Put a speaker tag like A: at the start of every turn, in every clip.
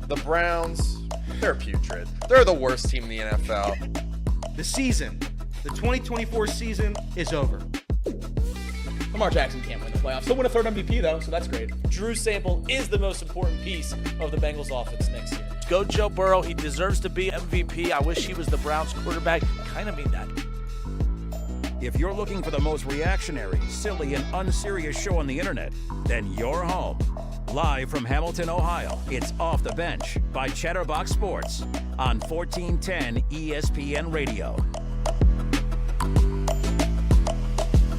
A: The Browns, they're putrid. They're the worst team in the NFL.
B: The 2024 season is over.
C: Lamar Jackson can't win the playoffs. He'll win a third MVP, though, so that's great. Drew Sample is the most important piece of the Bengals offense next year.
D: Go Joe Burrow. He deserves to be MVP. I wish he was the Browns quarterback. Kind of mean that.
E: If you're looking for the most reactionary, silly, and unserious show on the internet, then you're home. Live from Hamilton, Ohio, it's Off the Bench by Chatterbox Sports on 1410 ESPN Radio.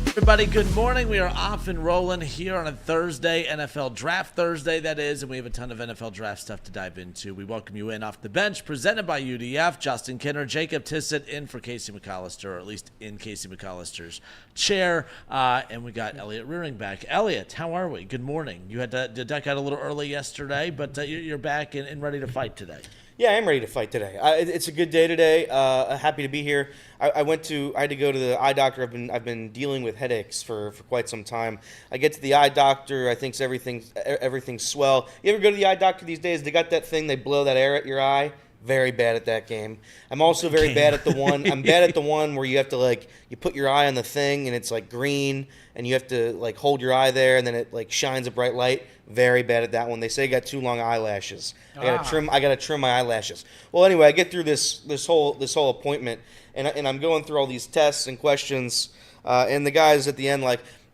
D: Everybody, good morning. We are off and rolling here on a Thursday, NFL Draft Thursday, that is, and we have a ton of NFL draft stuff to dive into. We welcome you in Off the Bench, presented by UDF. Justin Kinner, Jacob Tissett in for Casey McAllister, or at least in Casey McAllister's chair, and we got Elliot Rearing back. Elliot, how are we? Good morning. You had to duck out a little early yesterday, but you're back and ready to fight today.
F: Yeah, I am ready to fight today. It's a good day today. Happy to be here. I had to go to the eye doctor. I've been dealing with headaches for quite some time. I get to the eye doctor. I think everything's swell. You ever go to the eye doctor these days? They got that thing. They blow that air at your eye. Very bad at that game. I'm also very bad at the one. I'm bad at the one where you have to you put your eye on the thing and it's green and you have to hold your eye there and then it shines a bright light. Very bad at that one. They say I got too long eyelashes. I gotta trim my eyelashes. Well, anyway, I get through this whole appointment and I'm going through all these tests and questions and the guys at the end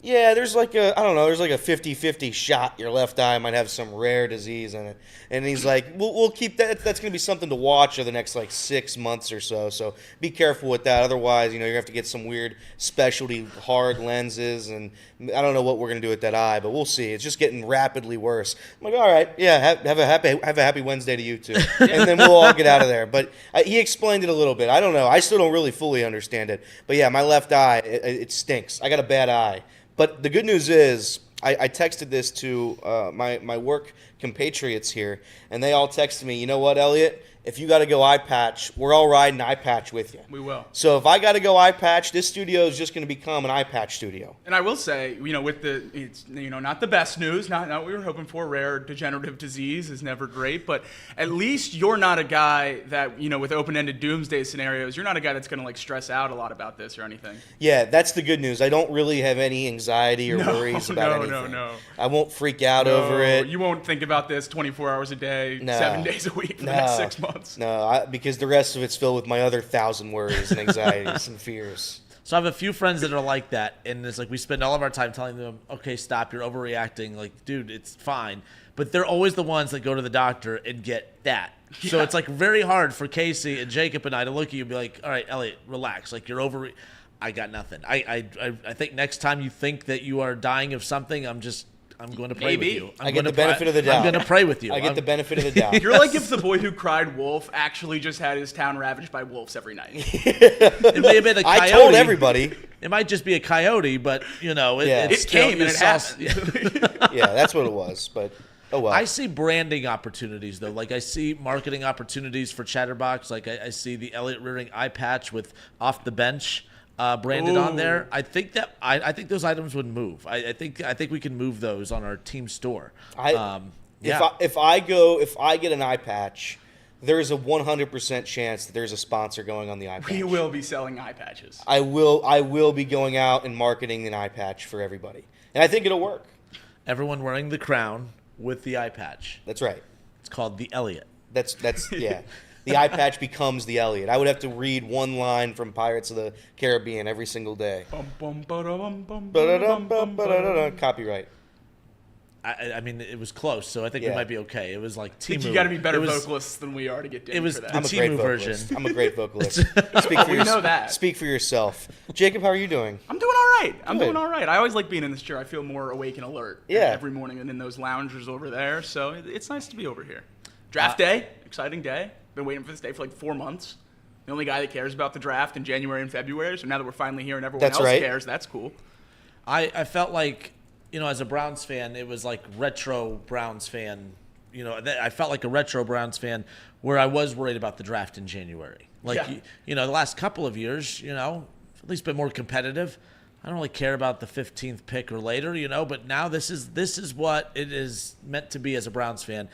F: yeah, there's there's a 50-50 shot your left eye might have some rare disease in it. And he's like, we'll keep that. That's going to be something to watch over the next 6 months or so. So be careful with that. Otherwise, you're going to have to get some weird specialty hard lenses. And I don't know what we're going to do with that eye, but we'll see. It's just getting rapidly worse. I'm like, all right, yeah, have a happy Wednesday to you too. And then we'll all get out of there. But he explained it a little bit. I don't know. I still don't really fully understand it. But yeah, my left eye, it stinks. I got a bad eye. But the good news is I texted this to my work compatriots here, and they all texted me, you know what, Elliot? If you got to go eye patch, we're all riding eye patch with you.
G: We will.
F: So if I got to go eye patch, this studio is just going to become an eye patch studio.
G: And I will say, with it's not the best news, not what we were hoping for. Rare degenerative disease is never great, but at least you're not a guy that, with open-ended doomsday scenarios, you're not a guy that's going to stress out a lot about this or anything.
F: Yeah, that's the good news. I don't really have any anxiety or worries about anything.
G: No.
F: I won't freak out over it.
G: You won't think about this 24 hours a day, 7 days a week for the next 6 months.
F: No, because the rest of it's filled with my other 1,000 worries and anxieties and fears.
D: So I have a few friends that are like that, and it's we spend all of our time telling them, okay, stop, you're overreacting. Dude, it's fine. But they're always the ones that go to the doctor and get that. Yeah. So it's very hard for Casey and Jacob and I to look at you and be like, all right, Elliot, relax. You're over. I got nothing. I think next time you think that you are dying of something, I'm going to pray with you.
F: I get the benefit of the doubt.
D: I'm going to pray with you.
F: I get the benefit of the doubt.
G: You're like if the boy who cried wolf actually just had his town ravaged by wolves every night.
D: It may have been a coyote.
F: I told everybody.
D: It might just be a coyote, but,
G: it came and it happened.
F: Yeah, that's what it was, but oh well.
D: I see branding opportunities, though. I see marketing opportunities for Chatterbox. I see the Elliot Rearing eye patch with Off the Bench branded on there. I think those items would move. I think we can move those on our team store.
F: If I get an eye patch, there is a 100% chance that there's a sponsor going on the eye patch.
G: We will be selling eye patches.
F: I will be going out and marketing an eye patch for everybody, and I think it'll work.
D: Everyone wearing the crown with the eye patch.
F: That's right.
D: It's called the Elliot.
F: That's yeah. The eye patch becomes the Elliot. I would have to read one line from Pirates of the Caribbean every single day. Copyright.
D: I mean, it was close, so I think we might be okay. It was Timu.
G: You got to be better vocalists than we are to get dinged for that.
F: I'm a great vocalist. I'm a great vocalist.
G: know that.
F: Speak for yourself. Jacob, how are you doing?
G: I'm doing all right. Doing all right. I always like being in this chair. I feel more awake and alert every morning than in those loungers over there, so it's nice to be over here. Draft day, exciting day. Been waiting for this day for 4 months. The only guy that cares about the draft in January and February, so now that we're finally here and everyone else cares, that's cool.
D: I felt as a Browns fan, it was retro Browns fan. I felt like a retro Browns fan where I was worried about the draft in January. The last couple of years, at least been more competitive. I don't really care about the 15th pick or later, but now this is what it is meant to be as a Browns fan.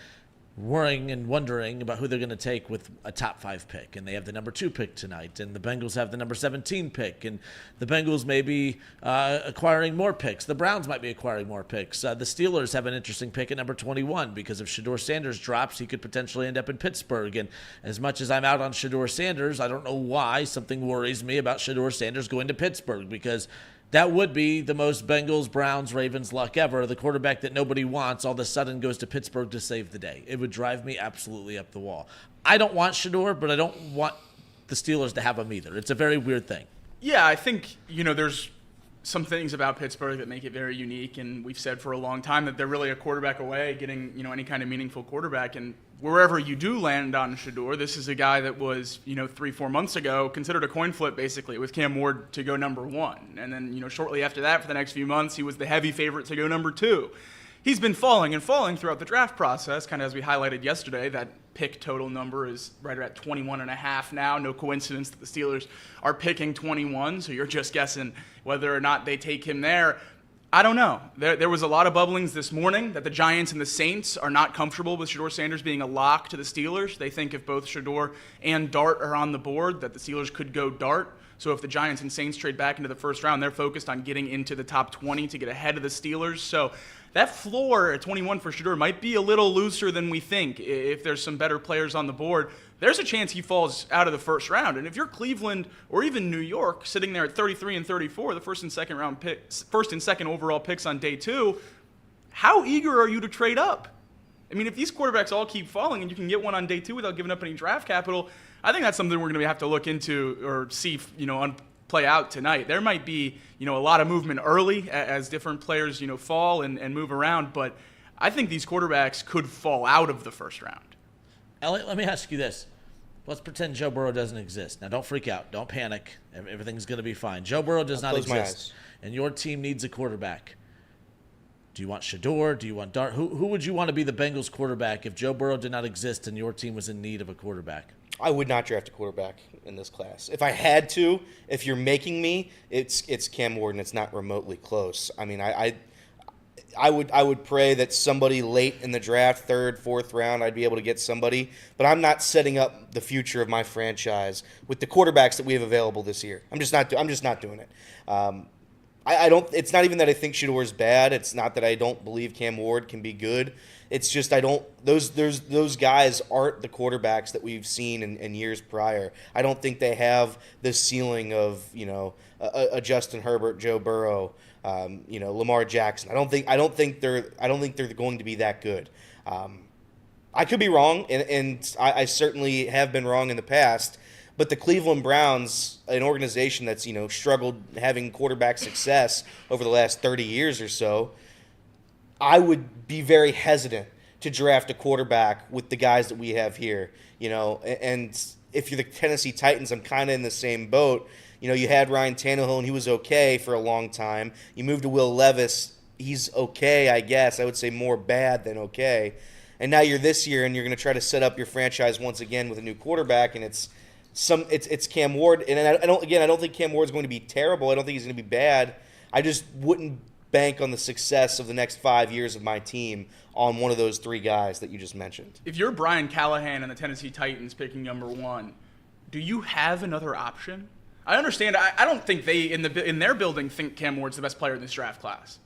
D: worrying and wondering about who they're going to take with a top 5 pick. And they have the number 2 pick tonight. And the Bengals have the number 17 pick. And the Bengals may be acquiring more picks. The Browns might be acquiring more picks. The Steelers have an interesting pick at number 21 because if Shedeur Sanders drops, he could potentially end up in Pittsburgh. And as much as I'm out on Shedeur Sanders, I don't know why something worries me about Shedeur Sanders going to Pittsburgh, because that would be the most Bengals, Browns, Ravens luck ever. The quarterback that nobody wants all of a sudden goes to Pittsburgh to save the day. It would drive me absolutely up the wall. I don't want Shedeur, but I don't want the Steelers to have him either. It's a very weird thing.
G: Yeah, I think, there's some things about Pittsburgh that make it very unique, and we've said for a long time that they're really a quarterback away getting, any kind of meaningful quarterback. And wherever you do land on Shedeur, this is a guy that was, 3-4 months ago considered a coin flip basically with Cam Ward to go number 1. And then, shortly after that, for the next few months, he was the heavy favorite to go number 2. He's been falling and falling throughout the draft process, kind of as we highlighted yesterday. That pick total number is right at 21.5 now. No coincidence that the Steelers are picking 21, so you're just guessing whether or not they take him there. I don't know. There was a lot of bubblings this morning that the Giants and the Saints are not comfortable with Shedeur Sanders being a lock to the Steelers. They think if both Shedeur and Dart are on the board, that the Steelers could go Dart. So if the Giants and Saints trade back into the first round, they're focused on getting into the top 20 to get ahead of the Steelers. So that floor at 21 for Shedeur might be a little looser than we think. If there's some better players on the board, there's a chance he falls out of the first round. And if you're Cleveland or even New York sitting there at 33 and 34, the first and second overall picks on day 2, how eager are you to trade up? I mean, if these quarterbacks all keep falling and you can get one on day 2 without giving up any draft capital, I think that's something we're going to have to look into or see, play out tonight. There might be, a lot of movement early as different players, fall and move around. But I think these quarterbacks could fall out of the first round.
D: Elly, let me ask you this. Let's pretend Joe Burrow doesn't exist. Now, don't freak out. Don't panic. Everything's going to be fine. Joe Burrow does not exist, and your team needs a quarterback. Do you want Shedeur? Do you want Dart? Who would you want to be the Bengals quarterback if Joe Burrow did not exist and your team was in need of a quarterback?
F: I would not draft a quarterback in this class. If I had to, if you're making me, it's Cam Ward, and it's not remotely close. I mean, I would pray that somebody late in the draft, 3rd, 4th round, I'd be able to get somebody. But I'm not setting up the future of my franchise with the quarterbacks that we have available this year. I'm just not doing it. I don't. It's not even that I think Shedeur is bad. It's not that I don't believe Cam Ward can be good. It's just I don't. Those guys aren't the quarterbacks that we've seen in years prior. I don't think they have the ceiling of a Justin Herbert, Joe Burrow, Lamar Jackson. I don't think they're going to be that good. I could be wrong, and I certainly have been wrong in the past. But the Cleveland Browns, an organization that's struggled having quarterback success over the last 30 years or so, I would be very hesitant to draft a quarterback with the guys that we have here. And if you're the Tennessee Titans, I'm kind of in the same boat. You had Ryan Tannehill, and he was okay for a long time. You moved to Will Levis. He's okay, I guess. I would say more bad than okay. And now you're this year, and you're going to try to set up your franchise once again with a new quarterback, and it's Cam Ward. And I don't think Cam Ward's going to be terrible. I don't think he's going to be bad. I just wouldn't bank on the success of the next 5 years of my team on one of those 3 guys that you just mentioned.
G: If you're Brian Callahan and the Tennessee Titans picking number 1, do you have another option? I understand. I don't think they in their building think Cam Ward's the best player in this draft class.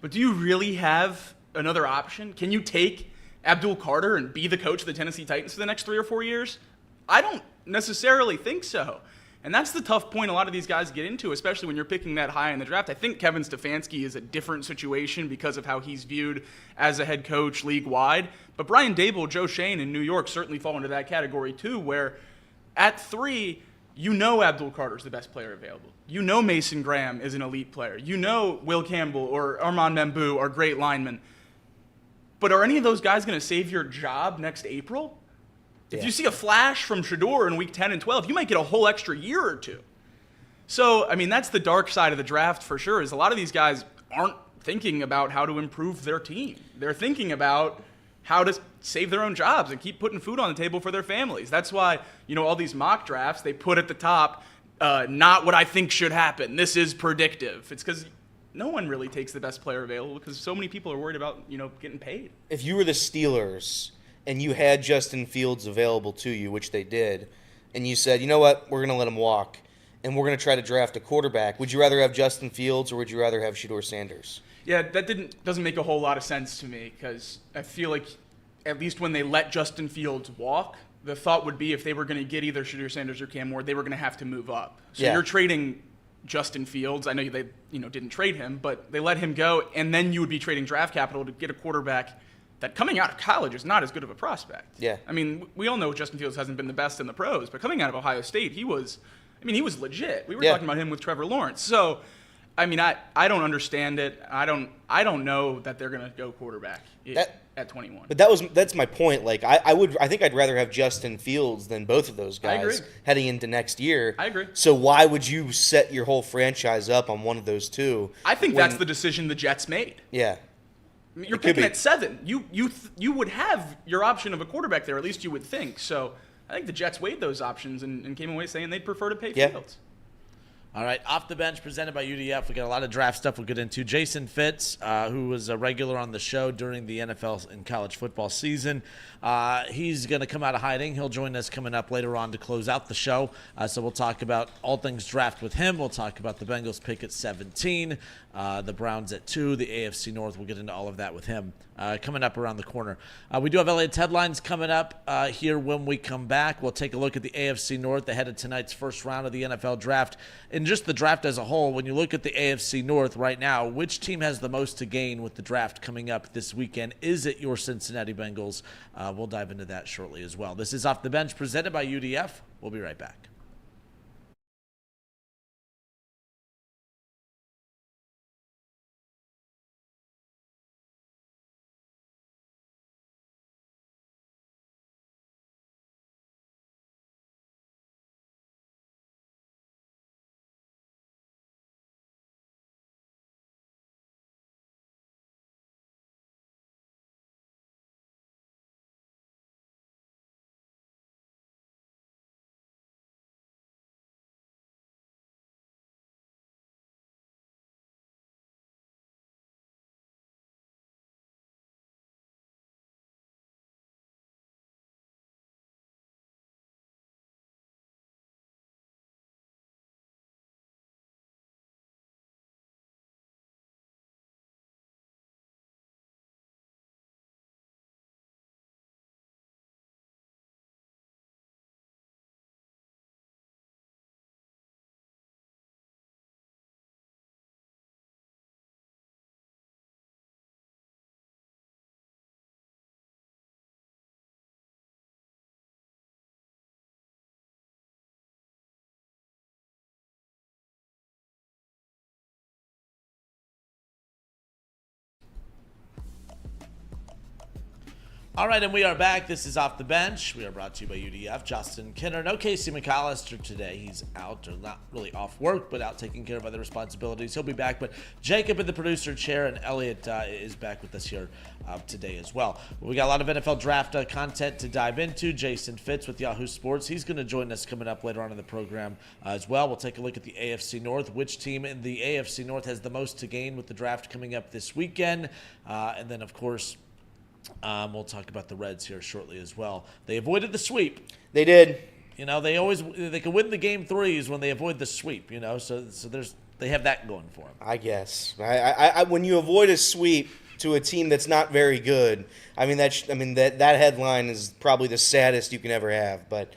G: But do you really have another option? Can you take Abdul Carter and be the coach of the Tennessee Titans for the next 3 or 4 years? I don't necessarily think so. And that's the tough point a lot of these guys get into, especially when you're picking that high in the draft. I think Kevin Stefanski is a different situation because of how he's viewed as a head coach league-wide. But Brian Daboll, Joe Schoen in New York certainly fall into that category too, where at 3, Abdul Carter's the best player available. Mason Graham is an elite player. Will Campbell or Armand Membou are great linemen. But are any of those guys going to save your job next April? If you see a flash from Shedeur in week 10 and 12, you might get a whole extra year or 2. So, I mean, that's the dark side of the draft for sure, is a lot of these guys aren't thinking about how to improve their team. They're thinking about how to save their own jobs and keep putting food on the table for their families. That's why, all these mock drafts, they put at the top, not what I think should happen. This is predictive. It's because no one really takes the best player available because so many people are worried about, getting paid.
F: If you were the Steelers and you had Justin Fields available to you, which they did, and you said, you know what, we're going to let him walk, and we're going to try to draft a quarterback, would you rather have Justin Fields or would you rather have Shedeur Sanders?
G: Yeah, that doesn't make a whole lot of sense to me because I feel like at least when they let Justin Fields walk, the thought would be if they were going to get either Shedeur Sanders or Cam Ward, they were going to have to move up. So you're trading Justin Fields. I know they didn't trade him, but they let him go, and then you would be trading draft capital to get a quarterback that coming out of college is not as good of a prospect.
F: Yeah.
G: I mean, we all know Justin Fields hasn't been the best in the pros, but coming out of Ohio State, he was legit. We were talking about him with Trevor Lawrence. So, I mean, I don't understand it. I don't know that they're going to go quarterback at 21.
F: But that's my point. Like I think I'd rather have Justin Fields than both of those guys heading into next year.
G: I agree.
F: So why would you set your whole franchise up on one of those two?
G: I think that's the decision the Jets made.
F: Yeah.
G: I mean, you're picking at 7. You would have your option of a quarterback there, at least you would think. So I think the Jets weighed those options and came away saying they'd prefer to pay Fields.
D: All right, Off the Bench presented by UDF. We got a lot of draft stuff we'll get into. Jason Fitz, who was a regular on the show during the NFL and college football season, he's going to come out of hiding. He'll join us coming up later on to close out the show. So we'll talk about all things draft with him. We'll talk about the Bengals pick at 17, the Browns at 2, the AFC North. We'll get into all of that with him coming up around the corner. We do have Elliot's headlines coming up here when we come back. We'll take a look at the AFC North ahead of tonight's first round of the NFL draft. And just the draft as a whole, when you look at the AFC North right now, which team has the most to gain with the draft coming up this weekend? Is it your Cincinnati Bengals? We'll dive into that shortly as well. This is Off the Bench presented by UDF. We'll be right back. All right, and we are back. This is Off the Bench. We are brought to you by UDF. Justin Kinner. No Casey McAllister today. He's out, or not really off work, but out taking care of other responsibilities. He'll be back. But Jacob in the producer chair, and Elliot is back with us here today as well. We got a lot of NFL draft content to dive into. Jason Fitz with Yahoo Sports. He's going to join us coming up later on in the program as well. We'll take a look at the AFC North. Which team in the AFC North has the most to gain with the draft coming up this weekend? And then, of course, we'll talk about the Reds here shortly as well. They avoided the sweep.
F: They did.
D: You know, they can win the game threes when they avoid the sweep. You know, so they have that going for them.
F: I guess. I when you avoid a sweep to a team that's not very good, that headline is probably the saddest you can ever have. But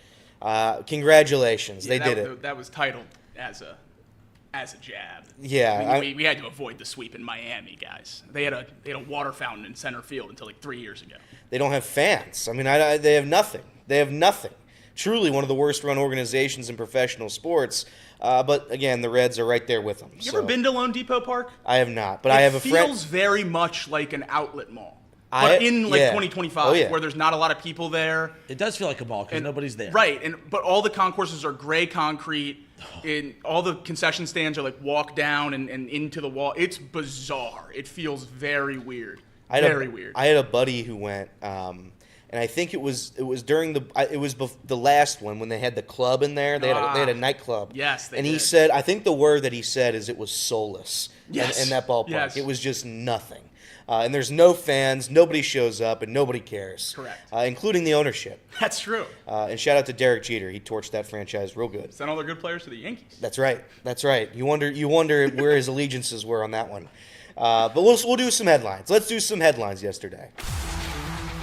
F: congratulations, they did it.
G: That was titled as a jab.
F: Yeah,
G: we had to avoid the sweep in Miami, guys. They had a water fountain in center field until like 3 years ago.
F: They don't have fans. They have nothing. They have nothing. Truly one of the worst run organizations in professional sports. But again, the Reds are right there with them.
G: You ever been to loanDepot Park?
F: I have not, but I have a friend.
G: It feels very much like an outlet mall. But in 2025, where there's not a lot of people there.
D: It does feel like a mall because nobody's there.
G: Right, but all the concourses are gray concrete. And all the concession stands are like walk down and into the wall. It's bizarre. It feels very weird. Weird.
F: I had a buddy who went, and I think it was during the last one when they had the club in there. They had a nightclub.
G: Yes, they did.
F: He said, I think the word that he said is it was soulless.
G: Yes.
F: In that ballpark,
G: yes.
F: It was just nothing. And there's no fans, nobody shows up, and nobody cares.
G: Correct.
F: Including the ownership.
G: That's true.
F: And shout out to Derek Jeter. He torched that franchise real good.
G: Sent all their good players to the Yankees.
F: That's right. You wonder where his allegiances were on that one. But we'll do some headlines. Let's do some headlines yesterday.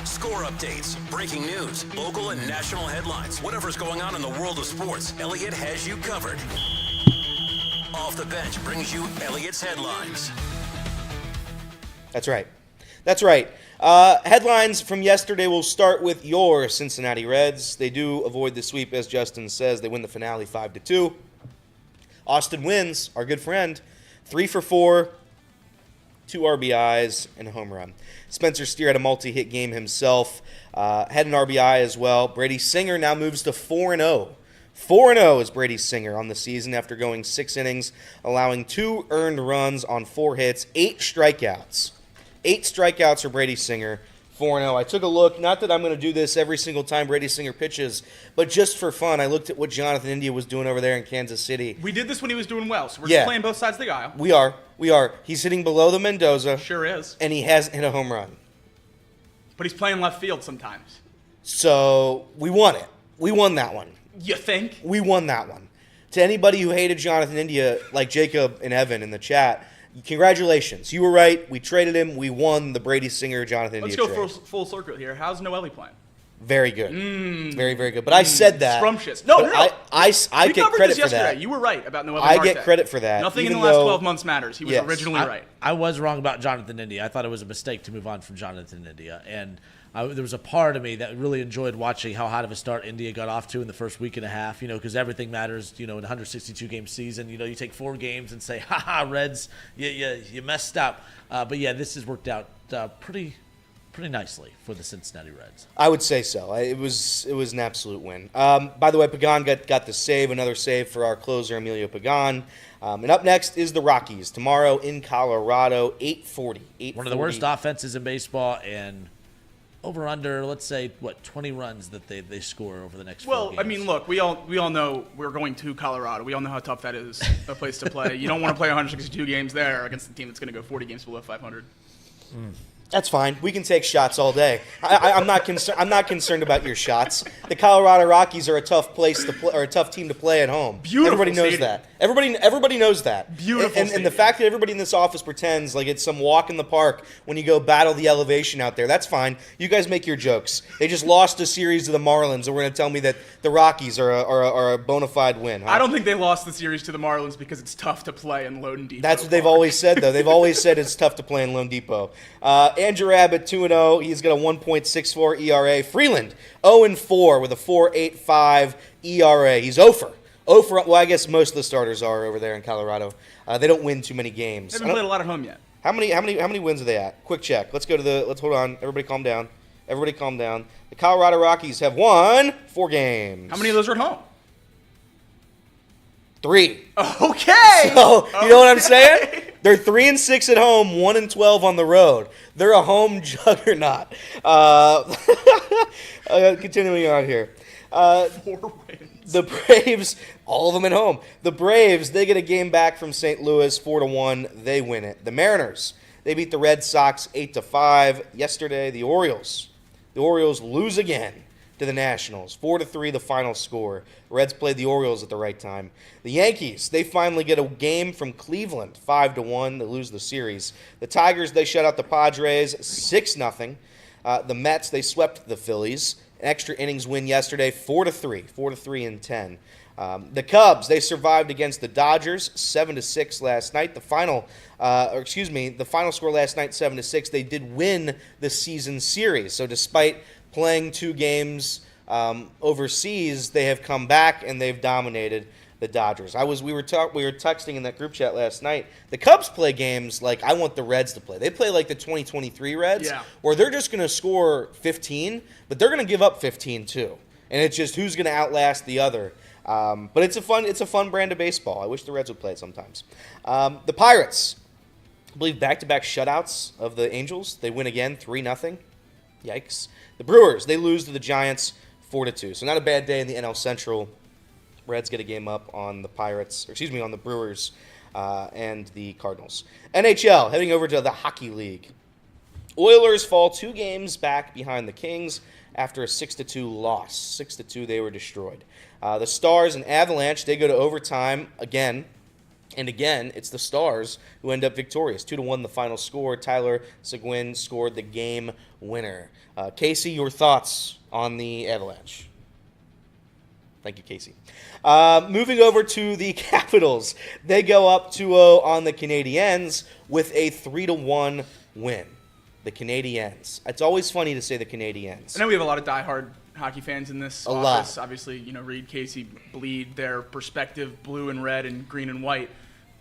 E: Score updates, breaking news, local and national headlines. Whatever's going on in the world of sports, Elliot has you covered. Off the Bench brings you Elliot's headlines.
F: That's right. Headlines from yesterday. We'll start with your Cincinnati Reds. They do avoid the sweep, as Justin says. They win the finale 5-2. Austin Wynns, our good friend, 3 for 4, 2 RBIs, and a home run. Spencer Steer had a multi-hit game himself. Had an RBI as well. Brady Singer now moves to 4-0. 4-0 is Brady Singer on the season after going 6 innings, allowing 2 earned runs on 4 hits, 8 strikeouts. 8 strikeouts for Brady Singer, 4-0. I took a look, not that I'm going to do this every single time Brady Singer pitches, but just for fun, I looked at what Jonathan India was doing over there in Kansas City.
G: We did this when he was doing well, so we're just playing both sides of the aisle.
F: We are. He's hitting below the Mendoza.
G: Sure is.
F: And he hasn't hit a home run.
G: But he's playing left field sometimes.
F: So we won it. We won that one.
G: You think?
F: We won that one. To anybody who hated Jonathan India, like Jacob and Evan in the chat, congratulations. You were right. We traded him. We won the Brady Singer Jonathan India trade.
G: Let's go full circle here. How's Elly playing?
F: Very good. Very, very good. But I said that.
G: Scrumptious. No.
F: I get credit for that.
G: You were right about Noel
F: I get credit for that.
G: Nothing in the last 12 months matters. He was originally right.
D: I was wrong about Jonathan India. I thought it was a mistake to move on from Jonathan India. And there was a part of me that really enjoyed watching how hot of a start India got off to in the first week and a half, because everything matters, in a 162-game season. You take 4 games and say, ha-ha, Reds, you messed up. But, this has worked out pretty nicely for the Cincinnati Reds.
F: I would say so. It was an absolute win. By the way, Pagan got the save, another save for our closer, Emilio Pagan. And up next is the Rockies tomorrow in Colorado, 8:40.
D: One of the worst offenses in baseball, and over under, let's say, 20 runs that they score over the next 4 games.
G: Well, I mean, look, we all know we're going to Colorado. We all know how tough that is, a place to play. You don't want to play 162 games there against a team that's going to go 40 games below 500.
F: That's fine. We can take shots all day. I'm not concerned. I'm not concerned about your shots. The Colorado Rockies are a tough place to play, or a tough team to play at home.
G: Beautiful.
F: Everybody knows
G: stadium.
F: that. Everybody knows that.
G: Beautiful.
F: And the fact that everybody in this office pretends like it's some walk in the park when you go battle the elevation out there, that's fine. You guys make your jokes. They just lost a series to the Marlins, and we're going to tell me that the Rockies are a bona fide win. Huh?
G: I don't think they lost the series to the Marlins because it's tough to play in loanDepot.
F: That's what they've always said, though. They've always said it's tough to play in loanDepot. Andrew Abbott, 2-0. He's got a 1.64 ERA. Freeland, 0-4 with a 4.85 ERA. He's 0 for. Well, I guess most of the starters are over there in Colorado. They don't win too many games.
G: They haven't played a lot at home yet.
F: How many wins are they at? Quick check. Let's hold on. Everybody calm down. The Colorado Rockies have won 4 games.
G: How many of those are at home?
F: 3.
G: Okay.
F: So, you know what I'm saying? They're 3-6 at home, 1-12 on the road. They're a home juggernaut. Continuing on here.
G: 4 wins.
F: The Braves, all of them at home. The Braves, they get a game back from St. Louis, 4-1. They win it. The Mariners, they beat the Red Sox 8-5. Yesterday, the Orioles lose again to the Nationals, 4-3 the final score. The Reds played the Orioles at the right time. The Yankees, they finally get a game from Cleveland, 5-1. They lose the series. The Tigers, they shut out the Padres, 6-0. The Mets, they swept the Phillies. An extra innings win yesterday, 4-3 and 10. The Cubs, they survived against the Dodgers, 7-6 last night. The final score last night, 7-6. They did win the season series. So despite playing 2 games overseas, they have come back and they've dominated the Dodgers. We were texting in that group chat last night. The Cubs play games like I want the Reds to play. They play like the 2023 Reds, where they're just going to score 15, but they're going to give up 15 too. And it's just who's going to outlast the other. But it's a fun brand of baseball. I wish the Reds would play it sometimes. The Pirates, I believe back-to-back shutouts of the Angels. They win again, 3-0. Yikes. The Brewers, they lose to the Giants 4-2. So not a bad day in the NL Central. Reds get a game up on the on the Brewers and the Cardinals. NHL, heading over to the Hockey League. Oilers fall 2 games back behind the Kings after a 6-2 loss. 6-2, they were destroyed. The Stars and Avalanche, they go to overtime again. And again, it's the Stars who end up victorious. 2-1 the final score. Tyler Stephenson scored the game winner. Casey, your thoughts on the Avalanche? Thank you, Casey. Moving over to the Capitals. They go up 2-0 on the Canadiens with a 3-1 win. The Canadiens. It's always funny to say the Canadiens.
G: I know we have a lot of diehard hockey fans in this office.
F: Lot.
G: Obviously, Reed, Casey bleed their perspective blue and red and green and white.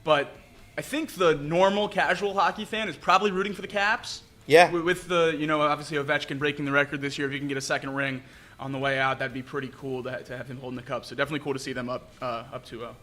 G: But I think the normal casual hockey fan is probably rooting for the Caps.
F: Yeah.
G: With the, obviously Ovechkin breaking the record this year. If you can get a second ring on the way out, that'd be pretty cool to have him holding the cup. So definitely cool to see them up 2-0.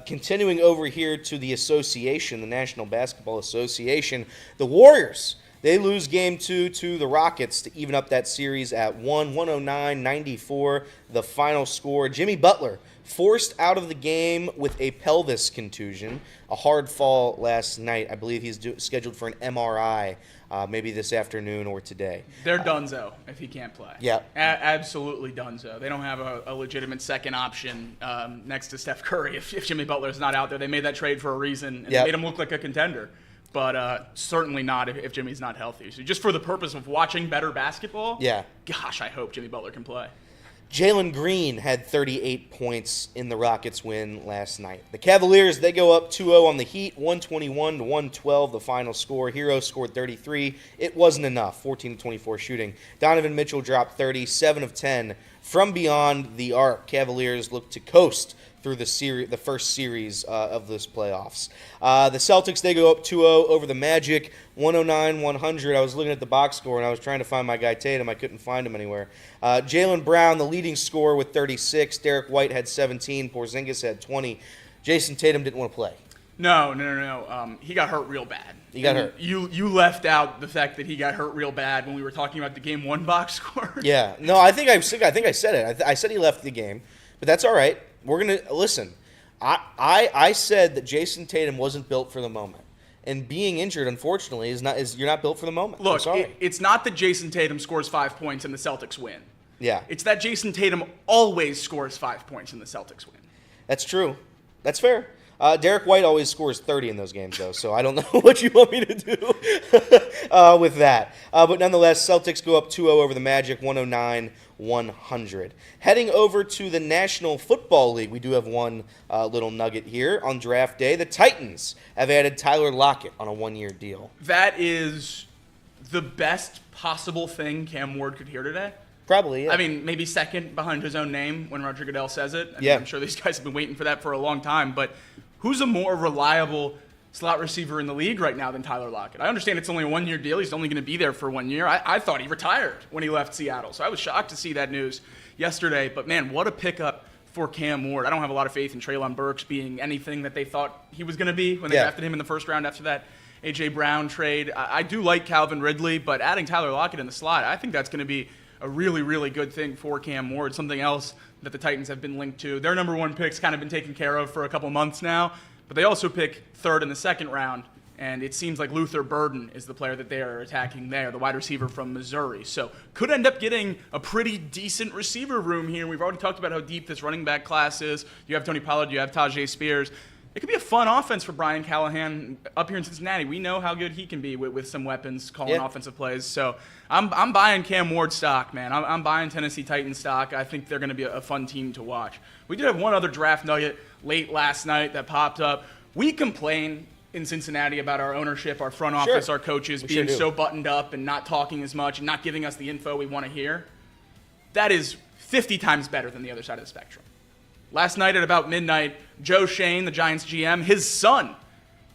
F: Continuing over here to the association, the National Basketball Association, the Warriors, they lose Game 2 to the Rockets to even up that series at 109-94, the final score. Jimmy Butler forced out of the game with a pelvis contusion, a hard fall last night. I believe he's scheduled for an MRI maybe this afternoon or today.
G: They're donezo if he can't play.
F: Yeah.
G: Absolutely donezo. They don't have a legitimate second option next to Steph Curry if Jimmy Butler's not out there. They made that trade for a reason, and they made him look like a contender. But certainly not if Jimmy's not healthy. So just for the purpose of watching better basketball, gosh, I hope Jimmy Butler can play.
F: Jalen Green had 38 points in the Rockets' win last night. The Cavaliers, they go up 2-0 on the Heat, 121-112, the final score. Hero scored 33. It wasn't enough, 14-24 shooting. Donovan Mitchell dropped 30, 7 of 10 from beyond the arc. Cavaliers look to coast through the first series of this playoffs. The Celtics, they go up 2-0 over the Magic, 109-100. I was looking at the box score, and I was trying to find my guy Tatum. I couldn't find him anywhere. Jaylen Brown, the leading scorer with 36. Derek White had 17. Porzingis had 20. Jason Tatum didn't want to play.
G: No. He got hurt real bad.
F: He got hurt.
G: You left out the fact that he got hurt real bad when we were talking about the Game 1 box score.
F: Yeah. No, I think I said it. I said he left the game, but that's all right. We're going to – listen, I said that Jason Tatum wasn't built for the moment. And being injured, unfortunately, you're not built for the moment.
G: Look, it's not that Jason Tatum scores 5 points and the Celtics win.
F: Yeah.
G: It's that Jason Tatum always scores 5 points and the Celtics win.
F: That's true. That's fair. Derek White always scores 30 in those games, though, so I don't know what you want me to do with that. But nonetheless, Celtics go up 2-0 over the Magic, 109-100. Heading over to the National Football League, we do have one little nugget here. On draft day, the Titans have added Tyler Lockett on a 1-year deal.
G: That is the best possible thing Cam Ward could hear today.
F: Probably, yeah.
G: I mean, maybe second behind his own name when Roger Goodell says it. I'm sure these guys have been waiting for that for a long time. But who's a more reliable slot receiver in the league right now than Tyler Lockett? I understand it's only a 1-year deal. He's only going to be there for 1 year. I thought he retired when he left Seattle. So I was shocked to see that news yesterday. But, man, what a pickup for Cam Ward. I don't have a lot of faith in Treylon Burks being anything that they thought he was going to be when they drafted him in the first round after that A.J. Brown trade. I do like Calvin Ridley, but adding Tyler Lockett in the slot, I think that's going to be a really, really good thing for Cam Ward, something else that the Titans have been linked to. Their number 1 pick's kind of been taken care of for a couple months now, but they also pick third in the second round, and it seems like Luther Burden is the player that they are attacking there, the wide receiver from Missouri. So could end up getting a pretty decent receiver room here. We've already talked about how deep this running back class is. You have Tony Pollard, you have Tajay Spears. It could be a fun offense for Brian Callahan up here in Cincinnati. We know how good he can be with some weapons calling offensive plays. So I'm buying Cam Ward stock, man. I'm buying Tennessee Titans stock. I think they're going to be a fun team to watch. We did have one other draft nugget late last night that popped up. We complain in Cincinnati about our ownership, our front office, our coaches being so buttoned up and not talking as much and not giving us the info we want to hear. That is 50 times better than the other side of the spectrum. Last night at about midnight, Joe Shane, the Giants GM, his son,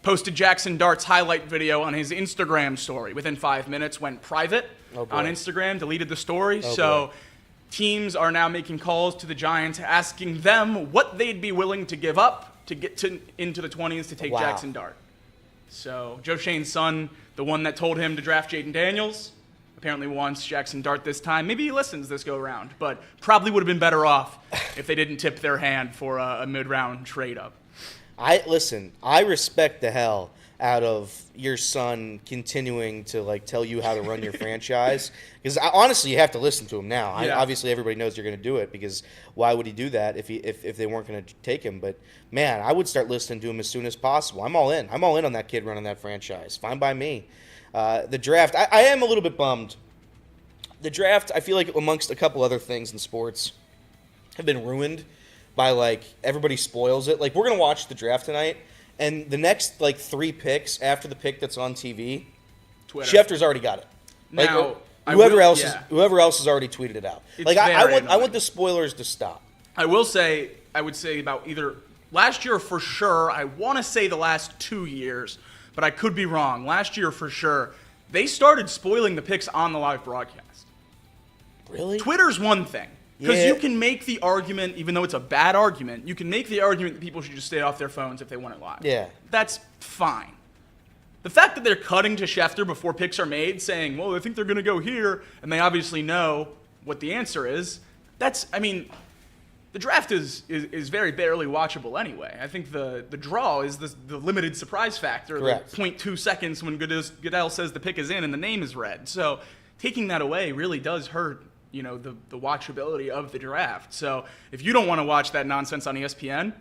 G: posted Jackson Dart's highlight video on his Instagram story. Within 5 minutes, went private on Instagram, deleted the story. Teams are now making calls to the Giants, asking them what they'd be willing to give up to get into the 20s to take Jackson Dart. So Joe Shane's son, the one that told him to draft Jaden Daniels, apparently wants Jackson Dart this time. Maybe he listens this go around, but probably would have been better off if they didn't tip their hand for a mid-round trade-up.
F: I respect the hell out of your son continuing to like tell you how to run your franchise. Because honestly, you have to listen to him now. Obviously, everybody knows you're going to do it because why would he do that if they weren't going to take him? But man, I would start listening to him as soon as possible. I'm all in. I'm all in on that kid running that franchise. Fine by me. The draft, I am a little bit bummed. The draft, I feel like amongst a couple other things in sports, have been ruined by like everybody spoils it. Like we're going to watch the draft tonight. And the next, like, 3 picks after the pick that's on TV,
G: Twitter.
F: Schefter's already got it. Like,
G: Now,
F: whoever else has already tweeted it out.
G: It's
F: like, I want
G: annoying.
F: the spoilers to stop.
G: I would say about either last year for sure. I want to say the last 2 years, but I could be wrong. Last year for sure, they started spoiling the picks on the live broadcast.
F: Really?
G: Twitter's one thing. Because
F: Yeah.
G: you can make the argument, even though it's a bad argument, you can make the argument that people should just stay off their phones if they want it live.
F: Yeah.
G: That's fine. The fact that they're cutting to Schefter before picks are made, saying, well, I think they're going to go here, and they obviously know what the answer is, the draft is very barely watchable anyway. I think the draw is the limited surprise factor.
F: Correct.
G: The 0.2 seconds when Goodell says the pick is in and the name is read. So taking that away really does hurt the watchability of the draft. So if you don't want to watch that nonsense on ESPN,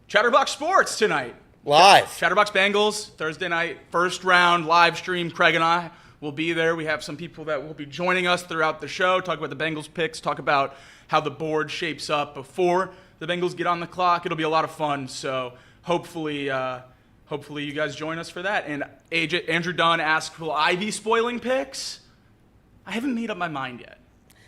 G: Chatterbox Sports tonight.
F: Live.
G: Chatterbox Bengals, Thursday night, first round, live stream. Craig and I will be there. We have some people that will be joining us throughout the show, talk about the Bengals picks, talk about how the board shapes up before the Bengals get on the clock. It'll be a lot of fun. So hopefully you guys join us for that. And Andrew Dunn asked, will I be spoiling picks? I haven't made up my mind yet.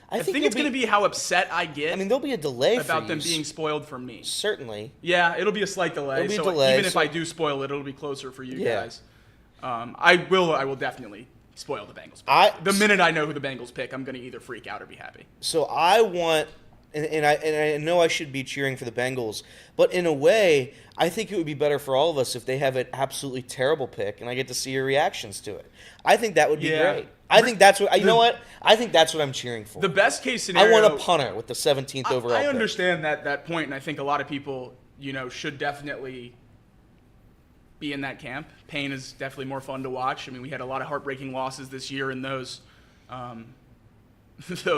G: I think it's going to be how upset I get.
F: I mean, there'll be a delay
G: about
F: for
G: them
F: you.
G: being spoiled for me.
F: Certainly.
G: Yeah, it'll be a slight delay.
F: It'll be a
G: so
F: delay,
G: even if
F: so-
G: I do spoil it, it'll be closer for you
F: Yeah.
G: guys. I will definitely spoil the Bengals pick. The minute I know who the Bengals pick, I'm going to either freak out or be happy.
F: So I want, and I know I should be cheering for the Bengals, but in a way, I think it would be better for all of us if they have an absolutely terrible pick, and I get to see your reactions to it. I think that would be great. I think that's what. You know what? I think that's what I'm cheering for.
G: The best case scenario.
F: I want a punter with the 17th overall.
G: I
F: pick.
G: understand that point, and I think a lot of people, should definitely be in that camp. Pain is definitely more fun to watch. I mean, we had a lot of heartbreaking losses this year, and those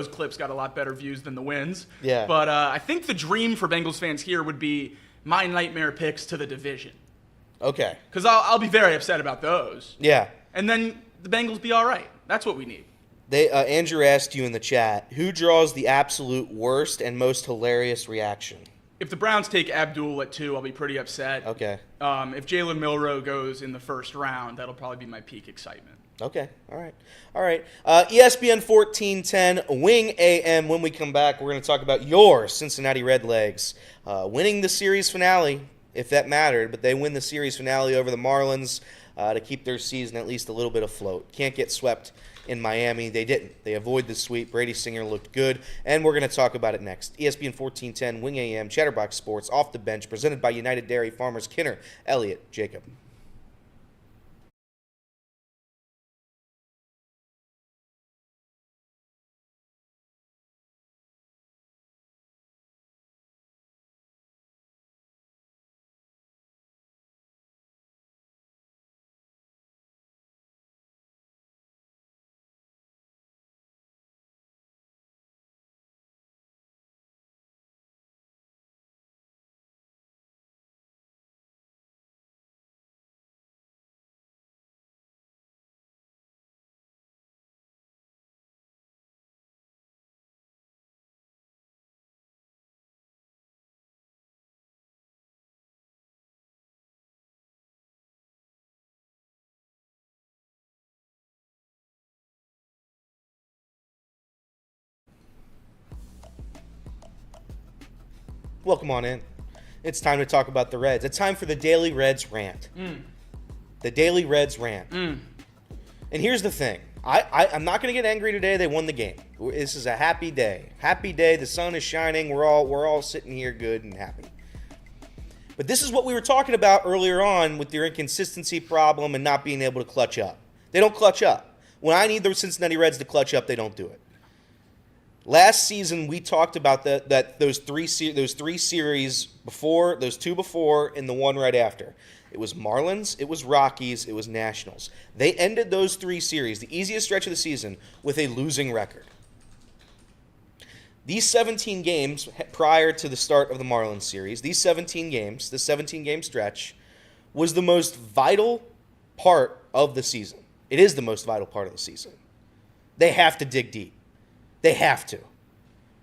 G: clips got a lot better views than the wins.
F: Yeah.
G: But I think the dream for Bengals fans here would be my nightmare picks to the division.
F: Okay.
G: Because I'll be very upset about those.
F: Yeah.
G: And then the Bengals be all right. That's what we need.
F: Andrew asked you in the chat, who draws the absolute worst and most hilarious reaction?
G: If the Browns take Abdul at 2, I'll be pretty upset.
F: Okay.
G: If Jalen Milroe goes in the first round, that'll probably be my peak excitement.
F: Okay. All right. ESPN 1410, Wing AM. When we come back, we're going to talk about your Cincinnati Redlegs winning the series finale, if that mattered. But they win the series finale over the Marlins to keep their season at least a little bit afloat. Can't get swept in Miami. They didn't. They avoid the sweep. Brady Singer looked good, and we're going to talk about it next. ESPN 1410, Wing AM, Chatterbox Sports, Off the Bench, presented by United Dairy Farmers, Kinner, Elliott, Jacob. Welcome on in. It's time to talk about the Reds. It's time for the Daily Reds Rant. The Daily Reds Rant. And here's the thing. I'm not going to get angry today. They won the game. This is a happy day. Happy day. The sun is shining. We're all sitting here good and happy. But this is what we were talking about earlier on with their inconsistency problem and not being able to clutch up. They don't clutch up. When I need the Cincinnati Reds to clutch up, they don't do it. Last season, we talked about those three series before, those two before, and the one right after. It was Marlins, it was Rockies, it was Nationals. They ended those 3 series, the easiest stretch of the season, with a losing record. These 17 games prior to the start of the Marlins series, these 17 games, the 17-game stretch, was the most vital part of the season. It is the most vital part of the season. They have to dig deep. They have to.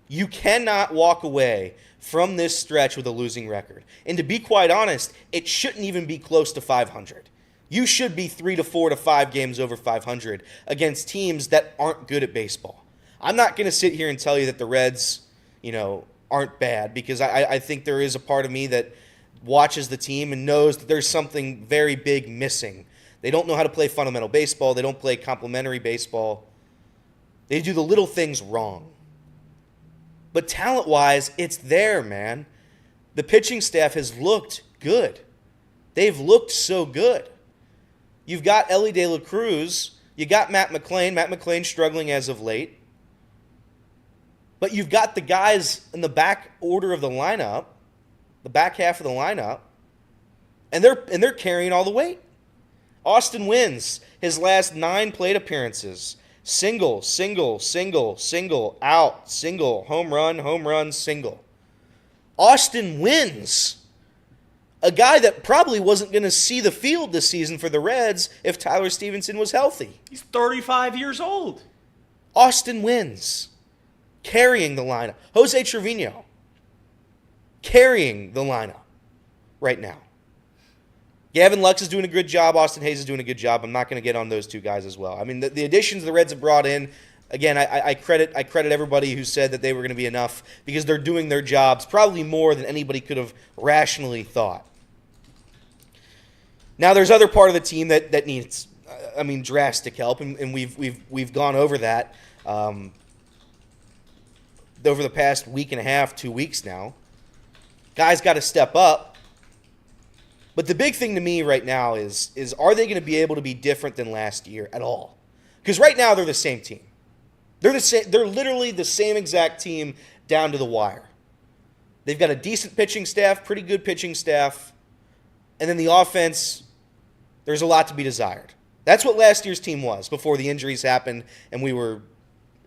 F: You cannot walk away from this stretch with a losing record. And to be quite honest, it shouldn't even be close to 500. You should be 3 to 4 to 5 games over 500 against teams that aren't good at baseball. I'm not going to sit here and tell you that the Reds, aren't bad, because I think there is a part of me that watches the team and knows that there's something very big missing. They don't know how to play fundamental baseball. They don't play complementary baseball. They do the little things wrong. But talent-wise, it's there, man. The pitching staff has looked good. They've looked so good. You've got Elly de la Cruz. You got Matt McClain. Matt McClain struggling as of late. But you've got the guys in the back order of the lineup, the back half of the lineup, and they're carrying all the weight. Austin Wynns, his last 9 plate appearances, single, single, single, single, out, single, home run, single. Austin Wynns, a guy that probably wasn't going to see the field this season for the Reds if Tyler Stephenson was healthy.
G: He's 35 years old.
F: Austin Wynns, carrying the lineup. Jose Trevino, carrying the lineup right now. Gavin Lux is doing a good job. Austin Hayes is doing a good job. I'm not going to get on those 2 guys as well. I mean, the additions the Reds have brought in, again, I credit everybody who said that they were going to be enough, because they're doing their jobs probably more than anybody could have rationally thought. Now, there's other part of the team that needs, drastic help, and we've gone over that over the past week and a half, 2 weeks now. Guys got to step up. But the big thing to me right now is are they going to be able to be different than last year at all? Because right now they're the same team. They're literally the same exact team down to the wire. They've got a decent pitching staff, pretty good pitching staff. And then the offense, there's a lot to be desired. That's what last year's team was before the injuries happened and we were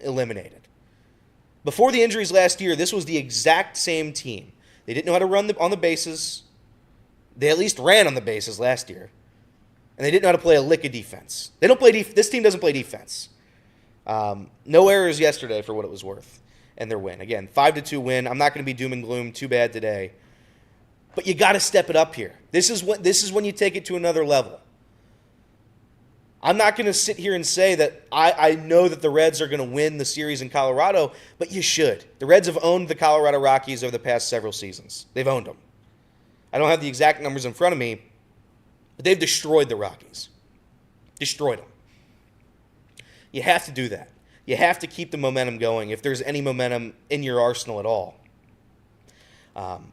F: eliminated. Before the injuries last year, this was the exact same team. They didn't know how to run on the bases. They at least ran on the bases last year. And they didn't know how to play a lick of defense. They don't play this team doesn't play defense. No errors yesterday for what it was worth. And their win. Again, 5-2 win. I'm not going to be doom and gloom too bad today. But you got to step it up here. This is when you take it to another level. I'm not going to sit here and say that I know that the Reds are going to win the series in Colorado, but you should. The Reds have owned the Colorado Rockies over the past several seasons. They've owned them. I don't have the exact numbers in front of me, but they've destroyed the Rockies. Destroyed them. You have to do that. You have to keep the momentum going if there's any momentum in your arsenal at all. And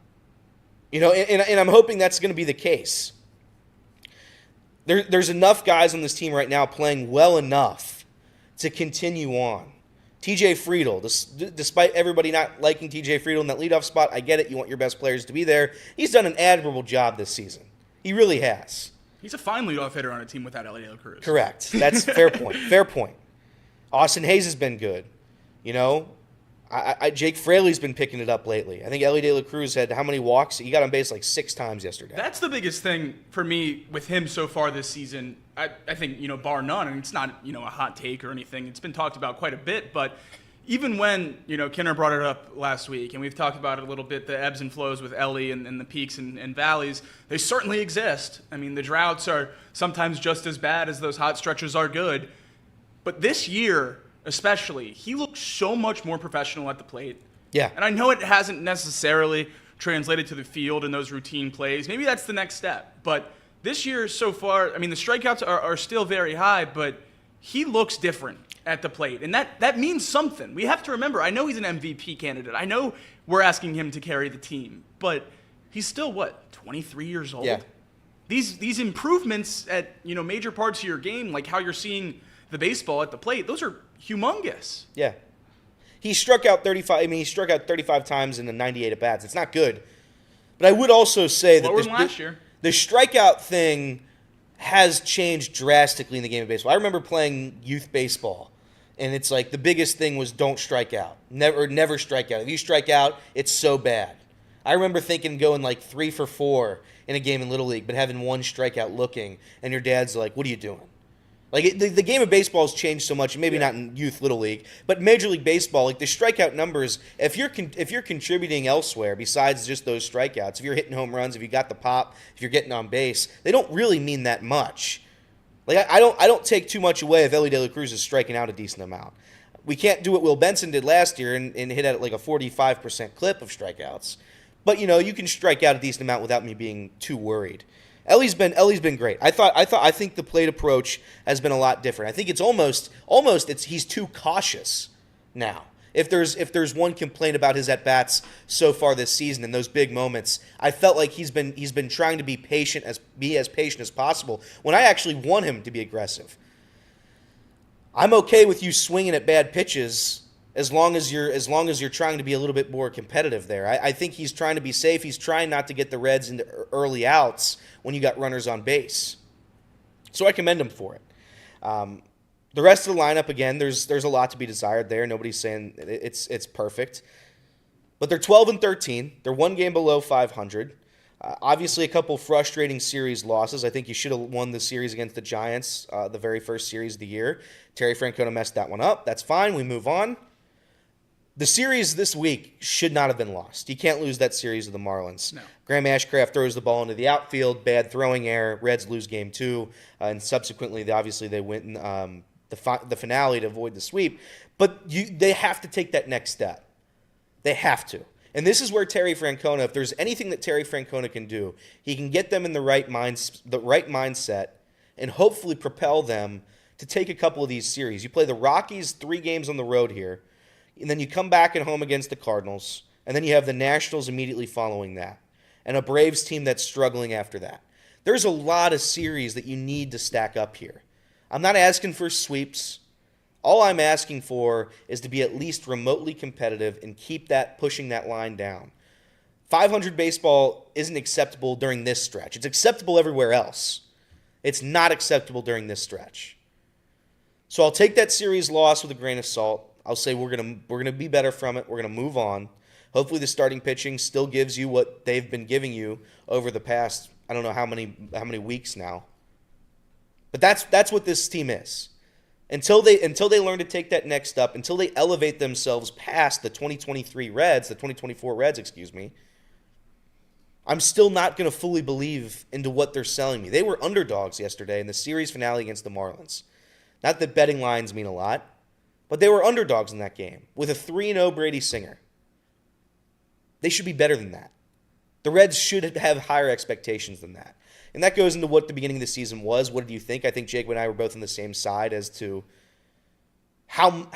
F: I'm hoping that's going to be the case. There's enough guys on this team right now playing well enough to continue on. TJ Friedel, despite everybody not liking TJ Friedel in that leadoff spot, I get it. You want your best players to be there. He's done an admirable job this season. He really has.
G: He's a fine leadoff hitter on a team without Elly de la Cruz.
F: Correct. That's fair point. Fair point. Austin Hayes has been good. Jake Fraley's been picking it up lately. I think Elly de la Cruz had how many walks? He got on base like 6 times yesterday.
G: That's the biggest thing for me with him so far this season. I think, bar none, and it's not, a hot take or anything. It's been talked about quite a bit, but even when, Kenner brought it up last week, and we've talked about it a little bit, the ebbs and flows with Elly and the peaks and valleys, they certainly exist. I mean, the droughts are sometimes just as bad as those hot stretches are good. But this year, especially, he looks so much more professional at the plate.
F: Yeah.
G: And I know it hasn't necessarily translated to the field in those routine plays. Maybe that's the next step. But this year so far, the strikeouts are still very high, but he looks different at the plate. And that means something. We have to remember, I know he's an MVP candidate. I know we're asking him to carry the team. But he's still, 23 years old?
F: Yeah.
G: These improvements at, major parts of your game, like how you're seeing the baseball at the plate, those are humongous.
F: Yeah. He struck out 35. He struck out 35 times in the 98 at bats. It's not good. But I would also say that
G: last year.
F: The strikeout thing has changed drastically in the game of baseball. I remember playing youth baseball, and it's like the biggest thing was don't strike out. Never strike out. If you strike out, it's so bad. I remember thinking going like 3 for 4 in a game in Little League, but having one strikeout looking, and your dad's like, what are you doing? Like, the game of baseball has changed so much, maybe not in youth Little League, but Major League Baseball, like the strikeout numbers, if you're contributing elsewhere besides just those strikeouts, if you're hitting home runs, if you got the pop, if you're getting on base, they don't really mean that much. Like, I don't take too much away if Elly De La Cruz is striking out a decent amount. We can't do what Will Benson did last year and hit at like a 45% clip of strikeouts. But, you can strike out a decent amount without me being too worried. Elly's been great. I think the plate approach has been a lot different. I think it's almost he's too cautious now. If there's one complaint about his at bats so far this season in those big moments, I felt like he's been trying to be as patient as possible when I actually want him to be aggressive. I'm okay with you swinging at bad pitches as long as you're trying to be a little bit more competitive there. I think he's trying to be safe. He's trying not to get the Reds into early outs when you got runners on base. So I commend him for it. The rest of the lineup, again, there's a lot to be desired there. Nobody's saying it's perfect. But they're 12-13. They're one game below 500. Obviously, a couple frustrating series losses. I think you should have won the series against the Giants, the very first series of the year. Terry Francona messed that one up. That's fine. We move on. The series this week should not have been lost. You can't lose that series of the Marlins.
G: No.
F: Graham Ashcraft throws the ball into the outfield, bad throwing error. Reds lose game 2, and subsequently, they win the finale to avoid the sweep. But they have to take that next step. They have to. And this is where Terry Francona, if there's anything that Terry Francona can do, he can get them in the right mindset and hopefully propel them to take a couple of these series. You play the Rockies 3 games on the road here, and then you come back at home against the Cardinals, and then you have the Nationals immediately following that, and a Braves team that's struggling after that. There's a lot of series that you need to stack up here. I'm not asking for sweeps. All I'm asking for is to be at least remotely competitive and keep pushing that line down. 500 baseball isn't acceptable during this stretch. It's acceptable everywhere else. It's not acceptable during this stretch. So I'll take that series loss with a grain of salt. I'll say we're gonna be better from it. We're gonna move on. Hopefully the starting pitching still gives you what they've been giving you over the past, I don't know how many weeks now. But that's what this team is. Until they learn to take that next step, until they elevate themselves past the 2024 Reds, excuse me, I'm still not going to fully believe into what they're selling me. They were underdogs yesterday in the series finale against the Marlins. Not that betting lines mean a lot, but they were underdogs in that game with a 3-0 Brady Singer. They should be better than that. The Reds should have higher expectations than that. And that goes into what the beginning of the season was. What did you think? I think Jacob and I were both on the same side as to how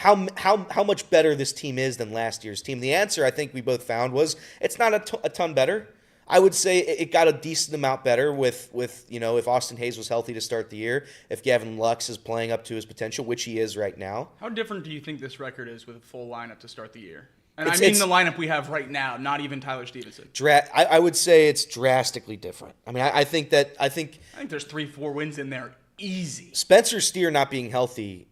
F: much better this team is than last year's team. The answer I think we both found was it's not a ton better. I would say it got a decent amount better with if Austin Hayes was healthy to start the year, if Gavin Lux is playing up to his potential, which he is right now.
G: How different do you think this record is with a full lineup to start the year? And I mean the lineup we have right now, not even Tyler Stephenson.
F: I would say it's drastically different. I mean, I think there's
G: 3-4 wins in there easy.
F: Spencer Steer not being healthy,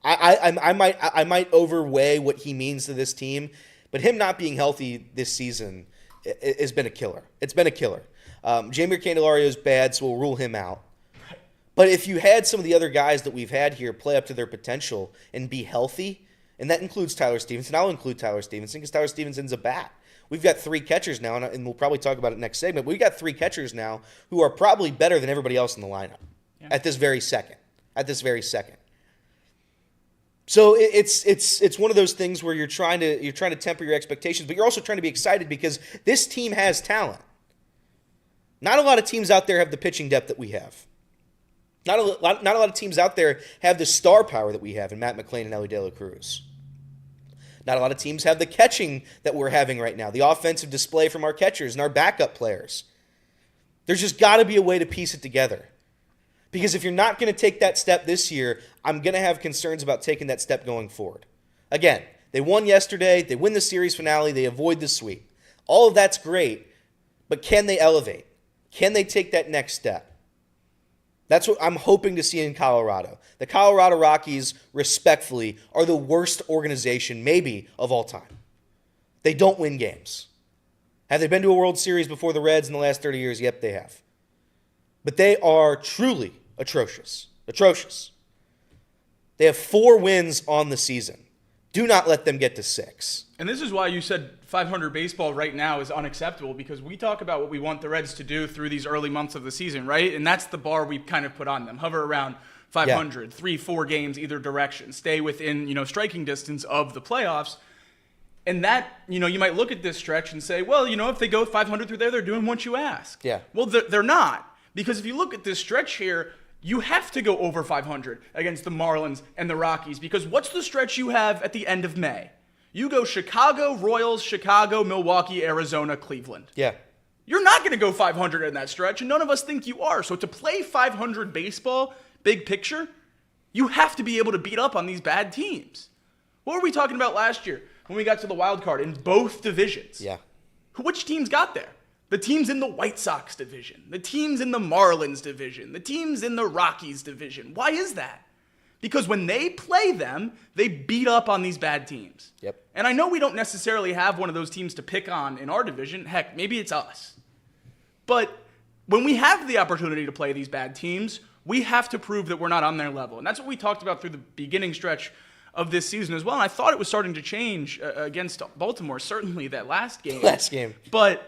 F: I might overweigh what he means to this team, but him not being healthy this season has been a killer. It's been a killer. Jeimer Candelario is bad, so we'll rule him out. But if you had some of the other guys that we've had here play up to their potential and be healthy, and that includes Tyler Stephenson. I'll include Tyler Stephenson because Tyler Stephenson's a bat. We've got 3 catchers now, and we'll probably talk about it next segment. But we've got 3 catchers now who are probably better than everybody else in the lineup at this very second. So it's one of those things where you're trying to temper your expectations, but you're also trying to be excited because this team has talent. Not a lot of teams out there have the pitching depth that we have. Not a lot of teams out there have the star power that we have in Matt McClain and Elly De La Cruz. Not a lot of teams have the catching that we're having right now, the offensive display from our catchers and our backup players. There's just got to be a way to piece it together. Because if you're not going to take that step this year, I'm going to have concerns about taking that step going forward. Again, they won yesterday, they win the series finale, they avoid the sweep. All of that's great, but can they elevate? Can they take that next step? That's what I'm hoping to see in Colorado. The Colorado Rockies, respectfully, are the worst organization maybe of all time. They don't win games. Have they been to a World Series before the Reds in the last 30 years? Yep, they have. But they are truly atrocious. Atrocious. They have 4 wins on the season. Do not let them get to 6.
G: And this is why you said 500 baseball right now is unacceptable, because we talk about what we want the Reds to do through these early months of the season, right? And that's the bar we kind of put on them. Hover around 500, 3-4 games either direction. Stay within, striking distance of the playoffs. And that, you might look at this stretch and say, well, if they go 500 through there, they're doing what you ask.
F: Yeah.
G: Well, they're not. Because if you look at this stretch here, you have to go over 500 against the Marlins and the Rockies, because what's the stretch you have at the end of May? You go Chicago, Royals, Chicago, Milwaukee, Arizona, Cleveland.
F: Yeah.
G: You're not going to go 500 in that stretch, and none of us think you are. So to play 500 baseball, big picture, you have to be able to beat up on these bad teams. What were we talking about last year when we got to the wild card in both divisions?
F: Yeah.
G: Which teams got there? The teams in the White Sox division, the teams in the Marlins division, the teams in the Rockies division. Why is that? Because when they play them, they beat up on these bad teams.
F: Yep.
G: And I know we don't necessarily have one of those teams to pick on in our division. Heck, maybe it's us. But when we have the opportunity to play these bad teams, we have to prove that we're not on their level. And that's what we talked about through the beginning stretch of this season as well. And I thought it was starting to change against Baltimore, certainly that last game. But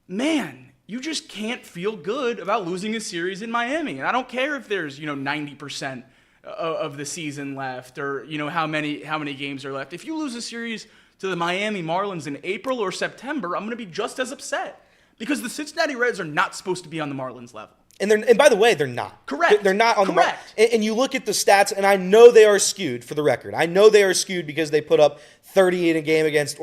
G: man, you just can't feel good about losing a series in Miami. And I don't care if there's, 90% of the season left, or, how many games are left. If you lose a series to the Miami Marlins in April or September, I'm going to be just as upset, because the Cincinnati Reds are not supposed to be on the Marlins level.
F: And by the way, they're not.
G: Correct.
F: They're not on
G: Correct.
F: the mark. And you look at the stats, and I know they are skewed, for the record. I know they are skewed because they put up 30 in a game against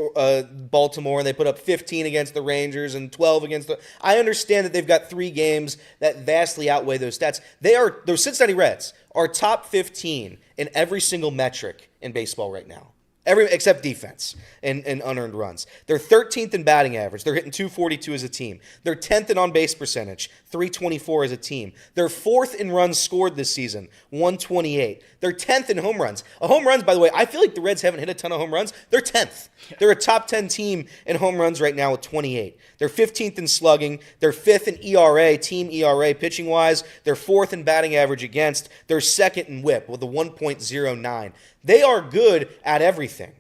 F: Baltimore, and they put up 15 against the Rangers and 12 against the... I understand that they've got 3 games that vastly outweigh those stats. Those Cincinnati Reds are top 15 in every single metric in baseball right now. Except defense and unearned runs. They're 13th in batting average. They're hitting .242 as a team. They're 10th in on-base percentage, .324 as a team. They're 4th in runs scored this season, 128. They're 10th in home runs. Home runs, by the way, I feel like the Reds haven't hit a ton of home runs. They're 10th. They're a top 10 team in home runs right now with 28. They're 15th in slugging. They're 5th in ERA, team ERA pitching-wise. They're 4th in batting average against. They're 2nd in whip with a 1.09. They are good at everything.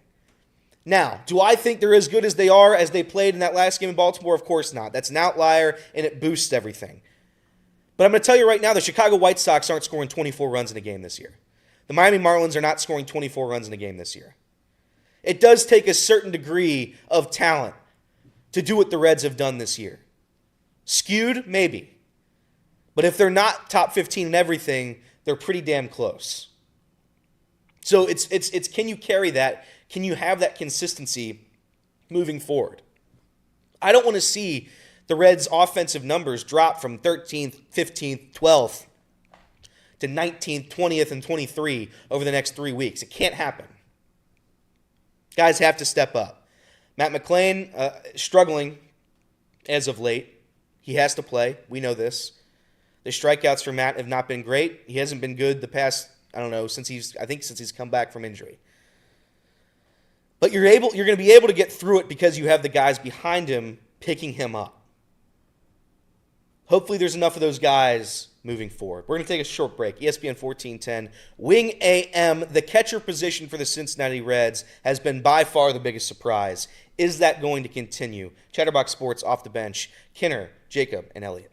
F: Now, do I think they're as good as they are as they played in that last game in Baltimore? Of course not. That's an outlier, and it boosts everything. But I'm going to tell you right now, the Chicago White Sox aren't scoring 24 runs in a game this year. The Miami Marlins are not scoring 24 runs in a game this year. It does take a certain degree of talent to do what the Reds have done this year. Skewed? Maybe. But if they're not top 15 in everything, they're pretty damn close. So it's can you carry that? Can you have that consistency moving forward? I don't want to see the Reds' offensive numbers drop from 13th, 15th, 12th to 19th, 20th, and 23 over the next 3 weeks. It can't happen. Guys have to step up. Matt McClain, struggling as of late. He has to play. We know this. The strikeouts for Matt have not been great. He hasn't been good the past, since he's come back from injury. But you're going to be able to get through it because you have the guys behind him picking him up. Hopefully there's enough of those guys moving forward. We're going to take a short break. ESPN 1410, Wing AM, the catcher position for the Cincinnati Reds has been by far the biggest surprise. Is that going to continue? Chatterbox Sports off the bench. Kinner, Jacob, and Elliot.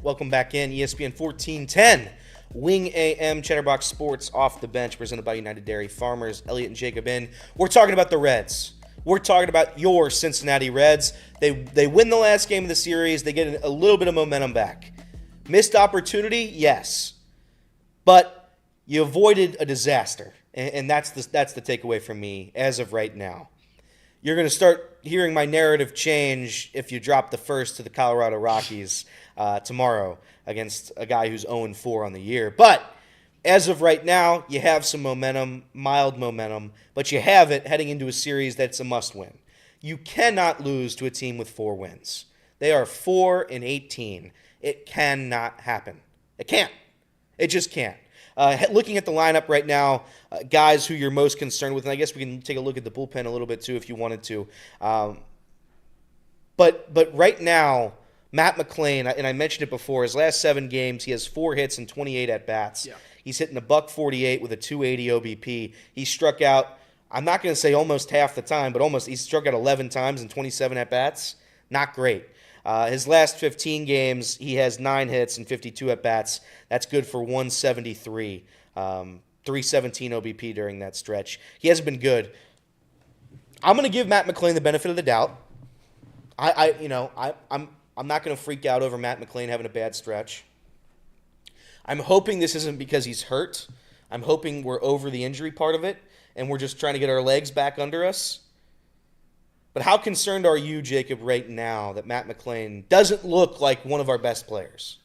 F: Welcome back in. ESPN 1410. Wing AM, Chatterbox Sports, Off the Bench, presented by United Dairy Farmers. Elliot and Jacob in. We're talking about the Reds. We're talking about your Cincinnati Reds. They win the last game of the series. They get a little bit of momentum back. Missed opportunity? Yes. But you avoided a disaster. And that's the takeaway from me as of right now. You're going to start hearing my narrative change if you drop the first to the Colorado Rockies tomorrow against a guy who's 0-4 on the year. But as of right now, you have some momentum, mild momentum, but you have it heading into a series that's a must-win. You cannot lose to a team with 4 wins. They are 4-18. It cannot happen. It can't. It just can't. Looking at the lineup right now, guys who you're most concerned with, and I guess we can take a look at the bullpen a little bit too if you wanted to. But right now, Matt McClain, and I mentioned it before, his last 7 games, he has 4 hits and 28 at-bats. Yeah. He's hitting a $148 with a 280 OBP. He struck out, I'm not going to say almost half the time, but almost. He struck out 11 times and 27 at-bats. Not great. His last 15 games, he has 9 hits and 52 at-bats. That's good for 173, 317 OBP during that stretch. He hasn't been good. I'm going to give Matt McClain the benefit of the doubt. I'm not going to freak out over Matt McClain having a bad stretch. I'm hoping this isn't because he's hurt. I'm hoping we're over the injury part of it, and we're just trying to get our legs back under us. But how concerned are you, Jacob, right now that Matt McClain doesn't look like one of our best players?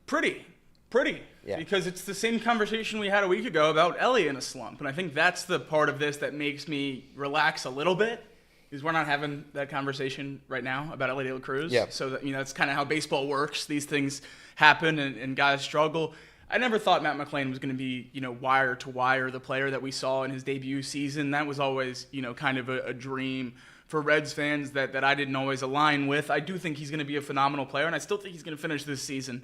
G: Pretty. Yeah. Because it's the same conversation we had a week ago about Elly in a slump. And I think that's the part of this that makes me relax a little bit, is we're not having that conversation right now about Elly De La Cruz.
F: Yeah.
G: So that's kind of how baseball works. These things happen and guys struggle. I never thought Matt McClain was going to be, wire to wire, the player that we saw in his debut season. That was always, kind of a dream for Reds fans that I didn't always align with. I do think he's going to be a phenomenal player, and I still think he's going to finish this season,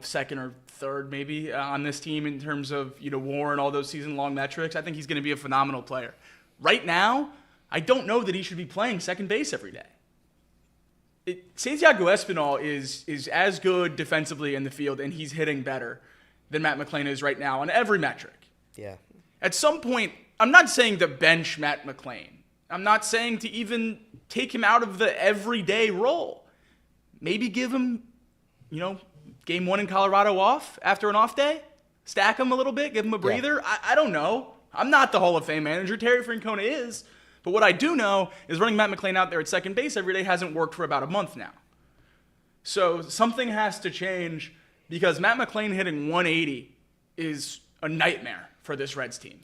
G: second or third maybe on this team in terms of, WAR and all those season-long metrics. I think he's going to be a phenomenal player. Right now, I don't know that he should be playing second base every day. Santiago Espinal is as good defensively in the field, and he's hitting better than Matt McClain is right now on every metric.
F: Yeah.
G: At some point, I'm not saying to bench Matt McClain. I'm not saying to even take him out of the everyday role. Maybe give him, game 1 in Colorado off after an off day. Stack him a little bit, give him a breather. Yeah. I don't know. I'm not the Hall of Fame manager. Terry Francona is. But what I do know is running Matt McClain out there at second base every day hasn't worked for about a month now. So something has to change because Matt McClain hitting 180 is a nightmare for this Reds team.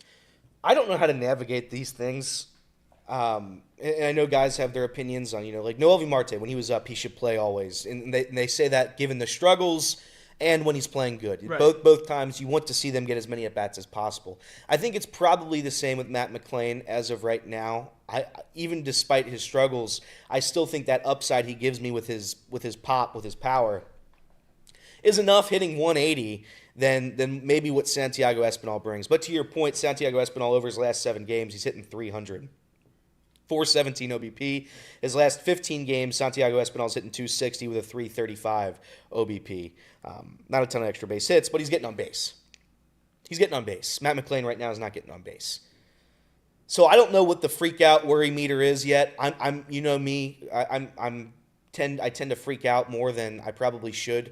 F: I don't know how to navigate these things. And I know guys have their opinions on, like Noel V. Marte, when he was up, he should play always. And they say that given the struggles and when he's playing good. Right. Both times you want to see them get as many at-bats as possible. I think it's probably the same with Matt McClain as of right now. Even despite his struggles, I still think that upside he gives me with his pop, with his power, is enough hitting 180 than maybe what Santiago Espinal brings. But to your point, Santiago Espinal over his last 7 games, he's hitting 300. 417 OBP. His last 15 games, Santiago Espinal's hitting 260 with a 335 OBP. Not a ton of extra base hits, but he's getting on base. Matt McClain right now is not getting on base. So I don't know what the freak out worry meter is yet. I'm you know me, I tend to freak out more than I probably should.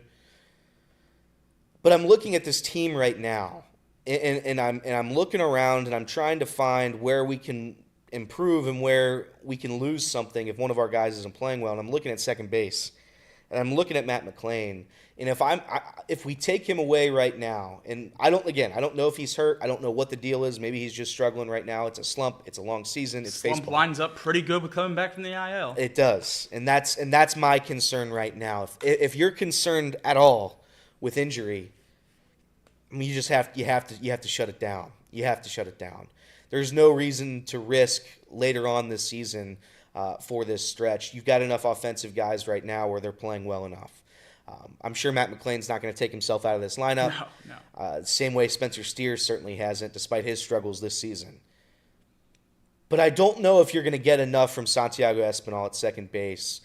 F: But I'm looking at this team right now, and I'm looking around and I'm trying to find where we can improve and where we can lose something if one of our guys isn't playing well. And I'm looking at second base, and I'm looking at Matt McClain. And if we take him away right now, and I don't know if he's hurt. I don't know what the deal is. Maybe he's just struggling right now. It's a slump. It's a long season. It's
G: slump
F: baseball.
G: Lines up pretty good with coming back from the IL.
F: It does, and that's my concern right now. If you're concerned at all with injury, I mean, you have to shut it down. You have to shut it down. There's no reason to risk later on this season for this stretch. You've got enough offensive guys right now where they're playing well enough. I'm sure Matt McClain's not going to take himself out of this lineup.
G: No.
F: Same way Spencer Steer certainly hasn't, despite his struggles this season. But I don't know if you're going to get enough from Santiago Espinal at second base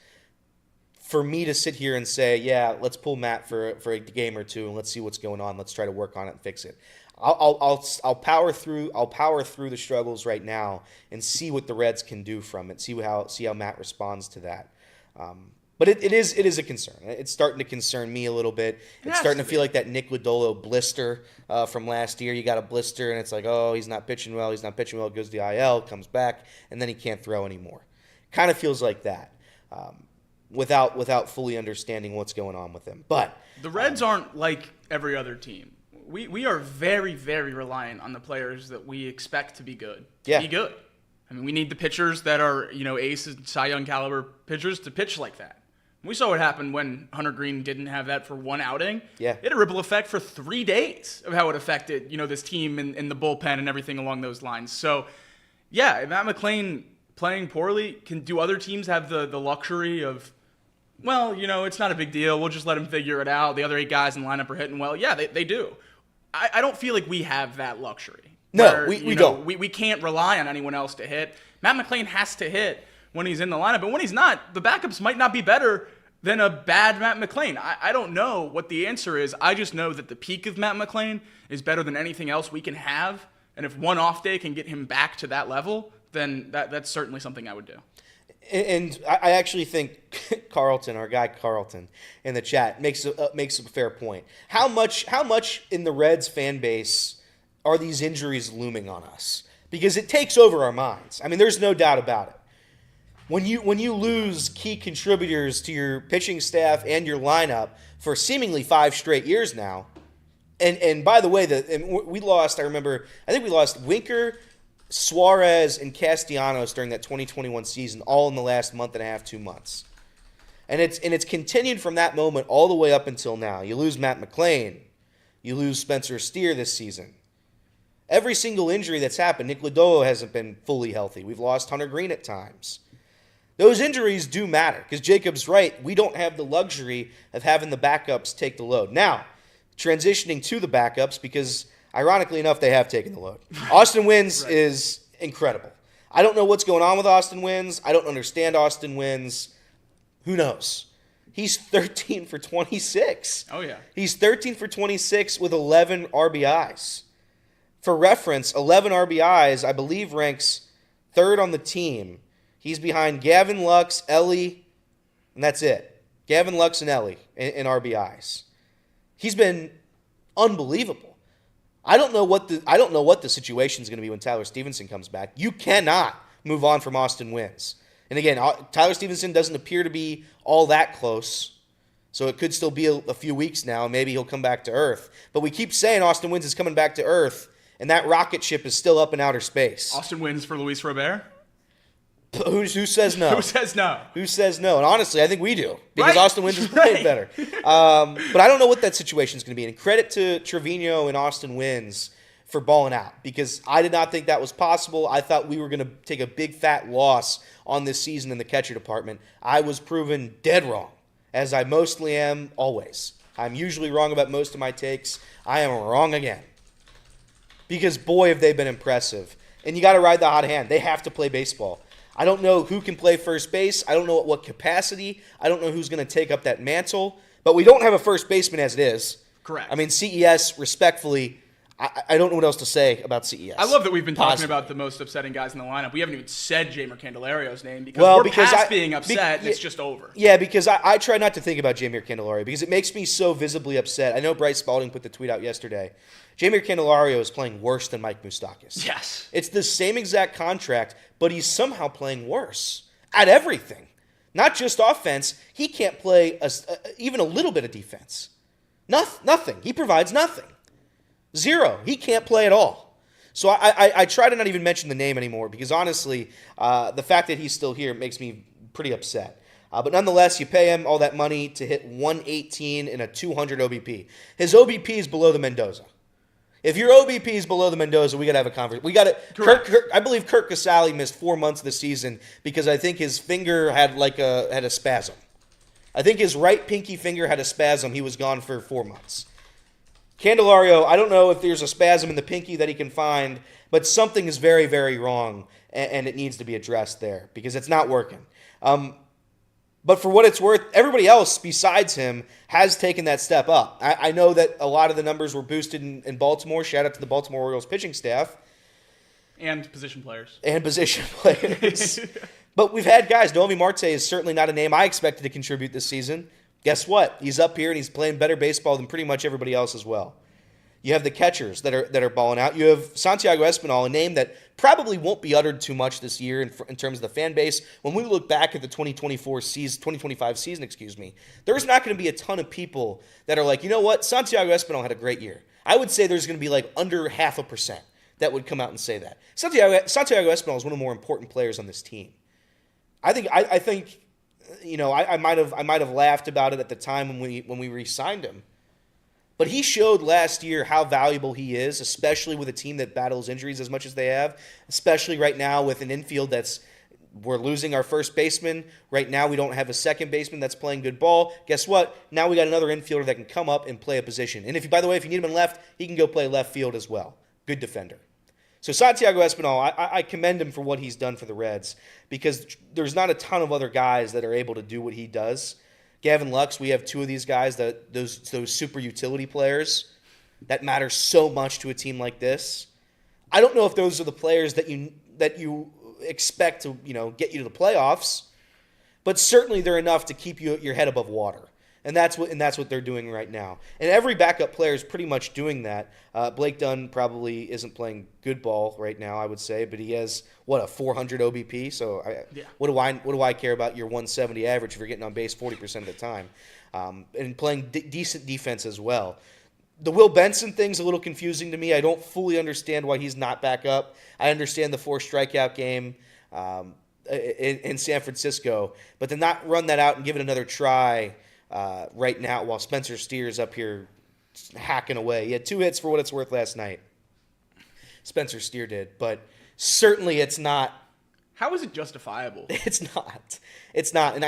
F: for me to sit here and say, yeah, let's pull Matt for a game or two and let's see what's going on. Let's try to work on it and fix it. I'll power through the struggles right now and see what the Reds can do from it. See how Matt responds to that. But it is a concern. It's starting to concern me a little bit. It's starting to feel like that Nick Lodolo blister from last year. You got a blister, and it's like, oh, he's not pitching well. Goes to the IL, comes back, and then he can't throw anymore. Kind of feels like that, without fully understanding what's going on with him. But
G: the Reds aren't like every other team. We are very, very reliant on the players that we expect to be good.
F: Yeah.
G: Be good. I mean, we need the pitchers that are, ace and Cy Young caliber pitchers to pitch like that. We saw what happened when Hunter Green didn't have that for one outing.
F: Yeah.
G: It had a ripple effect for 3 days of how it affected, this team in the bullpen and everything along those lines. So, yeah, if Matt McClain playing poorly, do other teams have the luxury of, well, it's not a big deal. We'll just let him figure it out. The other 8 guys in the lineup are hitting well. Yeah, they do. I don't feel like we have that luxury.
F: No, we don't.
G: We can't rely on anyone else to hit. Matt McClain has to hit when he's in the lineup. But when he's not, the backups might not be better than a bad Matt McClain. I don't know what the answer is. I just know that the peak of Matt McClain is better than anything else we can have. And if one off day can get him back to that level, then that's certainly something I would do.
F: And I actually think Carlton, our guy Carlton, in the chat makes a fair point. How much in the Reds fan base are these injuries looming on us? Because it takes over our minds. I mean, there's no doubt about it. When you lose key contributors to your pitching staff and your lineup for seemingly 5 straight years now, and by the way, we lost. I think we lost Winker, Suarez, and Castellanos during that 2021 season, all in the last month and a half, 2 months. And it's continued from that moment all the way up until now. You lose Matt McClain. You lose Spencer Steer this season. Every single injury that's happened, Nick Lodolo hasn't been fully healthy. We've lost Hunter Green at times. Those injuries do matter because Jacob's right. We don't have the luxury of having the backups take the load. Now, transitioning to the backups because ironically enough, they have taken the load. Austin Wynns is incredible. I don't know what's going on with Austin Wynns. I don't understand Austin Wynns. Who knows? He's 13 for 26.
G: Oh, yeah.
F: He's 13 for 26 with 11 RBIs. For reference, 11 RBIs, I believe, ranks 3rd on the team. He's behind Gavin Lux, Elly, and that's it. Gavin Lux and Elly in RBIs. He's been unbelievable. I don't know what the situation is going to be when Tyler Stephenson comes back. You cannot move on from Austin Wynns. And again, Tyler Stephenson doesn't appear to be all that close, so it could still be a few weeks now. Maybe he'll come back to earth. But we keep saying Austin Wynns is coming back to earth, and that rocket ship is still up in outer space.
G: Austin Wynns for Luis Robert?
F: Who says no?
G: Who says no?
F: Who says no? And honestly, I think we do because
G: Right?
F: Austin Wynns is playing better. But I don't know what that situation is going to be. And credit to Trevino and Austin Wynns for balling out because I did not think that was possible. I thought we were going to take a big fat loss on this season in the catcher department. I was proven dead wrong, as I mostly am always. I'm usually wrong about most of my takes. I am wrong again because, boy, have they been impressive. And you got to ride the hot hand. They have to play baseball. I don't know who can play first base. I don't know at what capacity. I don't know who's going to take up that mantle. But we don't have a first baseman as it is.
G: Correct.
F: I mean, CES, respectfully, I don't know what else to say about CES.
G: I love that we've been talking
F: Possibly.
G: about the most upsetting guys in the lineup. We haven't even said Jamer Candelario's name because past being upset. It's just over.
F: Yeah, because I try not to think about Jeimer Candelario because it makes me so visibly upset. I know Bryce Spalding put the tweet out yesterday. Jeimer Candelario is playing worse than Mike Moustakas.
G: Yes.
F: It's the same exact contract, but he's somehow playing worse at everything. Not just offense. He can't play even a little bit of defense. Nothing. He provides nothing. Zero. He can't play at all. So I try to not even mention the name anymore because honestly, the fact that he's still here makes me pretty upset. But nonetheless, you pay him all that money to hit 118 in a 200 OBP. His OBP is below the Mendoza. If your OBP is below the Mendoza, we got to have a conversation. We got to. I believe Kirk Casale missed 4 months of the season because I think his finger had a spasm. I think his right pinky finger had a spasm. He was gone for 4 months. Candelario, I don't know if there's a spasm in the pinky that he can find, but something is very, very wrong, and it needs to be addressed there because it's not working. But for what it's worth, everybody else besides him has taken that step up. I know that a lot of the numbers were boosted in Baltimore. Shout out to the Baltimore Orioles pitching staff.
G: And position players.
F: But we've had guys. Noelvi Marte is certainly not a name I expected to contribute this season. Guess what? He's up here and he's playing better baseball than pretty much everybody else as well. You have the catchers that are balling out. You have Santiago Espinal, a name that probably won't be uttered too much this year in terms of the fan base. When we look back at the 2025 season, there's not going to be a ton of people that are like, you know what, Santiago Espinal had a great year. I would say there's going to be like under 0.5% that would come out and say that. Santiago Espinal is one of the more important players on this team. I think, you know, I might have laughed about it at the time when we re-signed him. But he showed last year how valuable he is, especially with a team that battles injuries as much as they have, especially right now with an infield we're losing our first baseman. Right now we don't have a second baseman that's playing good ball. Guess what? Now we got another infielder that can come up and play a position. And by the way, if you need him in left, he can go play left field as well. Good defender. So Santiago Espinal, I commend him for what he's done for the Reds because there's not a ton of other guys that are able to do what he does. Gavin Lux, we have two of these guys, those super utility players that matter so much to a team like this. I don't know if those are the players that you expect to, you know, get you to the playoffs, but certainly they're enough to keep your head above water. And that's what they're doing right now. And every backup player is pretty much doing that. Blake Dunn probably isn't playing good ball right now, I would say, but he has a 400 OBP. So what do I care about your 170 average if you're getting on base 40% of the time, and playing decent defense as well. The Will Benson thing's a little confusing to me. I don't fully understand why he's not back up. I understand the 4 strikeout game in San Francisco, but to not run that out and give it another try right now while Spencer Steer's up here hacking away. He had 2 hits for what it's worth last night. Spencer Steer did, but certainly it's not.
G: How is it justifiable?
F: It's not. And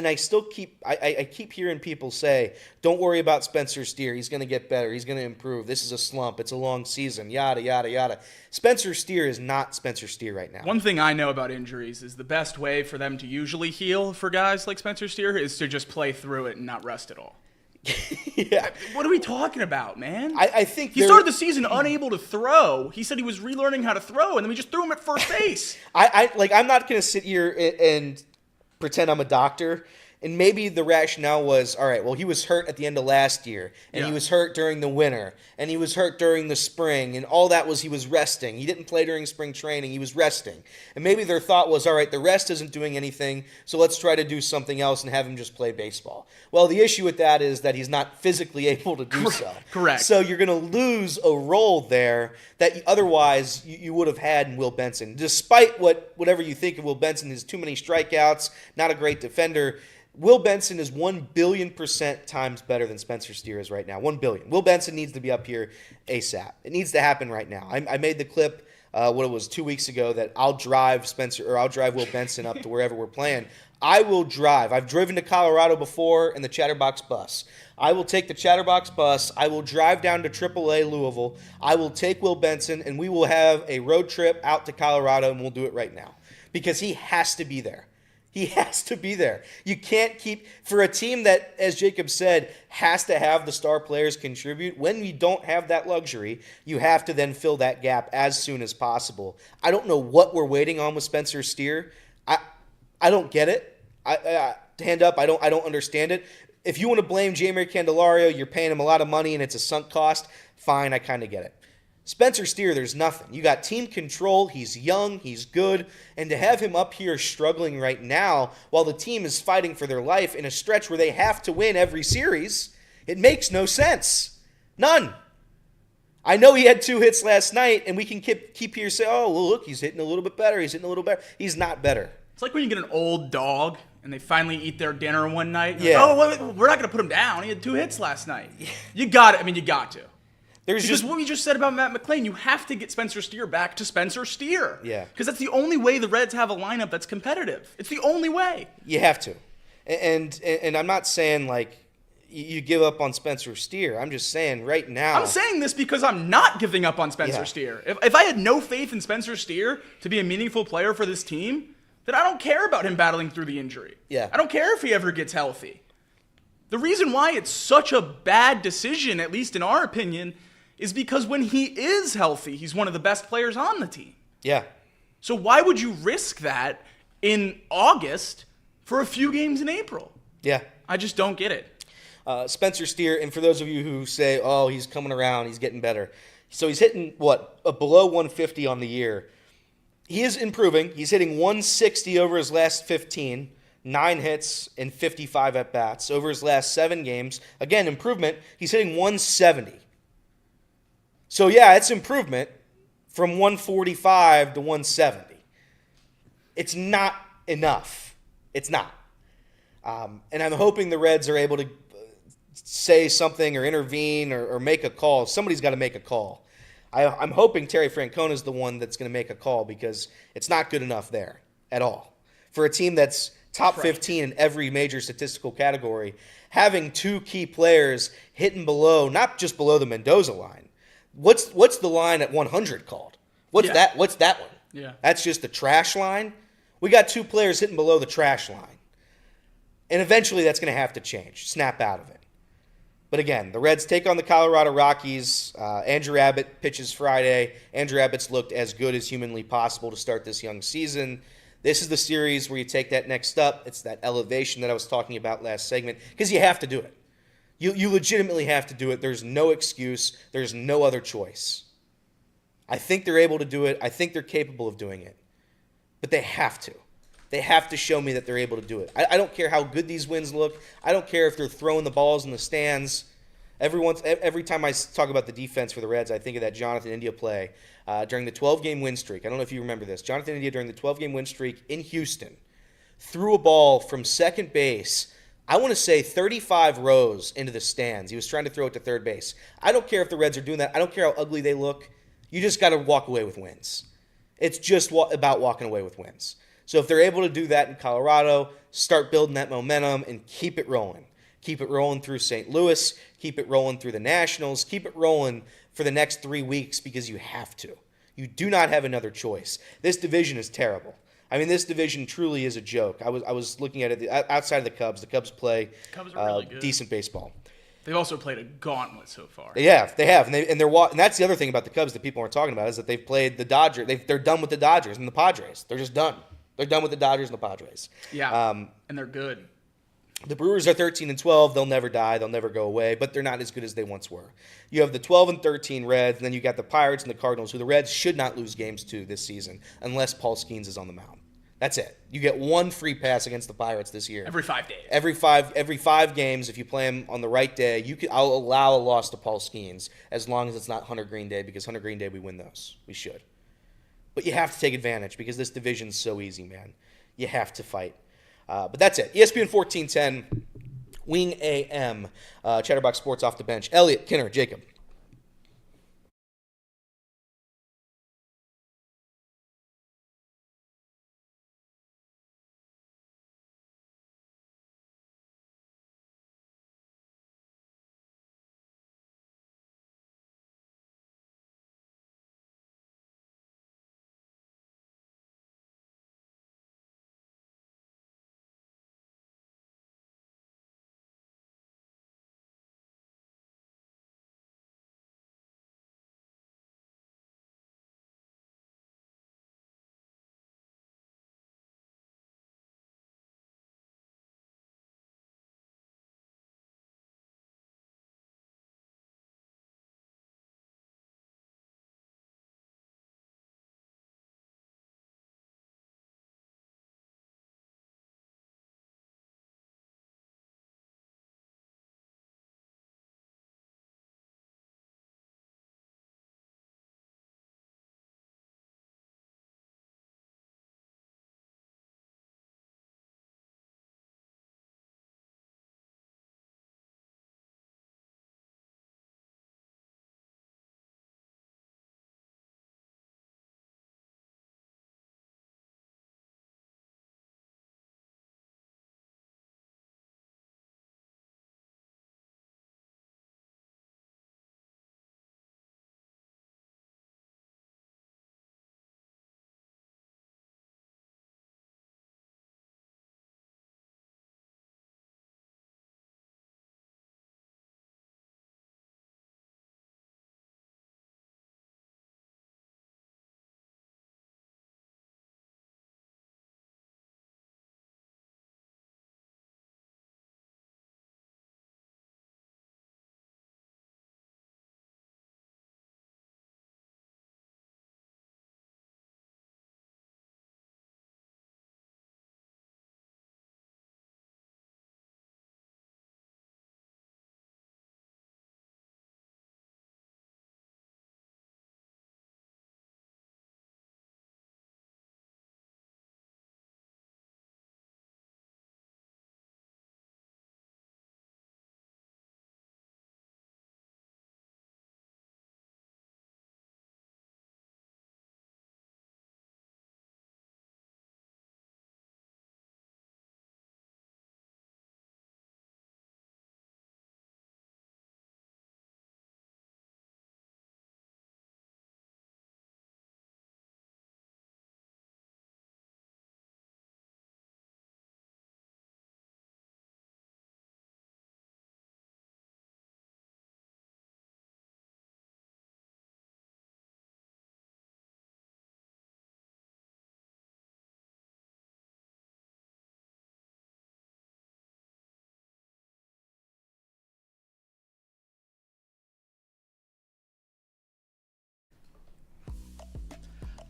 F: I still keep hearing people say, "Don't worry about Spencer Steer. He's going to get better. He's going to improve. This is a slump. It's a long season. Yada yada yada." Spencer Steer is not Spencer Steer right now.
G: One thing I know about injuries is the best way for them to usually heal for guys like Spencer Steer is to just play through it and not rest at all.
F: Yeah.
G: What are we talking about, man?
F: I think
G: he started the season unable to throw. He said he was relearning how to throw, and then we just threw him at first base.
F: I'm not going to sit here and pretend I'm a doctor. And maybe the rationale was, all right, well, he was hurt at the end of last year, and he was hurt during the winter, and he was hurt during the spring, and all that was he was resting. He didn't play during spring training. He was resting. And maybe their thought was, all right, the rest isn't doing anything, so let's try to do something else and have him just play baseball. Well, the issue with that is that he's not physically able to do so.
G: Correct.
F: So you're going to lose a role there that otherwise you would have had in Will Benson. Despite whatever you think of Will Benson, his too many strikeouts, not a great defender, Will Benson is 1 billion% times better than Spencer Steer is right now. 1 billion. Will Benson needs to be up here ASAP. It needs to happen right now. I made the clip, 2 weeks ago, that I'll drive Will Benson up to wherever we're playing. I will drive. I've driven to Colorado before in the Chatterbox bus. I will take the Chatterbox bus. I will drive down to AAA Louisville. I will take Will Benson, and we will have a road trip out to Colorado, and we'll do it right now because he has to be there. He has to be there. You can't keep, for a team that, as Jacob said, has to have the star players contribute, when you don't have that luxury, you have to then fill that gap as soon as possible. I don't know what we're waiting on with Spencer Steer. I don't get it. Hand up, I don't understand it. If you want to blame Jeimer Candelario, you're paying him a lot of money and it's a sunk cost, fine, I kind of get it. Spencer Steer, there's nothing. You got team control. He's young. He's good. And to have him up here struggling right now while the team is fighting for their life in a stretch where they have to win every series, it makes no sense. None. I know he had 2 hits last night, and we can keep here saying, oh, well, look, he's hitting a little bit better. He's hitting a little better. He's not better.
G: It's like when you get an old dog and they finally eat their dinner one night.
F: Yeah.
G: Like, oh, we're not going to put him down. He had 2 hits last night. You got it. I mean, you got to. Because what we just said about Matt McClain, you have to get Spencer Steer back to Spencer Steer.
F: Yeah.
G: Because that's the only way the Reds have a lineup that's competitive. It's the only way.
F: You have to. And I'm not saying, like, you give up on Spencer Steer. I'm just saying right now.
G: I'm saying this because I'm not giving up on Spencer Steer. If I had no faith in Spencer Steer to be a meaningful player for this team, then I don't care about him battling through the injury.
F: Yeah.
G: I don't care if he ever gets healthy. The reason why it's such a bad decision, at least in our opinion, is because when he is healthy, he's one of the best players on the team.
F: Yeah.
G: So why would you risk that in August for a few games in April?
F: Yeah.
G: I just don't get it.
F: Spencer Steer, and for those of you who say, oh, he's coming around, he's getting better. So he's hitting, below 150 on the year. He is improving. He's hitting 160 over his last 15, 9 hits and 55 at-bats. Over his last 7 games, again, improvement, he's hitting 170. So, yeah, it's improvement from 145 to 170. It's not enough. It's not. And I'm hoping the Reds are able to say something or intervene or make a call. Somebody's got to make a call. I'm hoping Terry Francona is the one that's going to make a call because it's not good enough there at all. For a team that's top 15 in every major statistical category, having 2 key players hitting below, not just below the Mendoza line. What's the line at 100 called? What's that one?
G: Yeah.
F: That's just the trash line? We got 2 players hitting below the trash line. And eventually that's going to have to change. Snap out of it. But again, the Reds take on the Colorado Rockies. Andrew Abbott pitches Friday. Andrew Abbott's looked as good as humanly possible to start this young season. This is the series where you take that next step. It's that elevation that I was talking about last segment because you have to do it. You legitimately have to do it. There's no excuse. There's no other choice. I think they're able to do it. I think they're capable of doing it. But they have to. They have to show me that they're able to do it. I don't care how good these wins look. I don't care if they're throwing the balls in the stands. Every time I talk about the defense for the Reds, I think of that Jonathan India play during the 12-game win streak. I don't know if you remember this. Jonathan India, during the 12-game win streak in Houston, threw a ball from second base, I want to say 35 rows into the stands. He was trying to throw it to third base. I don't care if the Reds are doing that. I don't care how ugly they look. You just got to walk away with wins. It's just about walking away with wins. So if they're able to do that in Colorado, start building that momentum and keep it rolling. Keep it rolling through St. Louis. Keep it rolling through the Nationals. Keep it rolling for the next 3 weeks because you have to. You do not have another choice. This division is terrible. I mean, this division truly is a joke. I was looking at it outside of the Cubs. The Cubs play
G: Cubs are really good.
F: Decent baseball.
G: They've also played a gauntlet so far.
F: They have, and that's the other thing about the Cubs that people aren't talking about is that they've played the Dodgers. They're done with the Dodgers and the Padres. They're just done. They're done with the Dodgers and the Padres.
G: Yeah, and they're good.
F: The Brewers are 13-12. They'll never die. They'll never go away, but they're not as good as they once were. You have the 12-13 Reds, and then you got the Pirates and the Cardinals, who the Reds should not lose games to this season unless Paul Skeens is on the mound. That's it. You get 1 free pass against the Pirates this year.
G: Every 5 days.
F: Every five games, if you play him on the right day, I'll allow a loss to Paul Skeens as long as it's not Hunter Green Day, because Hunter Green Day, we win those. We should. But you have to take advantage because this division's so easy, man. You have to fight. But that's it. ESPN 1410, Wing AM, Chatterbox Sports Off the Bench. Elliot, Kinner, Jacob.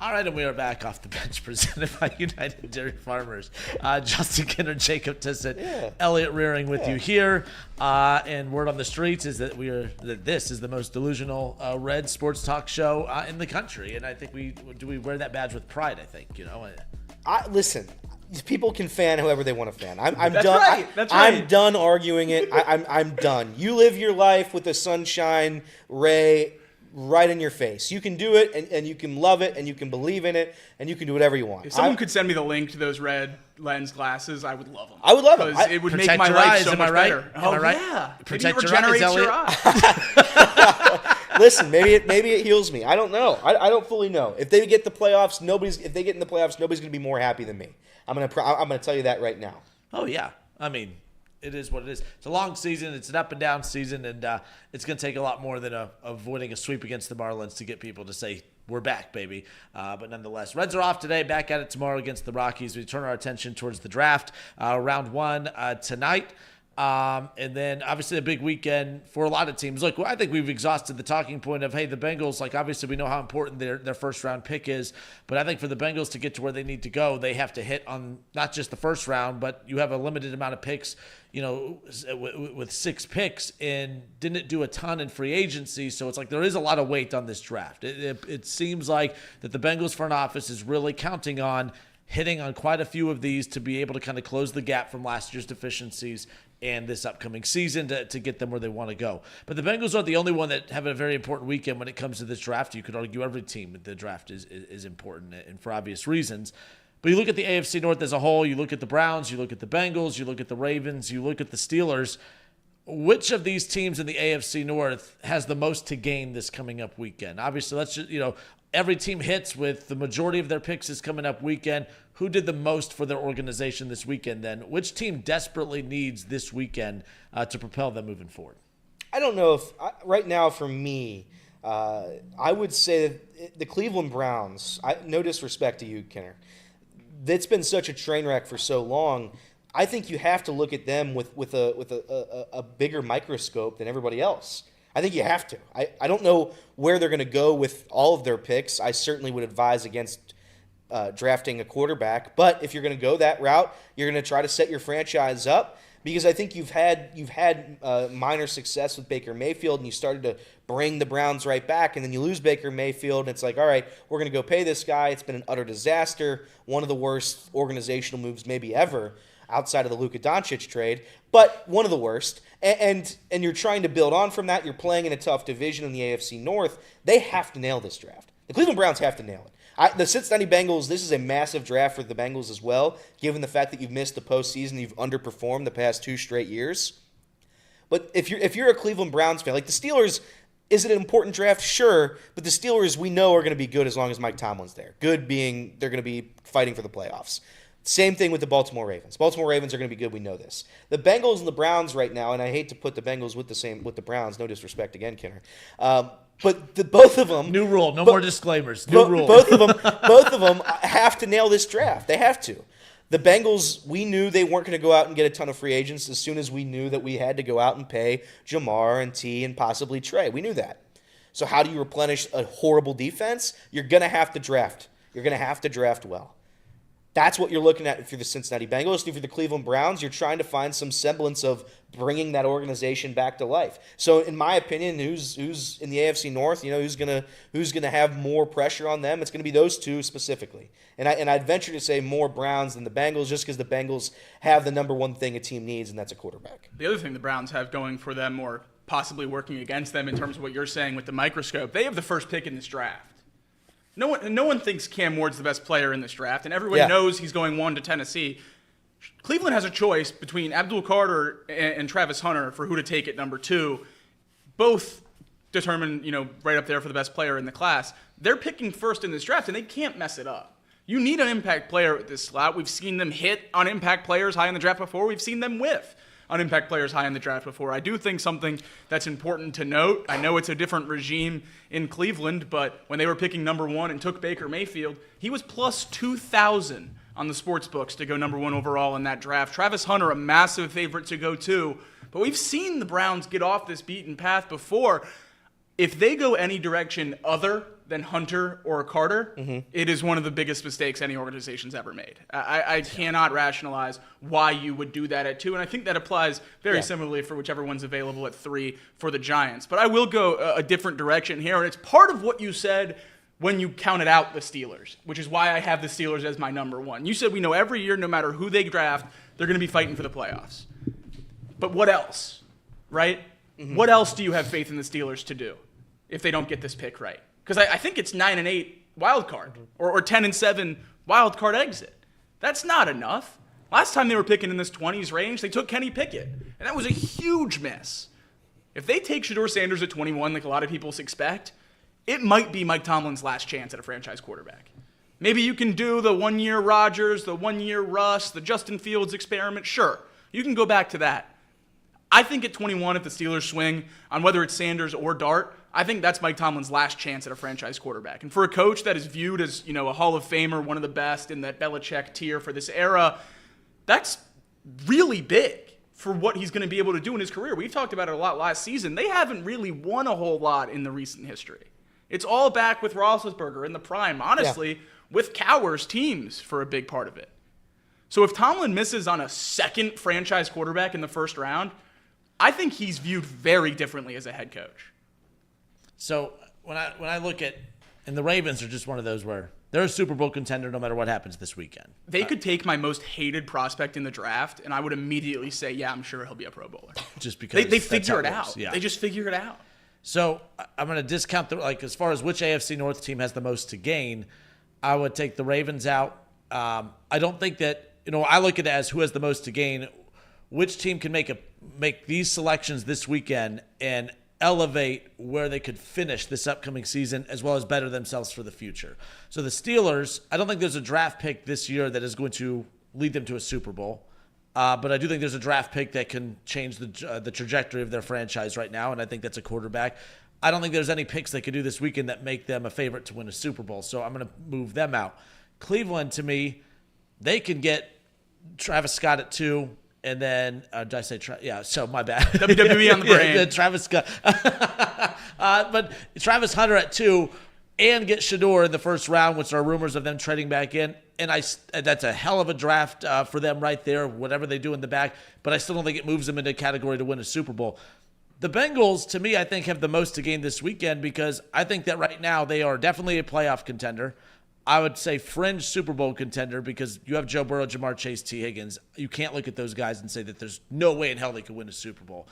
D: All right, and we are back off the bench, presented by United Dairy Farmers. Justin Kinner, Jacob Tissett, Elliot Rearing with you here. And word on the streets is that this is the most delusional Red sports talk show in the country. And I think we wear that badge with pride. I think
F: Listen. People can fan however they want to fan. I'm
G: That's
F: done.
G: right. That's right.
F: I'm done arguing it. I'm done. You live your life with the sunshine ray right in your face. You can do it, and you can love it, and you can believe in it, and you can do whatever you want.
G: If someone could send me the link to those red lens glasses, I would love them.
F: I would love them.
G: Because it would make
D: Protect
G: my
D: your
G: life
D: eyes,
G: so
D: am
G: much
D: I right?
G: better.
D: Am I right?
G: Yeah.
D: Protect
G: Maybe it
D: your eyes,
G: regenerates your
D: Elliot.
G: eye.
F: Listen, maybe it heals me. I don't know. I don't fully know. If they get the playoffs, if they get in the playoffs, nobody's going to be more happy than me. I'm gonna tell you that right now.
D: Oh yeah, I mean, it is what it is. It's a long season. It's an up and down season, and it's going to take a lot more than avoiding a sweep against the Marlins to get people to say we're back, baby. But nonetheless, Reds are off today. Back at it tomorrow against the Rockies. We turn our attention towards the draft, round 1 tonight. And then obviously a big weekend for a lot of teams. Look, I think we've exhausted the talking point of, hey, the Bengals, like obviously we know how important their first round pick is, but I think for the Bengals to get to where they need to go, they have to hit on not just the first round, but you have a limited amount of picks, with 6 picks, and didn't do a ton in free agency. So it's like there is a lot of weight on this draft. It seems like that the Bengals front office is really counting on hitting on quite a few of these to be able to kind of close the gap from last year's deficiencies and this upcoming season to get them where they want to go. But the Bengals aren't the only one that have a very important weekend when it comes to this draft. You could argue every team in the draft is important, and for obvious reasons. But you look at the AFC North as a whole, you look at the Browns, you look at the Bengals, you look at the Ravens, you look at the Steelers. Which of these teams in the AFC North has the most to gain this coming up weekend? Obviously, let's just, every team hits with the majority of their picks is coming up weekend. Who did the most for their organization this weekend then? Which team desperately needs this weekend to propel them moving forward?
F: I don't know if right now for me, I would say that the Cleveland Browns, no disrespect to you, Kenner, it's been such a train wreck for so long. I think you have to look at them with a bigger microscope than everybody else. I think you have to. I don't know where they're going to go with all of their picks. I certainly would advise against drafting a quarterback. But if you're going to go that route, you're going to try to set your franchise up, because I think you've had minor success with Baker Mayfield, and you started to bring the Browns right back, and then you lose Baker Mayfield, and it's like, all right, we're going to go pay this guy. It's been an utter disaster, one of the worst organizational moves maybe ever, outside of the Luka Doncic trade, but one of the worst. And you're trying to build on from that. You're playing in a tough division in the AFC North. They have to nail this draft. The Cleveland Browns have to nail it. The Cincinnati Bengals, this is a massive draft for the Bengals as well, given the fact that you've missed the postseason, you've underperformed the past 2 straight years. But if you're a Cleveland Browns fan, like the Steelers, is it an important draft? Sure, but the Steelers we know are going to be good as long as Mike Tomlin's there. Good being they're going to be fighting for the playoffs. Same thing with the Baltimore Ravens. Baltimore Ravens are going to be good. We know this. The Bengals and the Browns right now, and I hate to put the Bengals with the Browns. No disrespect again, Kenner. But both of them.
D: New rule. No more disclaimers. New rule.
F: Both of them have to nail this draft. They have to. The Bengals, we knew they weren't going to go out and get a ton of free agents as soon as we knew that we had to go out and pay Jamar and T and possibly Trey. We knew that. So how do you replenish a horrible defense? You're going to have to draft. You're going to have to draft well. That's what you're looking at if you're the Cincinnati Bengals. If you're the Cleveland Browns, you're trying to find some semblance of bringing that organization back to life. So, in my opinion, who's in the AFC North? Who's gonna have more pressure on them? It's gonna be those two specifically. And I'd venture to say more Browns than the Bengals, just because the Bengals have the number one thing a team needs, and that's a quarterback.
G: The other thing the Browns have going for them, or possibly working against them in terms of what you're saying with the microscope, they have the first pick in this draft. No one thinks Cam Ward's the best player in this draft, and everyone knows he's going 1 to Tennessee. Cleveland has a choice between Abdul Carter and Travis Hunter for who to take at number 2. Both determined, right up there for the best player in the class. They're picking first in this draft, and they can't mess it up. You need an impact player at this slot. We've seen them hit on impact players high in the draft before. We've seen them whiff on impact players high in the draft before. I do think something that's important to note, I know it's a different regime in Cleveland, but when they were picking number 1 and took Baker Mayfield, he was plus 2,000 on the sports books to go number 1 overall in that draft. Travis Hunter, a massive favorite to go 2, but we've seen the Browns get off this beaten path before. If they go any direction other than Hunter or Carter, it is one of the biggest mistakes any organization's ever made. I cannot rationalize why you would do that at 2, and I think that applies very similarly for whichever one's available at 3 for the Giants. But I will go a different direction here, and it's part of what you said when you counted out the Steelers, which is why I have the Steelers as my number 1. You said we know every year, no matter who they draft, they're going to be fighting for the playoffs. But what else, right? What else do you have faith in the Steelers to do if they don't get this pick right? Because I think it's 9-8 wild card or 10-7 wild card exit. That's not enough. Last time they were picking in this 20s range, they took Kenny Pickett, and that was a huge miss. If they take Shedeur Sanders at 21, like a lot of people expect, it might be Mike Tomlin's last chance at a franchise quarterback. Maybe you can do the 1-year Rodgers, the 1-year Russ, the Justin Fields experiment. Sure, you can go back to that. I think at 21, if the Steelers swing on whether it's Sanders or Dart, I think that's Mike Tomlin's last chance at a franchise quarterback. And for a coach that is viewed as, a Hall of Famer, one of the best in that Belichick tier for this era, that's really big for what he's going to be able to do in his career. We've talked about it a lot last season. They haven't really won a whole lot in the recent history. It's all back with Roethlisberger in the prime, honestly, with Cowher's teams for a big part of it. So if Tomlin misses on a second franchise quarterback in the first round, I think he's viewed very differently as a head coach.
D: So when I look at, and the Ravens are just one of those where they're a Super Bowl contender no matter what happens this weekend.
G: They could take my most hated prospect in the draft, and I would immediately say, yeah, I'm sure he'll be a Pro Bowler.
D: Just because
G: they figure it
D: works.
G: out.
D: Yeah.
G: They just figure it out.
D: So I'm going to discount as far as which AFC North team has the most to gain, I would take the Ravens out. I don't think that, I look at it as who has the most to gain. Which team can make these selections this weekend and elevate where they could finish this upcoming season as well as better themselves for the future. So the Steelers, I don't think there's a draft pick this year that is going to lead them to a Super Bowl. But I do think there's a draft pick that can change the trajectory of their franchise right now, and I think that's a quarterback. I don't think there's any picks they could do this weekend that make them a favorite to win a Super Bowl, so I'm going to move them out. Cleveland, to me, they can get Travis Scott at 2, and then, did I say, so my bad.
G: WWE on the brain.
D: Travis Scott. But Travis Hunter at 2 and get Shedeur in the first round, which are rumors of them trading back in. And that's a hell of a draft for them right there, whatever they do in the back. But I still don't think it moves them into a category to win a Super Bowl. The Bengals, to me, I think have the most to gain this weekend because I think that right now they are definitely a playoff contender. I would say fringe Super Bowl contender because you have Joe Burrow, Jamar Chase, T. Higgins. You can't look at those guys and say that there's no way in hell they could win a Super Bowl.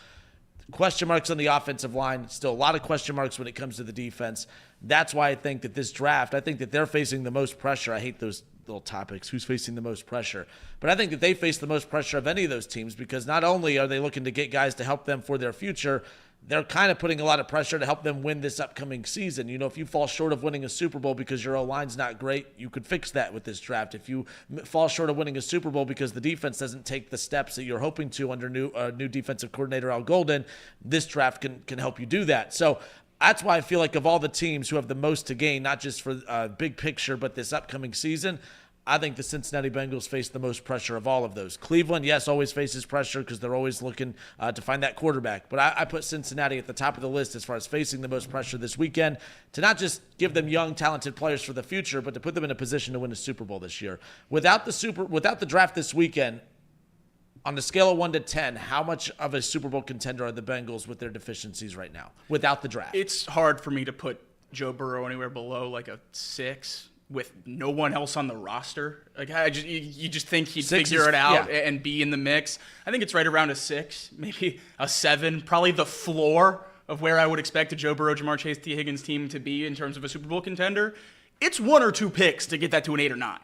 D: Question marks on the offensive line. Still a lot of question marks when it comes to the defense. That's why I think that this draft, I think that they're facing the most pressure. I hate those little topics. Who's facing the most pressure? But I think that they face the most pressure of any of those teams because not only are they looking to get guys to help them for their future, they're kind of putting a lot of pressure to help them win this upcoming season. If you fall short of winning a Super Bowl because your O-line's not great, you could fix that with this draft. If you fall short of winning a Super Bowl because the defense doesn't take the steps that you're hoping to under new defensive coordinator Al Golden, this draft can help you do that. So that's why I feel like of all the teams who have the most to gain, not just for big picture, but this upcoming season, I think the Cincinnati Bengals face the most pressure of all of those. Cleveland, yes, always faces pressure because they're always looking to find that quarterback. But I put Cincinnati at the top of the list as far as facing the most pressure this weekend to not just give them young, talented players for the future, but to put them in a position to win a Super Bowl this year. Without the draft this weekend, on the scale of 1 to 10, how much of a Super Bowl contender are the Bengals with their deficiencies right now without the draft?
G: It's hard for me to put Joe Burrow anywhere below like a 6. With no one else on the roster. Like you just think he'd figure it out and be in the mix. I think it's right around a 6, maybe a 7, probably the floor of where I would expect a Joe Burrow, Jamar Chase, T. Higgins team to be in terms of a Super Bowl contender. It's 1 or 2 picks to get that to an 8 or 9.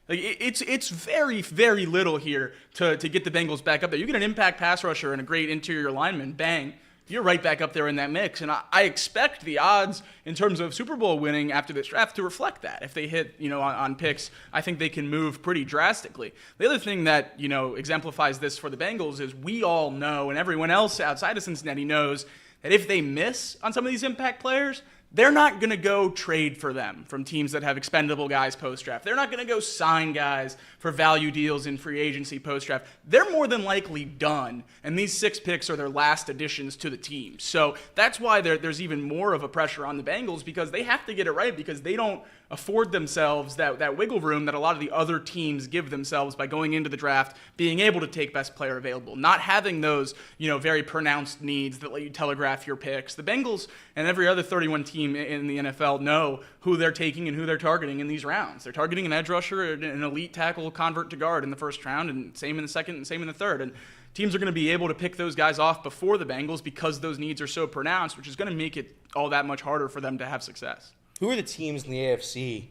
G: Like it's very, very little here to get the Bengals back up there. You get an impact pass rusher and a great interior lineman, bang, you're right back up there in that mix. And I expect the odds in terms of Super Bowl winning after this draft to reflect that. If they hit, on picks, I think they can move pretty drastically. The other thing that, exemplifies this for the Bengals is we all know, and everyone else outside of Cincinnati knows, that if they miss on some of these impact players, they're not going to go trade for them from teams that have expendable guys post-draft. They're not going to go sign guys for value deals in free agency post-draft. They're more than likely done, and these 6 picks are their last additions to the team. So that's why there's even more of a pressure on the Bengals, because they have to get it right, because they don't afford themselves that wiggle room that a lot of the other teams give themselves by going into the draft, being able to take best player available, not having those, very pronounced needs that let you telegraph your picks. The Bengals and every other 31 team in the NFL know who they're taking and who they're targeting in these rounds. They're targeting an edge rusher, an elite tackle, convert to guard in the first round, and same in the second and same in the third. And teams are going to be able to pick those guys off before the Bengals because those needs are so pronounced, which is going to make it all that much harder for them to have success.
F: Who are the teams in the AFC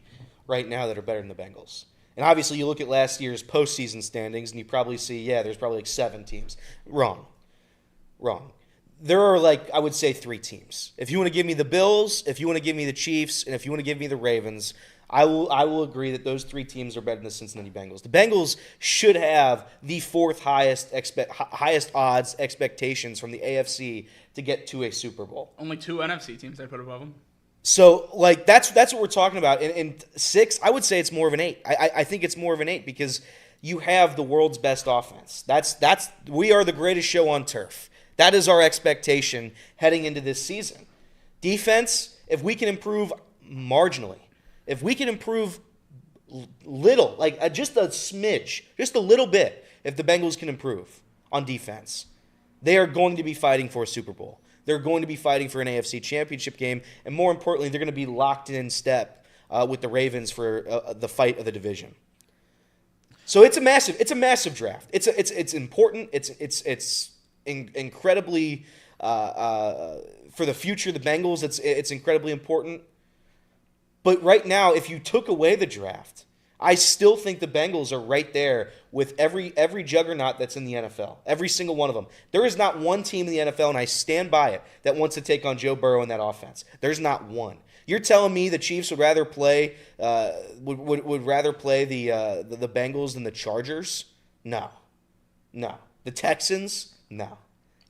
F: right now that are better than the Bengals? And obviously, you look at last year's postseason standings, and you probably see, there's probably like 7 teams. Wrong. There are I would say 3 teams. If you want to give me the Bills, if you want to give me the Chiefs, and if you want to give me the Ravens, I will agree that those 3 teams are better than the Cincinnati Bengals. The Bengals should have the 4th highest odds expectations from the AFC to get to a Super Bowl.
G: Only 2 NFC teams I put above them.
F: So, that's what we're talking about. In 6, I would say it's more of an 8. I think it's more of an 8 because you have the world's best offense. We are the greatest show on turf. That is our expectation heading into this season. Defense, if we can improve marginally, if we can improve little, just a smidge, just a little bit, if the Bengals can improve on defense, they are going to be fighting for a Super Bowl. They're going to be fighting for an AFC championship game, and more importantly, they're going to be locked in step with the Ravens for the fight of the division. So it's a massive draft. It's important. It's incredibly for the future of the Bengals. It's incredibly important. But right now, if you took away the draft, I still think the Bengals are right there with every juggernaut that's in the NFL. Every single one of them. There is not one team in the NFL, and I stand by it, that wants to take on Joe Burrow in that offense. There's not one. You're telling me the Chiefs would rather play would rather play the Bengals than the Chargers? No. The Texans? No.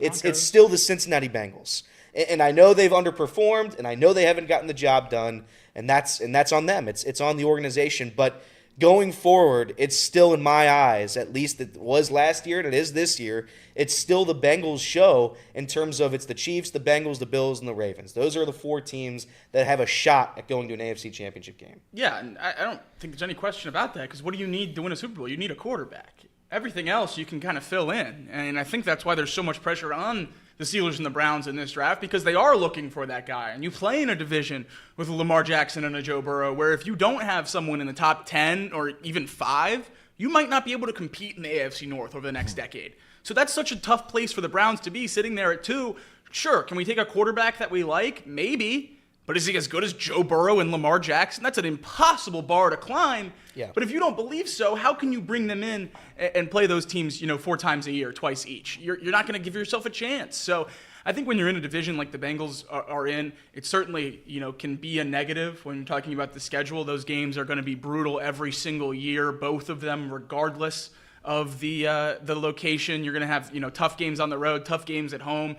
F: It's still the Cincinnati Bengals. And I know they've underperformed, and I know they haven't gotten the job done, and that's on them. It's on the organization. But going forward, it's still, in my eyes, at least it was last year and it is this year, it's still the Bengals show in terms of it's the Chiefs, the Bengals, the Bills, and the Ravens. Those are the 4 teams that have a shot at going to an AFC championship game.
G: Yeah, and I don't think there's any question about that, because what do you need to win a Super Bowl? You need a quarterback. Everything else you can kind of fill in, and I think that's why there's so much pressure on the Steelers and the Browns in this draft, because they are looking for that guy. And you play in a division with a Lamar Jackson and a Joe Burrow where if you don't have someone in the top 10 or even 5, you might not be able to compete in the AFC North over the next decade. So that's such a tough place for the Browns to be, sitting there at 2. Sure, can we take a quarterback that we like? Maybe. But is he as good as Joe Burrow and Lamar Jackson? That's an impossible bar to climb.
F: Yeah.
G: But if you don't believe so, how can you bring them in and play those teams, 4 times a year, twice each? You're not going to give yourself a chance. So I think when you're in a division like the Bengals are in, it certainly, can be a negative when you're talking about the schedule. Those games are going to be brutal every single year, both of them, regardless of the location. You're going to have, tough games on the road, tough games at home,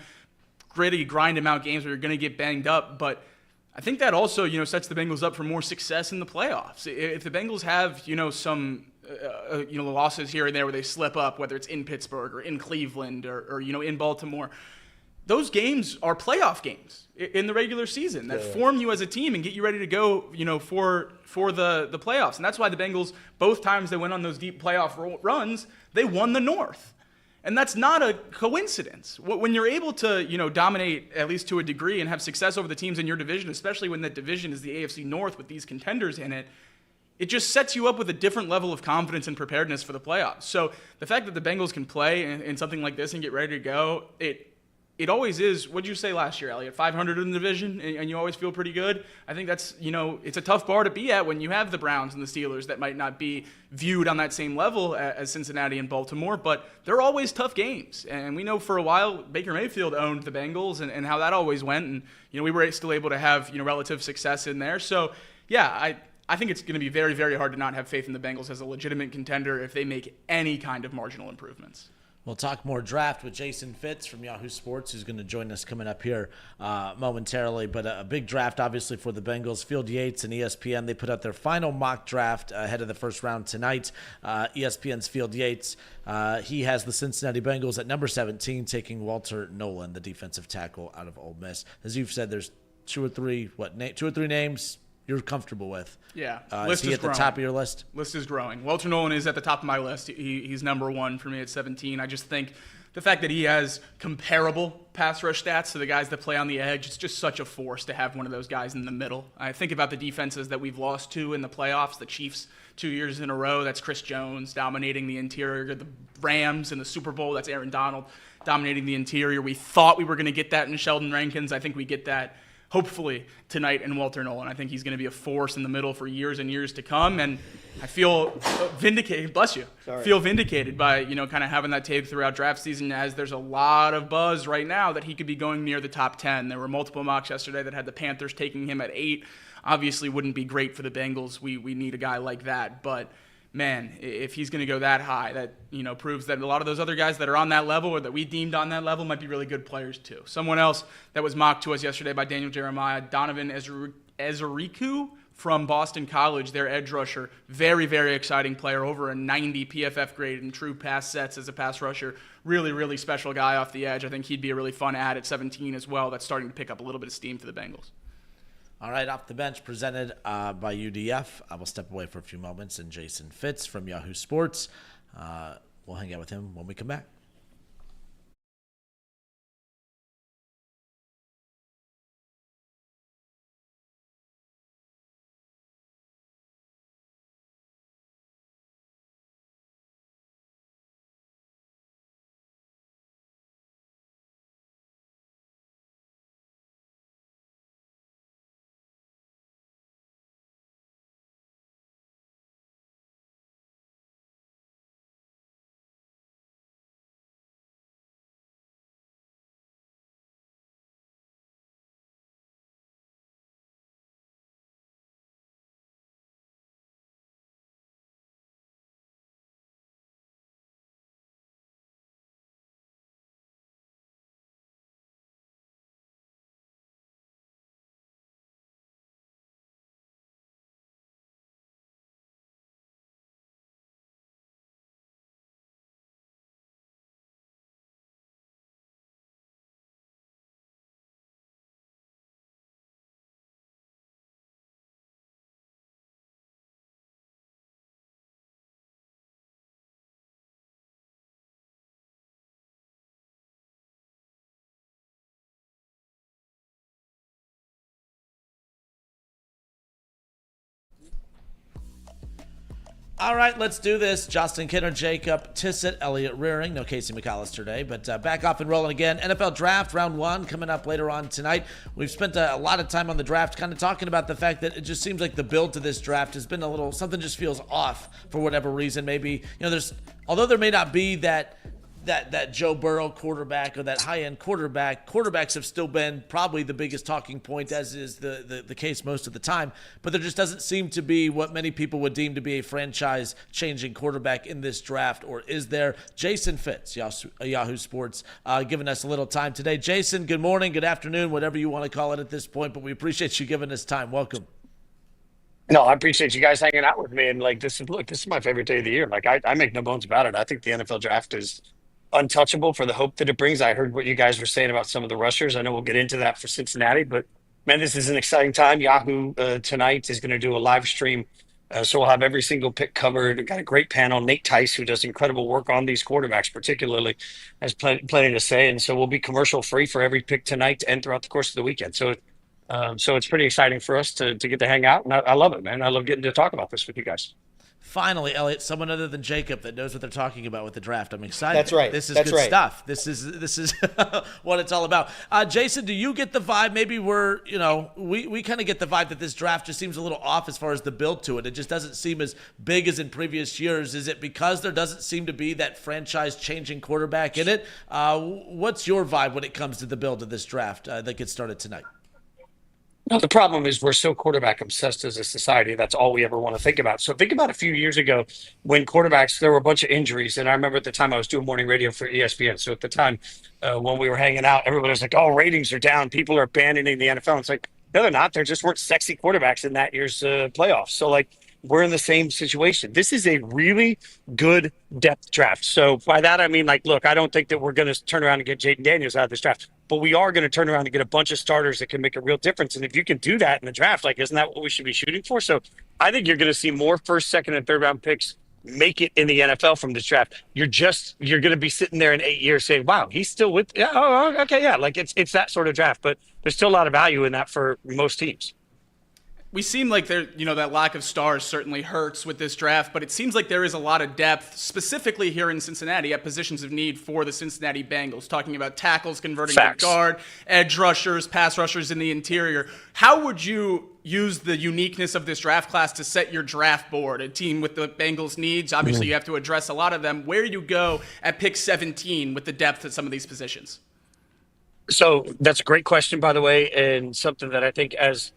G: gritty, grind-em-out games where you're going to get banged up. But I think that also, sets the Bengals up for more success in the playoffs. If the Bengals have, some, losses here and there where they slip up, whether it's in Pittsburgh or in Cleveland or in Baltimore, those games are playoff games in the regular season that form you as a team and get you ready to go, for the playoffs. And that's why the Bengals, both times they went on those deep playoff runs, they won the North. And that's not a coincidence. When you're able to, dominate at least to a degree and have success over the teams in your division, especially when that division is the AFC North with these contenders in it, it just sets you up with a different level of confidence and preparedness for the playoffs. So the fact that the Bengals can play in something like this and get ready to go, it always is. What did you say last year, Elliot? 500 in the division, and you always feel pretty good? I think that's, it's a tough bar to be at when you have the Browns and the Steelers that might not be viewed on that same level as Cincinnati and Baltimore, but they're always tough games. And we know for a while Baker Mayfield owned the Bengals and how that always went, and, we were still able to have, relative success in there. So, yeah, I think it's going to be very, very hard to not have faith in the Bengals as a legitimate contender if they make any kind of marginal improvements.
D: We'll talk more draft with Jason Fitz from Yahoo Sports, who's going to join us coming up here momentarily. But a big draft, obviously, for the Bengals. Field Yates and ESPN, they put out their final mock draft ahead of the first round tonight. ESPN's Field Yates, he has the Cincinnati Bengals at number 17, taking Walter Nolan, the defensive tackle out of Ole Miss. As you've said, there's two or three names you're comfortable with.
G: Yeah.
D: Is he at the top of your list?
G: List is growing. Walter Nolan is at the top of my list. He's number one for me at 17. I just think the fact that he has comparable pass rush stats to the guys that play on the edge, it's just such a force to have one of those guys in the middle. I think about the defenses that we've lost to in the playoffs, the Chiefs 2 years in a row. That's Chris Jones dominating the interior. The Rams in the Super Bowl, that's Aaron Donald dominating the interior. We thought we were going to get that in Sheldon Rankins. I think we get that hopefully tonight in Walter Nolan. I think he's going to be a force in the middle for years and years to come, and I feel vindicated. Bless you. Sorry. Feel vindicated by kind of having that tape throughout draft season, as there's a lot of buzz right now that he could be going near the top 10. There were multiple mocks yesterday that had the Panthers taking him at 8. Obviously, wouldn't be great for the Bengals. We need a guy like that, but man, if he's going to go that high, that proves that a lot of those other guys that are on that level or that we deemed on that level might be really good players too. Someone else that was mocked to us yesterday by Daniel Jeremiah, Donovan Ezeriku from Boston College, their edge rusher. Very, very exciting player, over a 90 PFF grade in true pass sets as a pass rusher. Really, really special guy off the edge. I think he'd be a really fun add at 17 as well. That's starting to pick up a little bit of steam for the Bengals.
D: All right, Off the Bench presented by UDF. I will step away for a few moments, and Jason Fitz from Yahoo Sports. We'll hang out with him when we come back. All right, let's do this. Justin Kinner, Jacob Tissett, Elliott Rearing. No Casey McAllister today, but back off and rolling again. NFL Draft Round 1 coming up later on tonight. We've spent a lot of time on the draft kind of talking about the fact that it just seems like the build to this draft has been a little, something just feels off for whatever reason. Maybe, although there may not be that Joe Burrow quarterback or that high-end quarterback, quarterbacks have still been probably the biggest talking point, as is the case most of the time. But there just doesn't seem to be what many people would deem to be a franchise-changing quarterback in this draft, or is there? Jason Fitz, Yahoo Sports, giving us a little time today. Jason, good morning, good afternoon, whatever you want to call it at this point, but we appreciate you giving us time. Welcome.
H: No, I appreciate you guys hanging out with me. And this is my favorite day of the year. I make no bones about it. I think the NFL draft is untouchable for the hope that it brings. I heard what you guys were saying about some of the rushers. I know we'll get into that for Cincinnati, but man, this is an exciting time. Yahoo tonight is going to do a live stream. So we'll have every single pick covered. We've got a great panel. Nate Tice, who does incredible work on these quarterbacks, particularly, has plenty to say. And so we'll be commercial free for every pick tonight and throughout the course of the weekend. So it's pretty exciting for us to get to hang out. And I love it, man. I love getting to talk about this with you guys.
D: Finally, Elliot, someone other than Jacob that knows what they're talking about with the draft. I'm excited.
F: That's right.
D: This is
F: That's
D: good
F: right.
D: stuff. This is what it's all about. Jason, do you get the vibe? Maybe we kind of get the vibe that this draft just seems a little off as far as the build to it. It just doesn't seem as big as in previous years. Is it because there doesn't seem to be that franchise-changing quarterback in it? What's your vibe when it comes to the build of this draft that gets started tonight?
H: No, the problem is we're so quarterback obsessed as a society. That's all we ever want to think about. So think about a few years ago when quarterbacks, there were a bunch of injuries. And I remember at the time I was doing morning radio for ESPN. So at the time when we were hanging out, everybody was like, oh, ratings are down. People are abandoning the NFL. It's like, no, they're not. There just weren't sexy quarterbacks in that year's playoffs. So like, we're in the same situation. This is a really good depth draft. So by that, I mean, like, look, I don't think that we're going to turn around and get Jaden Daniels out of this draft, but we are going to turn around and get a bunch of starters that can make a real difference. And if you can do that in the draft, like, isn't that what we should be shooting for? So I think you're going to see more first, second, and third round picks make it in the NFL from this draft. You're going to be sitting there in 8 years saying, wow, he's still with, yeah, oh, okay, yeah. Like it's that sort of draft, but there's still a lot of value in that for most teams.
G: We seem like that lack of stars certainly hurts with this draft, but it seems like there is a lot of depth, specifically here in Cincinnati, at positions of need for the Cincinnati Bengals, talking about tackles converting to guard, edge rushers, pass rushers in the interior. How would you use the uniqueness of this draft class to set your draft board? A team with the Bengals' needs, obviously you have to address a lot of them. Where do you go at pick 17 with the depth at some of these positions?
H: So that's a great question, by the way, and something that I think as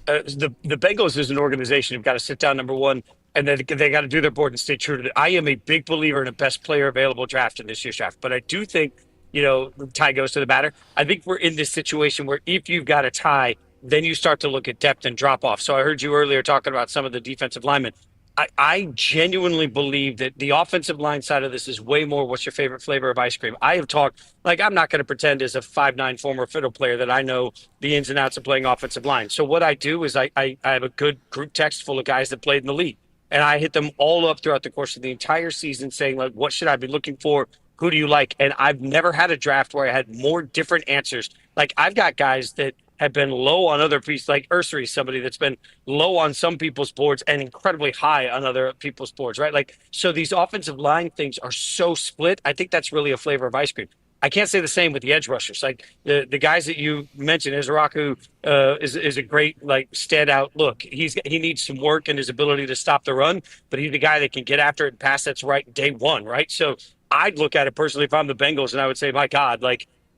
H: the Bengals as an organization have got to sit down, number one, and then they got to do their board and stay true to it. I am a big believer in a best player available draft in this year's draft, but I do think, the tie goes to the batter. I think we're in this situation where if you've got a tie, then you start to look at depth and drop off. So I heard you earlier talking about some of the defensive linemen. I genuinely believe that the offensive line side of this is way more what's your favorite flavor of ice cream. I have talked, I'm not going to pretend as a 5'9" former fiddle player that I know the ins and outs of playing offensive line. So what I do is I have a good group text full of guys that played in the league. And I hit them all up throughout the course of the entire season saying, like, what should I be looking for? Who do you like? And I've never had a draft where I had more different answers. Like, I've got guys that have been low on other pieces, like Ursary, somebody that's been low on some people's boards and incredibly high on other people's boards, right? Like, so these offensive line things are so split. I think that's really a flavor of ice cream. I can't say the same with the edge rushers. Like the guys that you mentioned, Izaraku is a great standout look. He needs some work in his ability to stop the run, but he's the guy that can get after it and pass that's right day one, right? So I'd look at it personally if I'm the Bengals and I would say, my God,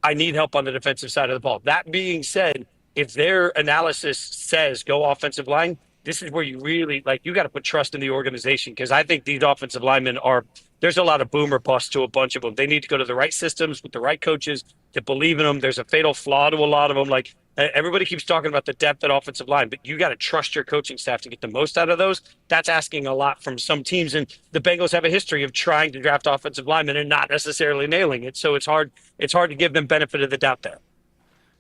H: I need help on the defensive side of the ball. That being said, if their analysis says go offensive line, this is where you really you got to put trust in the organization, because I think these offensive linemen there's a lot of boomer bust to a bunch of them. They need to go to the right systems with the right coaches that believe in them. There's a fatal flaw to a lot of them. Everybody keeps talking about the depth at offensive line, but you got to trust your coaching staff to get the most out of those. That's asking a lot from some teams, and the Bengals have a history of trying to draft offensive linemen and not necessarily nailing it. So it's hard to give them benefit of the doubt there.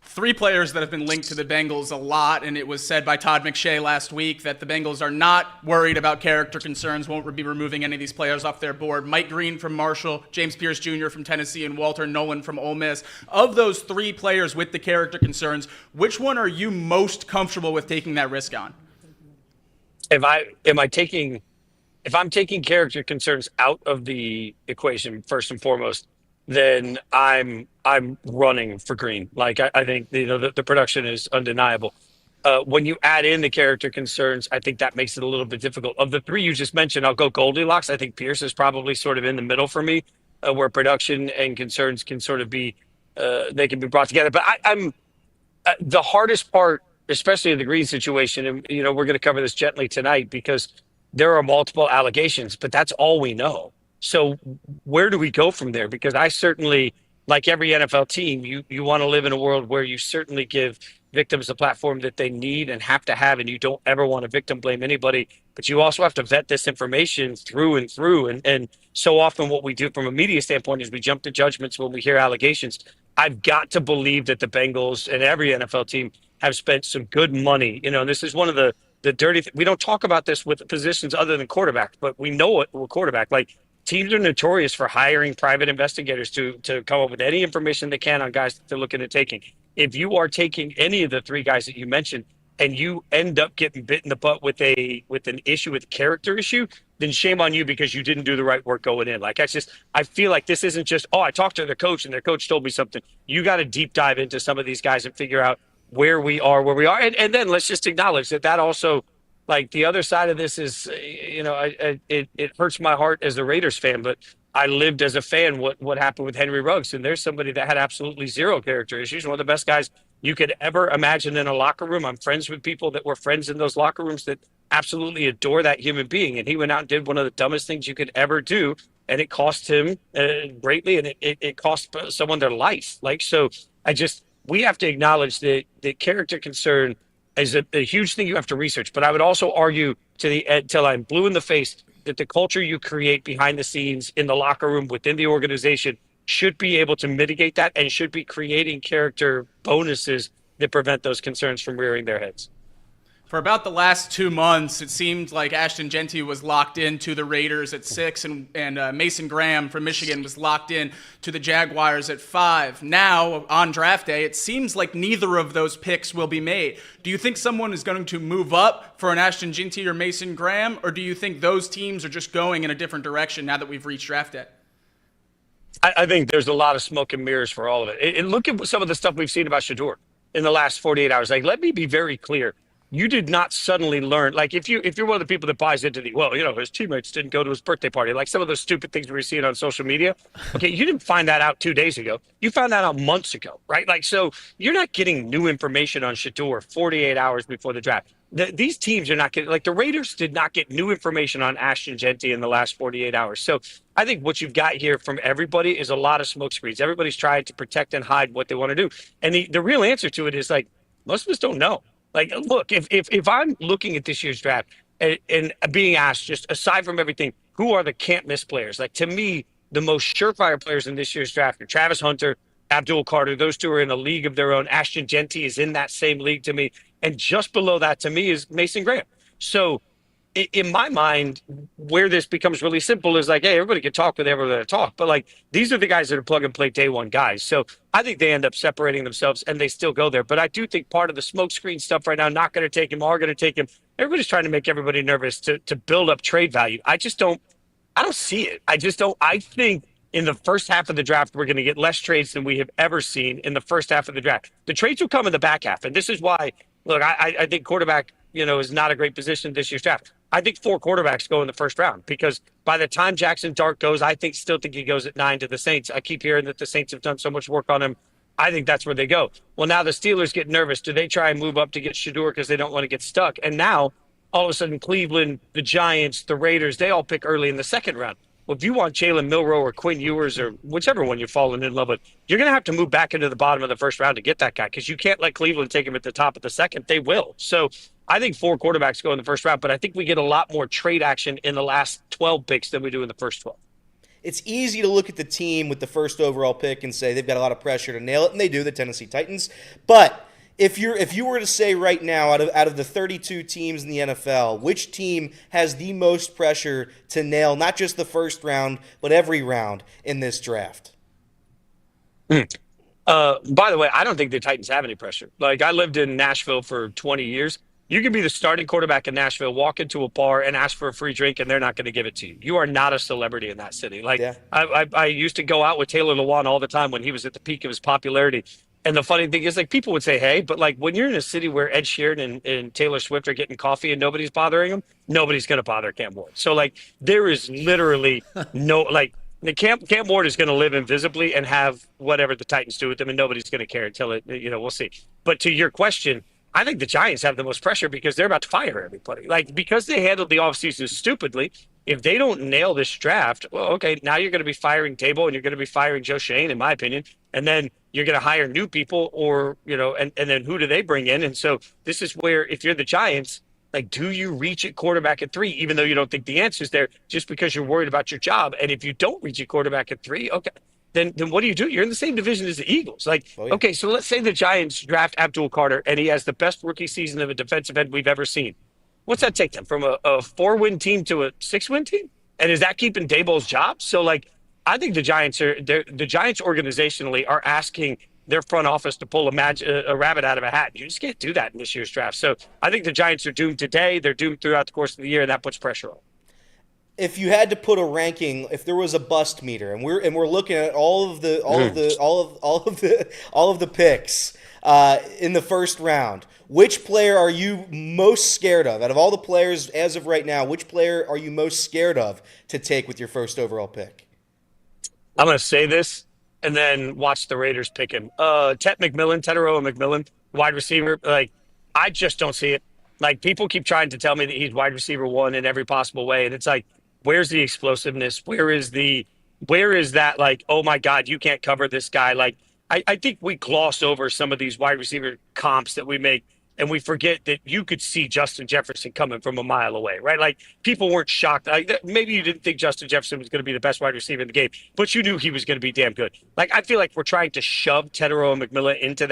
G: Three players that have been linked to the Bengals a lot, and it was said by Todd McShay last week that the Bengals are not worried about character concerns, won't be removing any of these players off their board. Mike Green from Marshall, James Pierce Jr. from Tennessee, and Walter Nolan from Ole Miss. Of those three players with the character concerns, which one are you most comfortable with taking that risk on?
H: If I'm taking character concerns out of the equation, first and foremost, then I'm running for Green. I think the production is undeniable. When you add in the character concerns, I think that makes it a little bit difficult. Of the three you just mentioned, I'll go Goldilocks. I think Pierce is probably sort of in the middle for me, where production and concerns can sort of be they can be brought together. But I'm the hardest part, especially in the Green situation, and we're going to cover this gently tonight because there are multiple allegations, but that's all we know. So where do we go from there? Because I certainly, like every NFL team, you want to live in a world where you certainly give victims a platform that they need and have to have, and you don't ever want to victim blame anybody. But you also have to vet this information through and through. And so often what we do from a media standpoint is we jump to judgments when we hear allegations. I've got to believe that the Bengals and every NFL team have spent some good money. And this is one of the dirty we don't talk about this with positions other than quarterback, but we know it with quarterback. Teams are notorious for hiring private investigators to come up with any information they can on guys that they're looking at taking. If you are taking any of the three guys that you mentioned and you end up getting bit in the butt with an issue, with a character issue, then shame on you because you didn't do the right work going in. I feel like this isn't just, I talked to the coach and their coach told me something. You got to deep dive into some of these guys and figure out where we are. And then let's just acknowledge that also, the other side of this is, it hurts my heart as a Raiders fan, but I lived as a fan what happened with Henry Ruggs, and there's somebody that had absolutely zero character issues, one of the best guys you could ever imagine in a locker room. I'm friends with people that were friends in those locker rooms that absolutely adore that human being. And he went out and did one of the dumbest things you could ever do. And it cost him greatly. And it cost someone their life. So we have to acknowledge that the character concern is a huge thing you have to research. But I would also argue till I'm blue in the face that the culture you create behind the scenes in the locker room within the organization should be able to mitigate that and should be creating character bonuses that prevent those concerns from rearing their heads.
G: For about the last 2 months, it seemed like Ashton Genty was locked into the Raiders at 6, and Mason Graham from Michigan was locked in to the Jaguars at 5. Now, on draft day, it seems like neither of those picks will be made. Do you think someone is going to move up for an Ashton Genty or Mason Graham, or do you think those teams are just going in a different direction now that we've reached draft day?
H: I think there's a lot of smoke and mirrors for all of it. And look at some of the stuff we've seen about Shedeur in the last 48 hours. Let me be very clear. You did not suddenly learn, if you're one of the people that buys into his teammates didn't go to his birthday party, like some of those stupid things we were seeing on social media. Okay, you didn't find that out 2 days ago. You found that out months ago, right? So you're not getting new information on Shedeur 48 hours before the draft. These teams are not getting, the Raiders did not get new information on Ashton Genty in the last 48 hours. So I think what you've got here from everybody is a lot of smoke screens. Everybody's trying to protect and hide what they want to do. And the real answer to it is most of us don't know. Look, if I'm looking at this year's draft and being asked, just aside from everything, who are the can't miss players? To me, the most surefire players in this year's draft are Travis Hunter, Abdul Carter. Those two are in a league of their own. Ashton Genty is in that same league to me. And just below that to me is Mason Graham. So in my mind, where this becomes really simple is hey, everybody can talk with everybody to talk. But these are the guys that are plug and play day one guys. So I think they end up separating themselves and they still go there. But I do think part of the smokescreen stuff right now, not going to take him, are going to take him. Everybody's trying to make everybody nervous to build up trade value. I don't see it. I think in the first half of the draft, we're going to get less trades than we have ever seen in the first half of the draft. The trades will come in the back half. And this is why, look, I think quarterback, is not a great position in this year's draft. I think 4 quarterbacks go in the first round because by the time Jackson Dart goes, still think he goes at 9 to the Saints. I keep hearing that the Saints have done so much work on him. I think that's where they go. Well, now the Steelers get nervous. Do they try and move up to get Shedeur because they don't want to get stuck? And now, all of a sudden, Cleveland, the Giants, the Raiders, they all pick early in the second round. Well, if you want Jalen Milroe or Quinn Ewers or whichever one you're falling in love with, you're going to have to move back into the bottom of the first round to get that guy because you can't let Cleveland take him at the top of the second. They will. So I think 4 quarterbacks go in the first round, but I think we get a lot more trade action in the last 12 picks than we do in the first 12.
F: It's easy to look at the team with the first overall pick and say they've got a lot of pressure to nail it, and they do, the Tennessee Titans. But if you were to say right now, out of the 32 teams in the NFL, which team has the most pressure to nail not just the first round, but every round in this draft?
H: By the way, I don't think the Titans have any pressure. I lived in Nashville for 20 years. You can be the starting quarterback in Nashville, walk into a bar and ask for a free drink, and they're not going to give it to you. You are not a celebrity in that city.
F: Yeah.
H: I used to go out with Taylor Lewan all the time when he was at the peak of his popularity. And the funny thing is, people would say, hey, but when you're in a city where Ed Sheeran and Taylor Swift are getting coffee and nobody's bothering them, nobody's going to bother Cam Ward. So, there is literally no, Cam Ward is going to live invisibly and have whatever the Titans do with him, and nobody's going to care until we'll see. But to your question, I think the Giants have the most pressure because they're about to fire everybody. Because they handled the offseason stupidly, if they don't nail this draft, well, okay, now you're going to be firing Table and you're going to be firing Joe Shane, in my opinion. And then you're going to hire new people or, and then who do they bring in? And so this is where, if you're the Giants, do you reach at quarterback at 3, even though you don't think the answer's there, just because you're worried about your job? And if you don't reach at quarterback at 3, okay, then what do you do? You're in the same division as the Eagles. Okay, so let's say the Giants draft Abdul Carter and he has the best rookie season of a defensive end we've ever seen. What's that take them from a 4-win team to a 6-win team? And is that keeping Daboll's job? So I think the Giants organizationally are asking their front office to pull a rabbit out of a hat. You just can't do that in this year's draft. So I think the Giants are doomed today. They're doomed throughout the course of the year, and that puts pressure on them.
F: If you had to put a ranking, if there was a bust meter, and we're looking at all of the picks in the first round, which player are you most scared of? Out of all the players as of right now, which player are you most scared of to take with your first overall pick?
H: I'm going to say this, and then watch the Raiders pick him. Teteroa McMillan, wide receiver. Like, I just don't see it. Like, people keep trying to tell me that he's wide receiver one in every possible way. And it's like, where's the explosiveness? Where is that, like, oh my God, you can't cover this guy? Like, I think we gloss over some of these wide receiver comps that we make, and we forget that you could see Justin Jefferson coming from a mile away, right? Like, people weren't shocked. Like, maybe you didn't think Justin Jefferson was going to be the best wide receiver in the game, but you knew he was going to be damn good. Like, I feel like we're trying to shove Teteroa McMillan into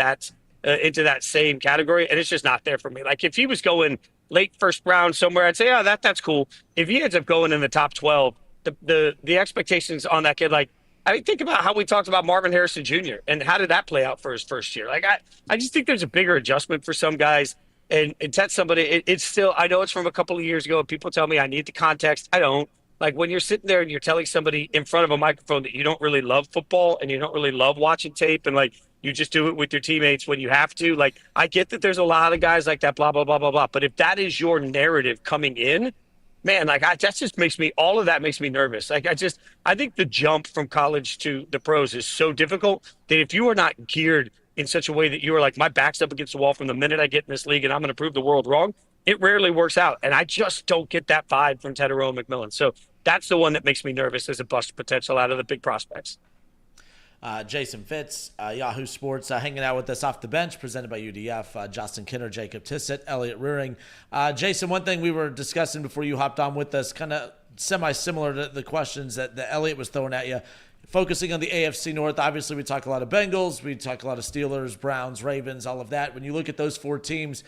H: that same category, and it's just not there for me. Like, if he was going late first round somewhere, I'd say, oh, that's cool. If he ends up going in the top 12, the expectations on that kid, like, I mean, think about how we talked about Marvin Harrison Jr. and how did that play out for his first year? Like, I just think there's a bigger adjustment for some guys. And that's somebody, it's still, I know it's from a couple of years ago, and people tell me I need the context. I don't. Like, when you're sitting there and you're telling somebody in front of a microphone that you don't really love football and you don't really love watching tape, and like, you just do it with your teammates when you have to. Like, I get that there's a lot of guys like that, blah, blah, blah, blah, blah. But if that is your narrative coming in, man, like, that just makes me, all of that makes me nervous. Like, I think the jump from college to the pros is so difficult that if you are not geared in such a way that you are like, my back's up against the wall from the minute I get in this league and I'm going to prove the world wrong, it rarely works out. And I just don't get that vibe from Teteroa McMillan. So that's the one that makes me nervous as a bust potential out of the big prospects.
D: Jason Fitz, Yahoo Sports, hanging out with us off the bench, presented by UDF. Justin Kinner, Jacob Tissett, Elliot Rearing. Jason, one thing we were discussing before you hopped on with us, kind of semi-similar to the questions that Elliot was throwing at you, focusing on the AFC North. Obviously, we talk a lot of Bengals, we talk a lot of Steelers, Browns, Ravens, all of that. When you look at those four teams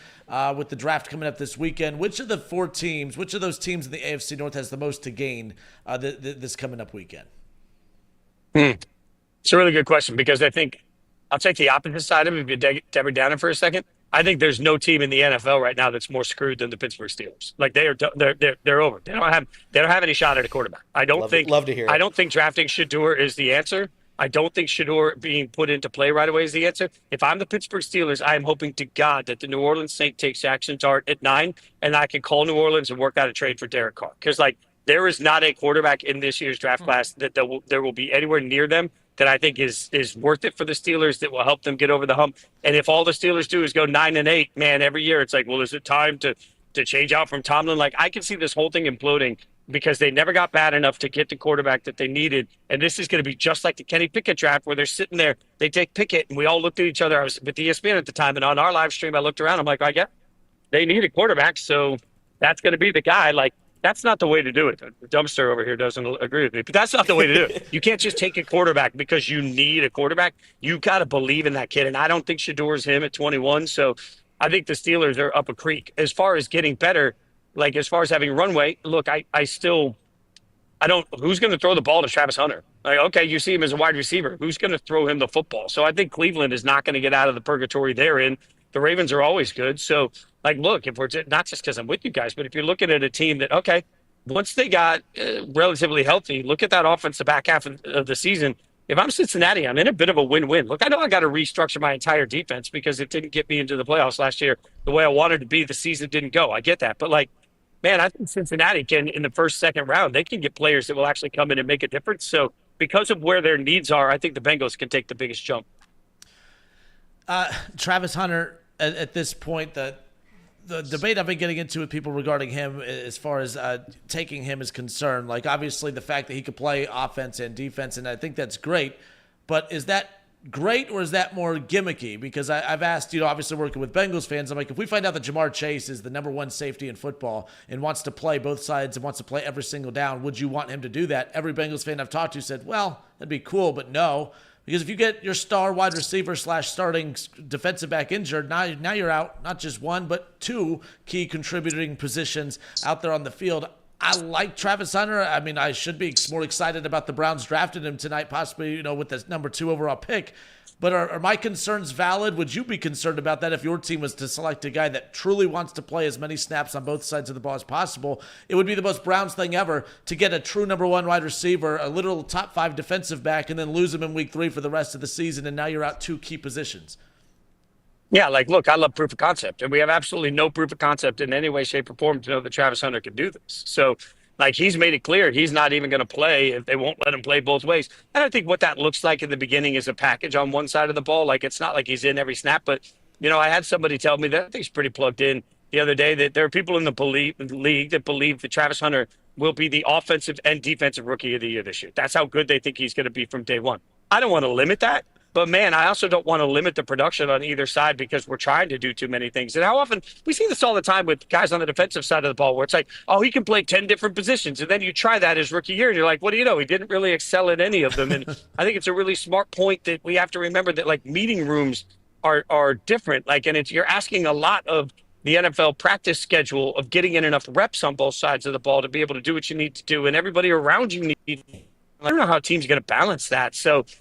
D: with the draft coming up this weekend, which of those teams in the AFC North has the most to gain this coming up weekend?
H: It's a really good question, because I think I'll take the opposite side of it. If you Deborah down it for a second, I think there's no team in the NFL right now that's more screwed than the Pittsburgh Steelers. Like, they're over. They don't have any shot at a quarterback. Love to hear it. I don't think drafting Shador is the answer. I don't think Shador being put into play right away is the answer. If I'm the Pittsburgh Steelers, I am hoping to God that the New Orleans Saints takes Jackson Dart at 9, and I can call New Orleans and work out a trade for Derek Carr. Because, like, there is not a quarterback in this year's draft class that there will be anywhere near them that I think is worth it for the Steelers, that will help them get over the hump. And if all the Steelers do is go 9-8, man, every year it's like, well, is it time to change out from Tomlin? Like, I can see this whole thing imploding because they never got bad enough to get the quarterback that they needed. And this is going to be just like the Kenny Pickett draft, where they're sitting there, they take Pickett, and we all looked at each other. I was with ESPN at the time, and on our live stream, I looked around. I'm like, I get they need a quarterback, so that's going to be the guy. Like, that's not the way to do it. The dumpster over here doesn't agree with me, but that's not the way to do it. You can't just take a quarterback because you need a quarterback. You got to believe in that kid, and I don't think Shador's him at 21. So I think the Steelers are up a creek. As far as getting better, like, as far as having runway, look, I don't. Who's going to throw the ball to Travis Hunter? Like, okay, you see him as a wide receiver. Who's going to throw him the football? So I think Cleveland is not going to get out of the purgatory they're in. The Ravens are always good. So, like, look, if we're not just because I'm with you guys, but if you're looking at a team that, okay, once they got relatively healthy, look at that offense the back half of the season. If I'm Cincinnati, I'm in a bit of a win-win. Look, I know I got to restructure my entire defense because it didn't get me into the playoffs last year the way I wanted to be. The season didn't go. I get that. But, like, man, I think Cincinnati can, in the first, second round, they can get players that will actually come in and make a difference. So because of where their needs are, I think the Bengals can take the biggest jump.
D: Travis Hunter, at this point, the debate I've been getting into with people regarding him as far as taking him is concerned, like, obviously the fact that he could play offense and defense, and I think that's great, but is that great or is that more gimmicky? Because I've asked, obviously working with Bengals fans, I'm like, if we find out that Jamar Chase is the number one safety in football and wants to play both sides and wants to play every single down, would you want him to do that? Every Bengals fan I've talked to said, well, that'd be cool, but no. Because if you get your star wide receiver / starting defensive back injured, now you're out not just one, but two key contributing positions out there on the field. I like Travis Hunter. I mean, I should be more excited about the Browns drafting him tonight, possibly, with the number 2 overall pick. But are my concerns valid? Would you be concerned about that if your team was to select a guy that truly wants to play as many snaps on both sides of the ball as possible? It would be the most Browns thing ever to get a true number 1 wide receiver, a literal top 5 defensive back, and then lose him in week 3 for the rest of the season, and now you're out 2 key positions.
H: Yeah, like, look, I love proof of concept, and we have absolutely no proof of concept in any way, shape, or form to know that Travis Hunter can do this. So Like, he's made it clear he's not even going to play if they won't let him play both ways. And I think what that looks like in the beginning is a package on one side of the ball. Like, it's not like he's in every snap, but, I had somebody tell me that I think he's pretty plugged in the other day, that there are people in the league that believe that Travis Hunter will be the offensive and defensive rookie of the year this year. That's how good they think he's going to be from day one. I don't want to limit that. But, man, I also don't want to limit the production on either side because we're trying to do too many things. And how often – we see this all the time with guys on the defensive side of the ball where it's like, oh, he can play 10 different positions. And then you try that his rookie year, and you're like, what do you know? He didn't really excel at any of them. And I think it's a really smart point that we have to remember that, like, meeting rooms are different. Like, and you're asking a lot of the NFL practice schedule of getting in enough reps on both sides of the ball to be able to do what you need to do. And everybody around you needs – I don't know how teams are going to balance that. So –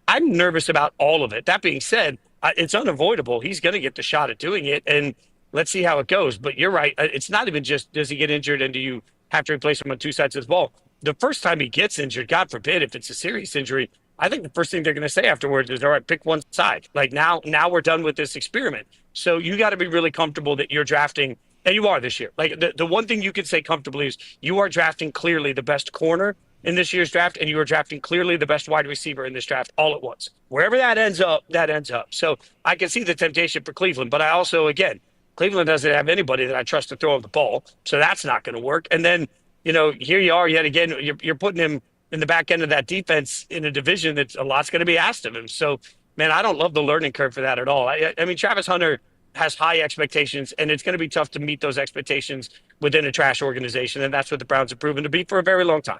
H: I'm nervous about all of it. That being said, it's unavoidable. He's going to get the shot at doing it, and let's see how it goes. But you're right. It's not even just does he get injured and do you have to replace him on two sides of the ball. The first time he gets injured, God forbid, if it's a serious injury, I think the first thing they're going to say afterwards is, all right, pick one side. Like now we're done with this experiment. So you got to be really comfortable that you're drafting, and you are this year. Like the one thing you can say comfortably is you are drafting clearly the best corner in this year's draft, and you are drafting clearly the best wide receiver in this draft all at once. Wherever that ends up, that ends up. So I can see the temptation for Cleveland, but I also, again, Cleveland doesn't have anybody that I trust to throw him the ball, so that's not going to work. And then, here you are yet again, you're putting him in the back end of that defense in a division that a lot's going to be asked of him. So, man, I don't love the learning curve for that at all. I mean, Travis Hunter has high expectations, and it's going to be tough to meet those expectations within a trash organization, and that's what the Browns have proven to be for a very long time.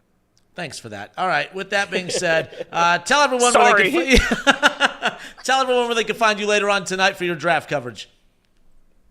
D: Thanks for that. All right. With that being said, tell everyone
H: Sorry.
D: tell everyone where they can find you later on tonight for your draft coverage.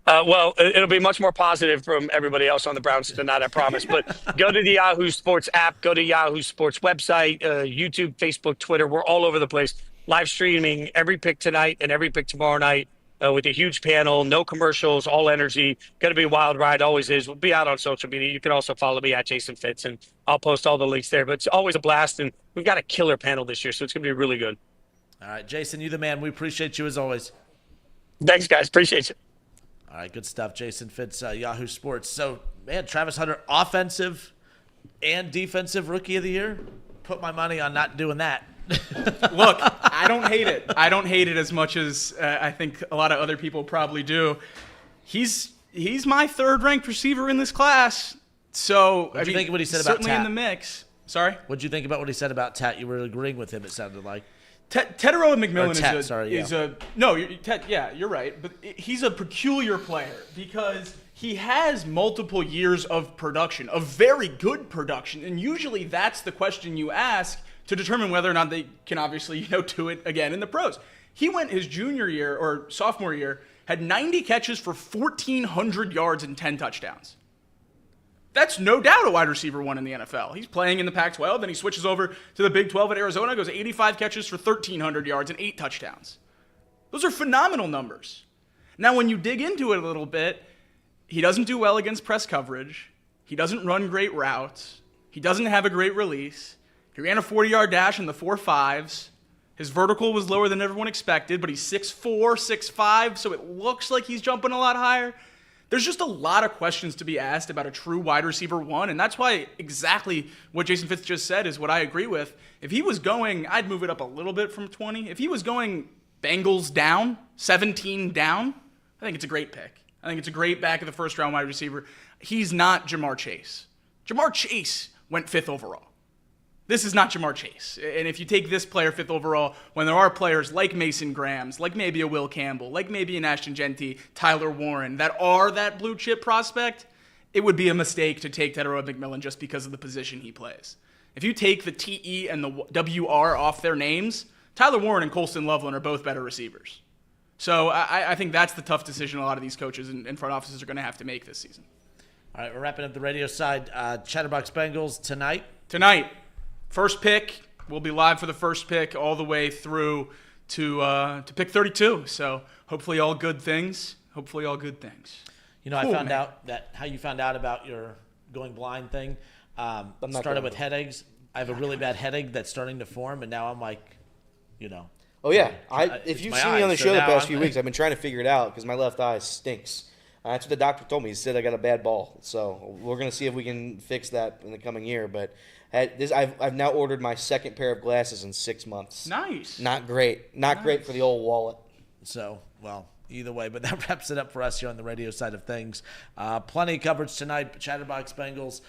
H: Well, it'll be much more positive from everybody else on the Browns tonight, I promise. But go to the Yahoo Sports app, go to Yahoo Sports website, YouTube, Facebook, Twitter. We're all over the place. Live streaming every pick tonight and every pick tomorrow night with a huge panel, no commercials, all energy. Going to be a wild ride, always is. We'll be out on social media. You can also follow me at Jason Fitz, and I'll post all the links there. But it's always a blast, and we've got a killer panel this year, so it's going to be really good.
D: All right, Jason, you the man. We appreciate you as always.
H: Thanks, guys. Appreciate you.
D: All right, good stuff. Jason Fitz, Yahoo Sports. So, man, Travis Hunter, offensive and defensive rookie of the year. Put my money on not doing that.
G: Look, I don't hate it. I don't hate it as much as I think a lot of other people probably do. He's my third-ranked receiver in this class. So,
D: What do you think of what he said about
G: certainly
D: Tat?
G: in the mix. Sorry?
D: What did you think about what he said about Tat? You were agreeing with him, it sounded like.
G: Tedero McMillan you're right. But he's a peculiar player because he has multiple years of production, of very good production. And usually that's the question you ask to determine whether or not they can obviously, do it again in the pros. He went his junior year or sophomore year, had 90 catches for 1,400 yards and 10 touchdowns. That's no doubt a wide receiver one in the NFL. He's playing in the Pac-12, then he switches over to the Big 12 at Arizona, goes 85 catches for 1,300 yards and 8 touchdowns. Those are phenomenal numbers. Now, when you dig into it a little bit, he doesn't do well against press coverage. He doesn't run great routes. He doesn't have a great release. He ran a 40-yard dash in the 4.5s. His vertical was lower than everyone expected, but he's 6'4", 6'5", so it looks like he's jumping a lot higher. There's just a lot of questions to be asked about a true wide receiver one, and that's why exactly what Jason Fitz just said is what I agree with. If he was going, I'd move it up a little bit from 20. If he was going Bengals down, 17 down, I think it's a great pick. I think it's a great back of the first round wide receiver. He's not Jamar Chase. Jamar Chase went 5th overall. This is not Jamar Chase. And if you take this player 5th overall, when there are players like Mason Grahams, like maybe a Will Campbell, like maybe an Ashton Genty, Tyler Warren, that are that blue chip prospect, it would be a mistake to take Tedero McMillan just because of the position he plays. If you take the TE and the WR off their names, Tyler Warren and Colston Loveland are both better receivers. So I think that's the tough decision a lot of these coaches and front offices are going to have to make this season.
D: All right, we're wrapping up the radio side. Chatterbox Bengals tonight.
G: First pick. We'll be live for the first pick all the way through to pick 32. So hopefully all good things.
D: I found out that how you found out about your going blind thing started with headaches. I have a really bad headache that's starting to form, and now I'm like,
F: Oh, yeah. If you've seen me on the show the past few weeks, I've been trying to figure it out because my left eye stinks. That's what the doctor told me. He said I got a bad ball. So we're going to see if we can fix that in the coming year. But I've now ordered my second pair of glasses in 6 months.
G: Nice.
F: Not great. Not great for the old wallet.
D: So, well, either way, but that wraps it up for us here on the radio side of things. Plenty of coverage tonight. Chatterbox Bengals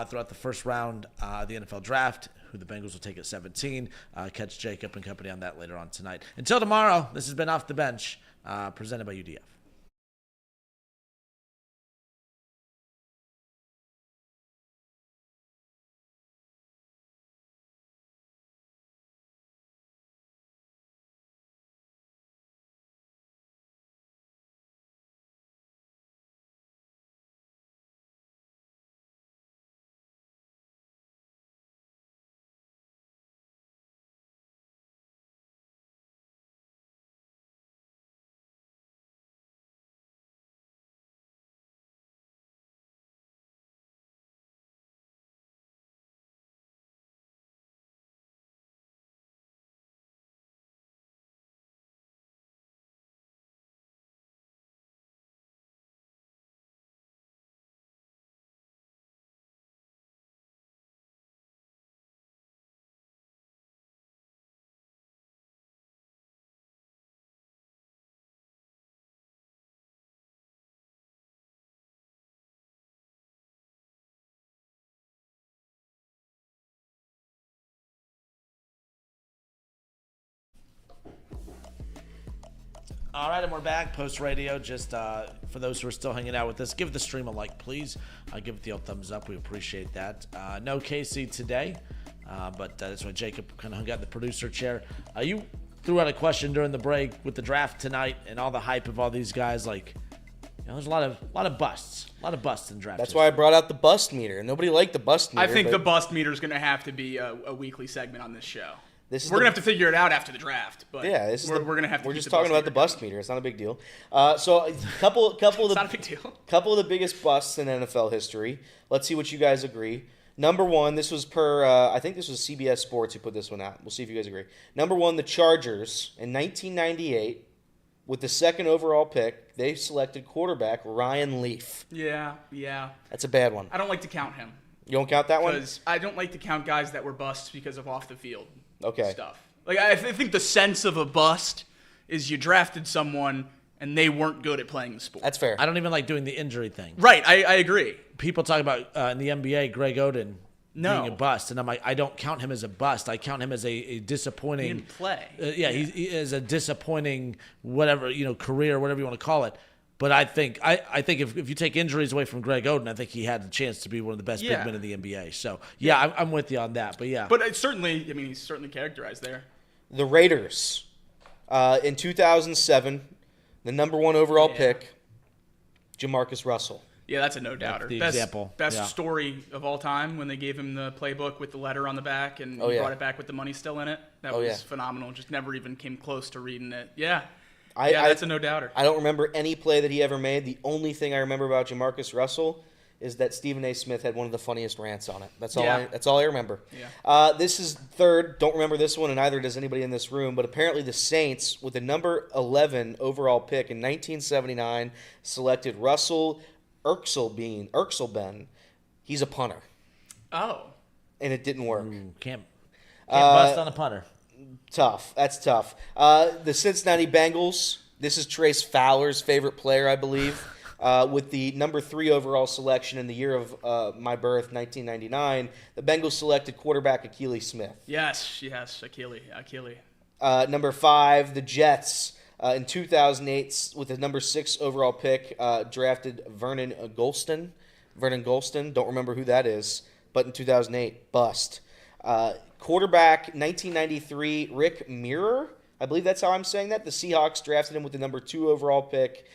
D: throughout the first round, the NFL draft, who the Bengals will take at 17. Catch Jacob and company on that later on tonight. Until tomorrow, this has been Off the Bench, presented by UDF. All right, and we're back post-radio. Just for those who are still hanging out with us, give the stream a like, please. Give it the old thumbs up. We appreciate that. No KC today, but that's why Jacob kind of hung out in the producer chair. You threw out a question during the break with the draft tonight and all the hype of all these guys. Like, there's a lot of busts. A lot of busts in draft.
F: That's why I brought out the bust meter. Nobody liked the bust meter.
G: I think the bust meter is going to have to be a weekly segment on this show.
F: We're
G: going to have to figure it out after the draft, but
F: yeah,
G: we're going to have to.
F: We're just talking about the bust meter. It's not a big deal. So a couple of
G: it's
F: the
G: not a big deal.
F: Couple of the biggest busts in NFL history. Let's see what you guys agree. Number one, this was per I think this was CBS Sports who put this one out. We'll see if you guys agree. Number one, the Chargers in 1998, with the second overall pick, they selected quarterback Ryan Leaf.
G: Yeah.
F: That's a bad one.
G: I don't like to count him.
F: You don't count that one?
G: Because I don't like to count guys that were busts because of off the field stuff. Like I think the sense of a bust is you drafted someone and they weren't good at playing the sport.
F: That's fair.
D: I don't even like doing the injury thing.
G: Right, I agree.
D: People talk about in the NBA, Greg Oden being a bust, and I'm like, I don't count him as a bust. I count him as a disappointing.
G: He didn't play.
D: He is a disappointing whatever career, whatever you want to call it. But I think if you take injuries away from Greg Oden, I think he had the chance to be one of the best big men in the NBA. So I'm with you on that. But yeah,
G: but it's certainly, he's certainly characterized there.
F: The Raiders in 2007, the number one overall pick, Jamarcus Russell.
G: Yeah, that's a no-doubter.
D: The example.
G: Best story of all time when they gave him the playbook with the letter on the back and he brought it back with the money still in it. That was phenomenal. Just never even came close to reading it. Yeah. That's a no-doubter.
F: I don't remember any play that he ever made. The only thing I remember about Jamarcus Russell is that Stephen A. Smith had one of the funniest rants on it. That's all I remember.
G: Yeah.
F: This is third. Don't remember this one, and neither does anybody in this room. But apparently the Saints, with the number 11 overall pick in 1979, selected Russell Erxelben. He's a punter.
G: Oh.
F: And it didn't work.
D: Can't bust on a punter.
F: Tough. That's tough. The Cincinnati Bengals. This is Trace Fowler's favorite player, I believe. With the number 3 overall selection in the year of my birth, 1999, the Bengals selected quarterback Akili Smith.
G: Yes, Akili.
F: Number 5, the Jets. In 2008, with the number 6 overall pick, drafted Vernon Golston. Don't remember who that is, but in 2008, bust. Quarterback, 1993, Rick Mirror. I believe that's how I'm saying that. The Seahawks drafted him with the number 2 overall pick.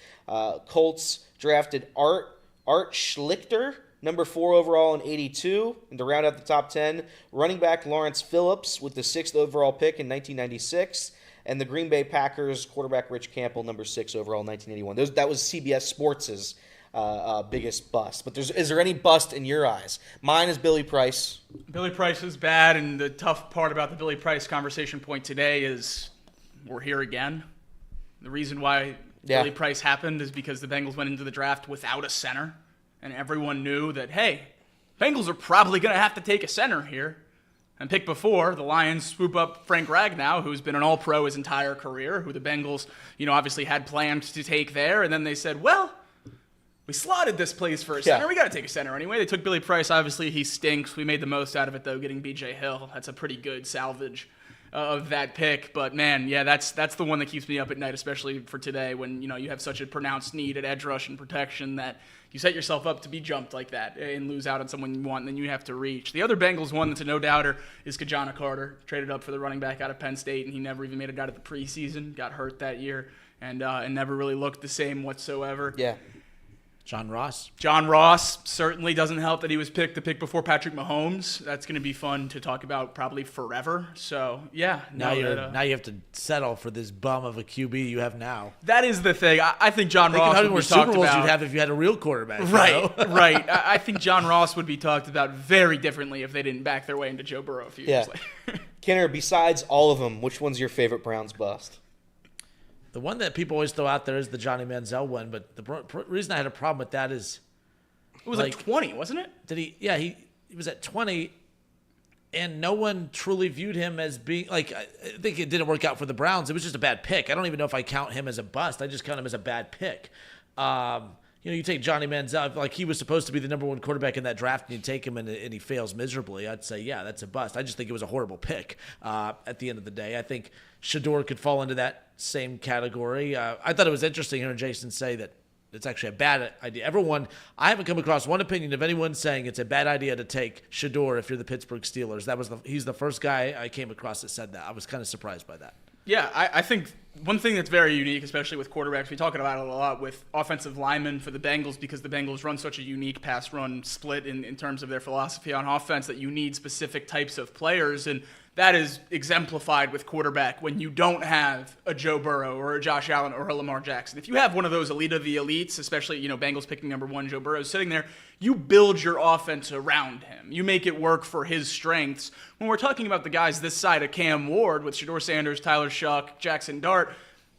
F: Colts drafted Art Schlichter, number 4 overall in 82. And to round out the top 10, running back Lawrence Phillips with the 6th overall pick in 1996. And the Green Bay Packers quarterback Rich Campbell, number 6 overall in 1981. That was CBS Sports' biggest bust. But is there any bust in your eyes? Mine is Billy Price.
G: Billy Price is bad, and the tough part about the Billy Price conversation point today is we're here again. The reason why Billy Price happened is because the Bengals went into the draft without a center, and everyone knew that, hey, Bengals are probably going to have to take a center here. And pick before, the Lions swoop up Frank Ragnow, who's been an all-pro his entire career, who the Bengals, obviously had planned to take there, and then they said, well, we slotted this place for a center. We got to take a center anyway. They took Billy Price. Obviously, he stinks. We made the most out of it, though, getting B.J. Hill. That's a pretty good salvage of that pick. But, man, yeah, that's the one that keeps me up at night, especially for today when, you have such a pronounced need at edge rush and protection that you set yourself up to be jumped like that and lose out on someone you want, and then you have to reach. The other Bengals one that's a no-doubter is Kajana Carter. Traded up for the running back out of Penn State, and he never even made it out of the preseason. Got hurt that year and never really looked the same whatsoever.
F: Yeah.
D: John Ross
G: certainly doesn't help that he was picked the pick before Patrick Mahomes. That's going to be fun to talk about probably forever. So, yeah.
D: Now you have to settle for this bum of a QB you have now.
G: That is the thing. I think John Ross would be talked
D: Super Bowls
G: about.
D: you'd have if you had a real quarterback.
G: Right, right. I think John Ross would be talked about very differently if they didn't back their way into Joe Burrow a few years later.
F: Kenner, besides all of them, which one's your favorite Browns bust?
D: The one that people always throw out there is the Johnny Manziel one, but the reason I had a problem with that is
G: it was like 20, wasn't it?
D: Did he? Yeah, he was at 20, and no one truly viewed him as being I think it didn't work out for the Browns. It was just a bad pick. I don't even know if I count him as a bust. I just count him as a bad pick. You take Johnny Manziel, he was supposed to be the number one quarterback in that draft, and you take him and he fails miserably. I'd say, yeah, that's a bust. I just think it was a horrible pick at the end of the day. I think Shador could fall into that same category. I thought it was interesting hearing Jason say that it's actually a bad idea. I haven't come across one opinion of anyone saying it's a bad idea to take Shador if you're the Pittsburgh Steelers. He's the first guy I came across that said that. I was kind of surprised by that.
G: Yeah, I think one thing that's very unique, especially with quarterbacks, we talk about it a lot with offensive linemen for the Bengals because the Bengals run such a unique pass-run split in terms of their philosophy on offense that you need specific types of players, and that is exemplified with quarterback when you don't have a Joe Burrow or a Josh Allen or a Lamar Jackson. If you have one of those elite of the elites, especially, Bengals picking number one, Joe Burrow sitting there, you build your offense around him. You make it work for his strengths. When we're talking about the guys this side of Cam Ward with Shador Sanders, Tyler Shuck, Jackson Dart,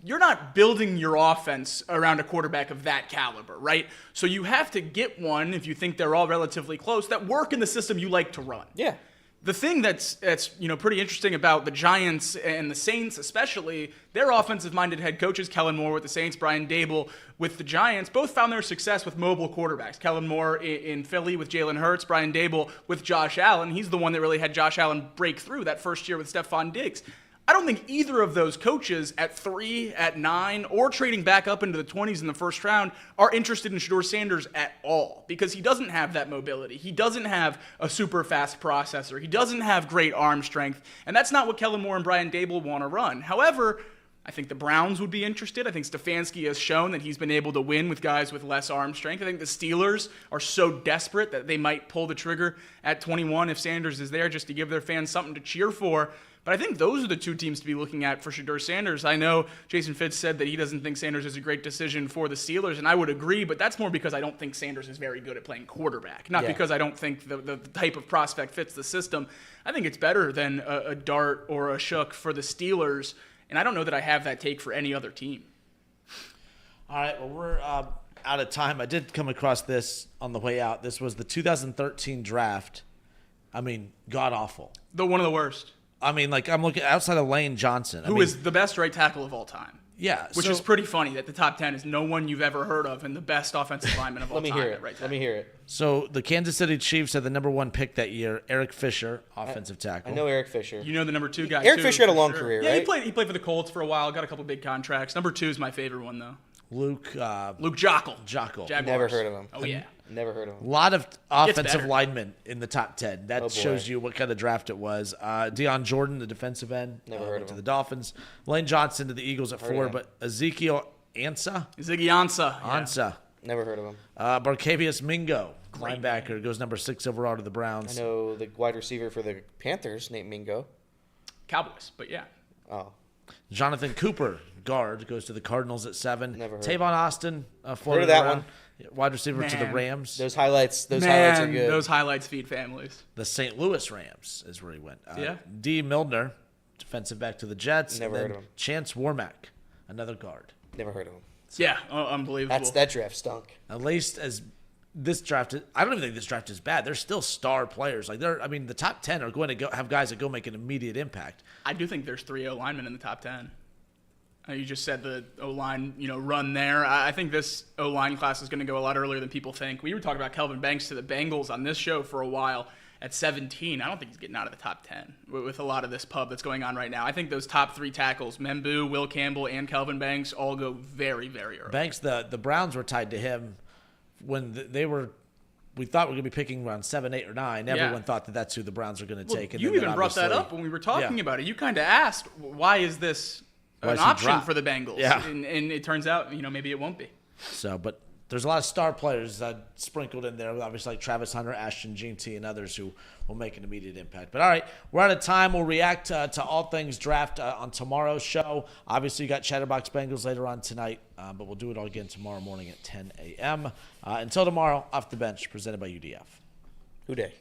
G: you're not building your offense around a quarterback of that caliber, right? So you have to get one, if you think they're all relatively close, that work in the system you like to run.
F: Yeah.
G: The thing that's pretty interesting about the Giants and the Saints especially, their offensive-minded head coaches, Kellen Moore with the Saints, Brian Dable with the Giants, both found their success with mobile quarterbacks. Kellen Moore in Philly with Jalen Hurts, Brian Dable with Josh Allen. He's the one that really had Josh Allen break through that first year with Stephon Diggs. I don't think either of those coaches at 3, at 9, or trading back up into the 20s in the first round are interested in Shador Sanders at all because he doesn't have that mobility. He doesn't have a super fast processor. He doesn't have great arm strength, and that's not what Kellen Moore and Brian Dable want to run. However, I think the Browns would be interested. I think Stefanski has shown that he's been able to win with guys with less arm strength. I think the Steelers are so desperate that they might pull the trigger at 21 if Sanders is there just to give their fans something to cheer for. But I think those are the two teams to be looking at for Shador Sanders. I know Jason Fitz said that he doesn't think Sanders is a great decision for the Steelers, and I would agree, but that's more because I don't think Sanders is very good at playing quarterback, not because I don't think the type of prospect fits the system. I think it's better than a Dart or a Shook for the Steelers, and I don't know that I have that take for any other team.
D: All right, well, we're out of time. I did come across this on the way out. This was the 2013 draft. I mean, god-awful.
G: One of the worst.
D: I mean, I'm looking outside of Lane Johnson.
G: Who is the best right tackle of all time.
D: Yeah.
G: Which is pretty funny that the top 10 is no one you've ever heard of and the best offensive lineman of all time.
F: Let me hear it.
D: So the Kansas City Chiefs had the number one pick that year, Eric Fisher, offensive tackle.
F: I know Eric Fisher.
G: You know the number 2 guy,
F: Eric Fisher had a long career, right?
G: Yeah, he played for the Colts for a while, got a couple big contracts. Number 2 is my favorite one, though.
D: Luke
G: Jockle.
D: Jaguars.
F: Never heard of him.
G: Oh, yeah.
F: Never heard of him.
D: A lot of offensive linemen in the top 10. That shows you what kind of draft it was. Deion Jordan, the defensive end,
F: Never heard of him.
D: To the Dolphins. Lane Johnson to the Eagles at 4, but Ezekiel Ansah?
G: Ziggy Ansah.
D: Ansah.
F: Never heard of him.
D: Barcavius Mingo, linebacker, goes number 6 overall to the Browns.
F: I know the wide receiver for the Panthers, Nate Mingo.
G: Cowboys, but yeah.
F: Oh.
D: Jonathan Cooper, guard, goes to the Cardinals at 7.
F: Never heard.
D: Tavon Austin,
F: heard of that one.
D: Wide receiver to the Rams.
F: Those highlights are good.
G: Those highlights feed families.
D: The St. Louis Rams is where he went.
G: Yeah.
D: D. Milner, defensive back to the Jets.
F: Never heard of him.
D: Chance Warmack, another guard.
F: Never heard of him.
G: Yeah, unbelievable.
F: That draft stunk.
D: At least as this draft, I don't even think this draft is bad. There's still star players. The top 10 are going to have guys that go make an immediate impact.
G: I do think there's 3 O-linemen in the top 10. You just said the O-line, run there. I think this O-line class is going to go a lot earlier than people think. We were talking about Kelvin Banks to the Bengals on this show for a while at 17. I don't think he's getting out of the top 10 with a lot of this pub that's going on right now. I think those top 3 tackles, Membu, Will Campbell, and Kelvin Banks, all go very, very early.
D: Banks, the Browns were tied to him when we thought we were going to be picking around 7, 8, or 9. Everyone thought that's who the Browns are going to take. And
G: you even brought that up when we were talking about it. You kind of asked, why is this an option for the Bengals?
D: Yeah.
G: And it turns out, maybe it won't be.
D: So, but there's a lot of star players sprinkled in there, obviously like Travis Hunter, Ashton Jeanty, and others who will make an immediate impact. But all right, we're out of time. We'll react to all things draft on tomorrow's show. Obviously, you got Chatterbox Bengals later on tonight, but we'll do it all again tomorrow morning at 10 a.m. Until tomorrow, Off the Bench, presented by UDF.
F: Who day?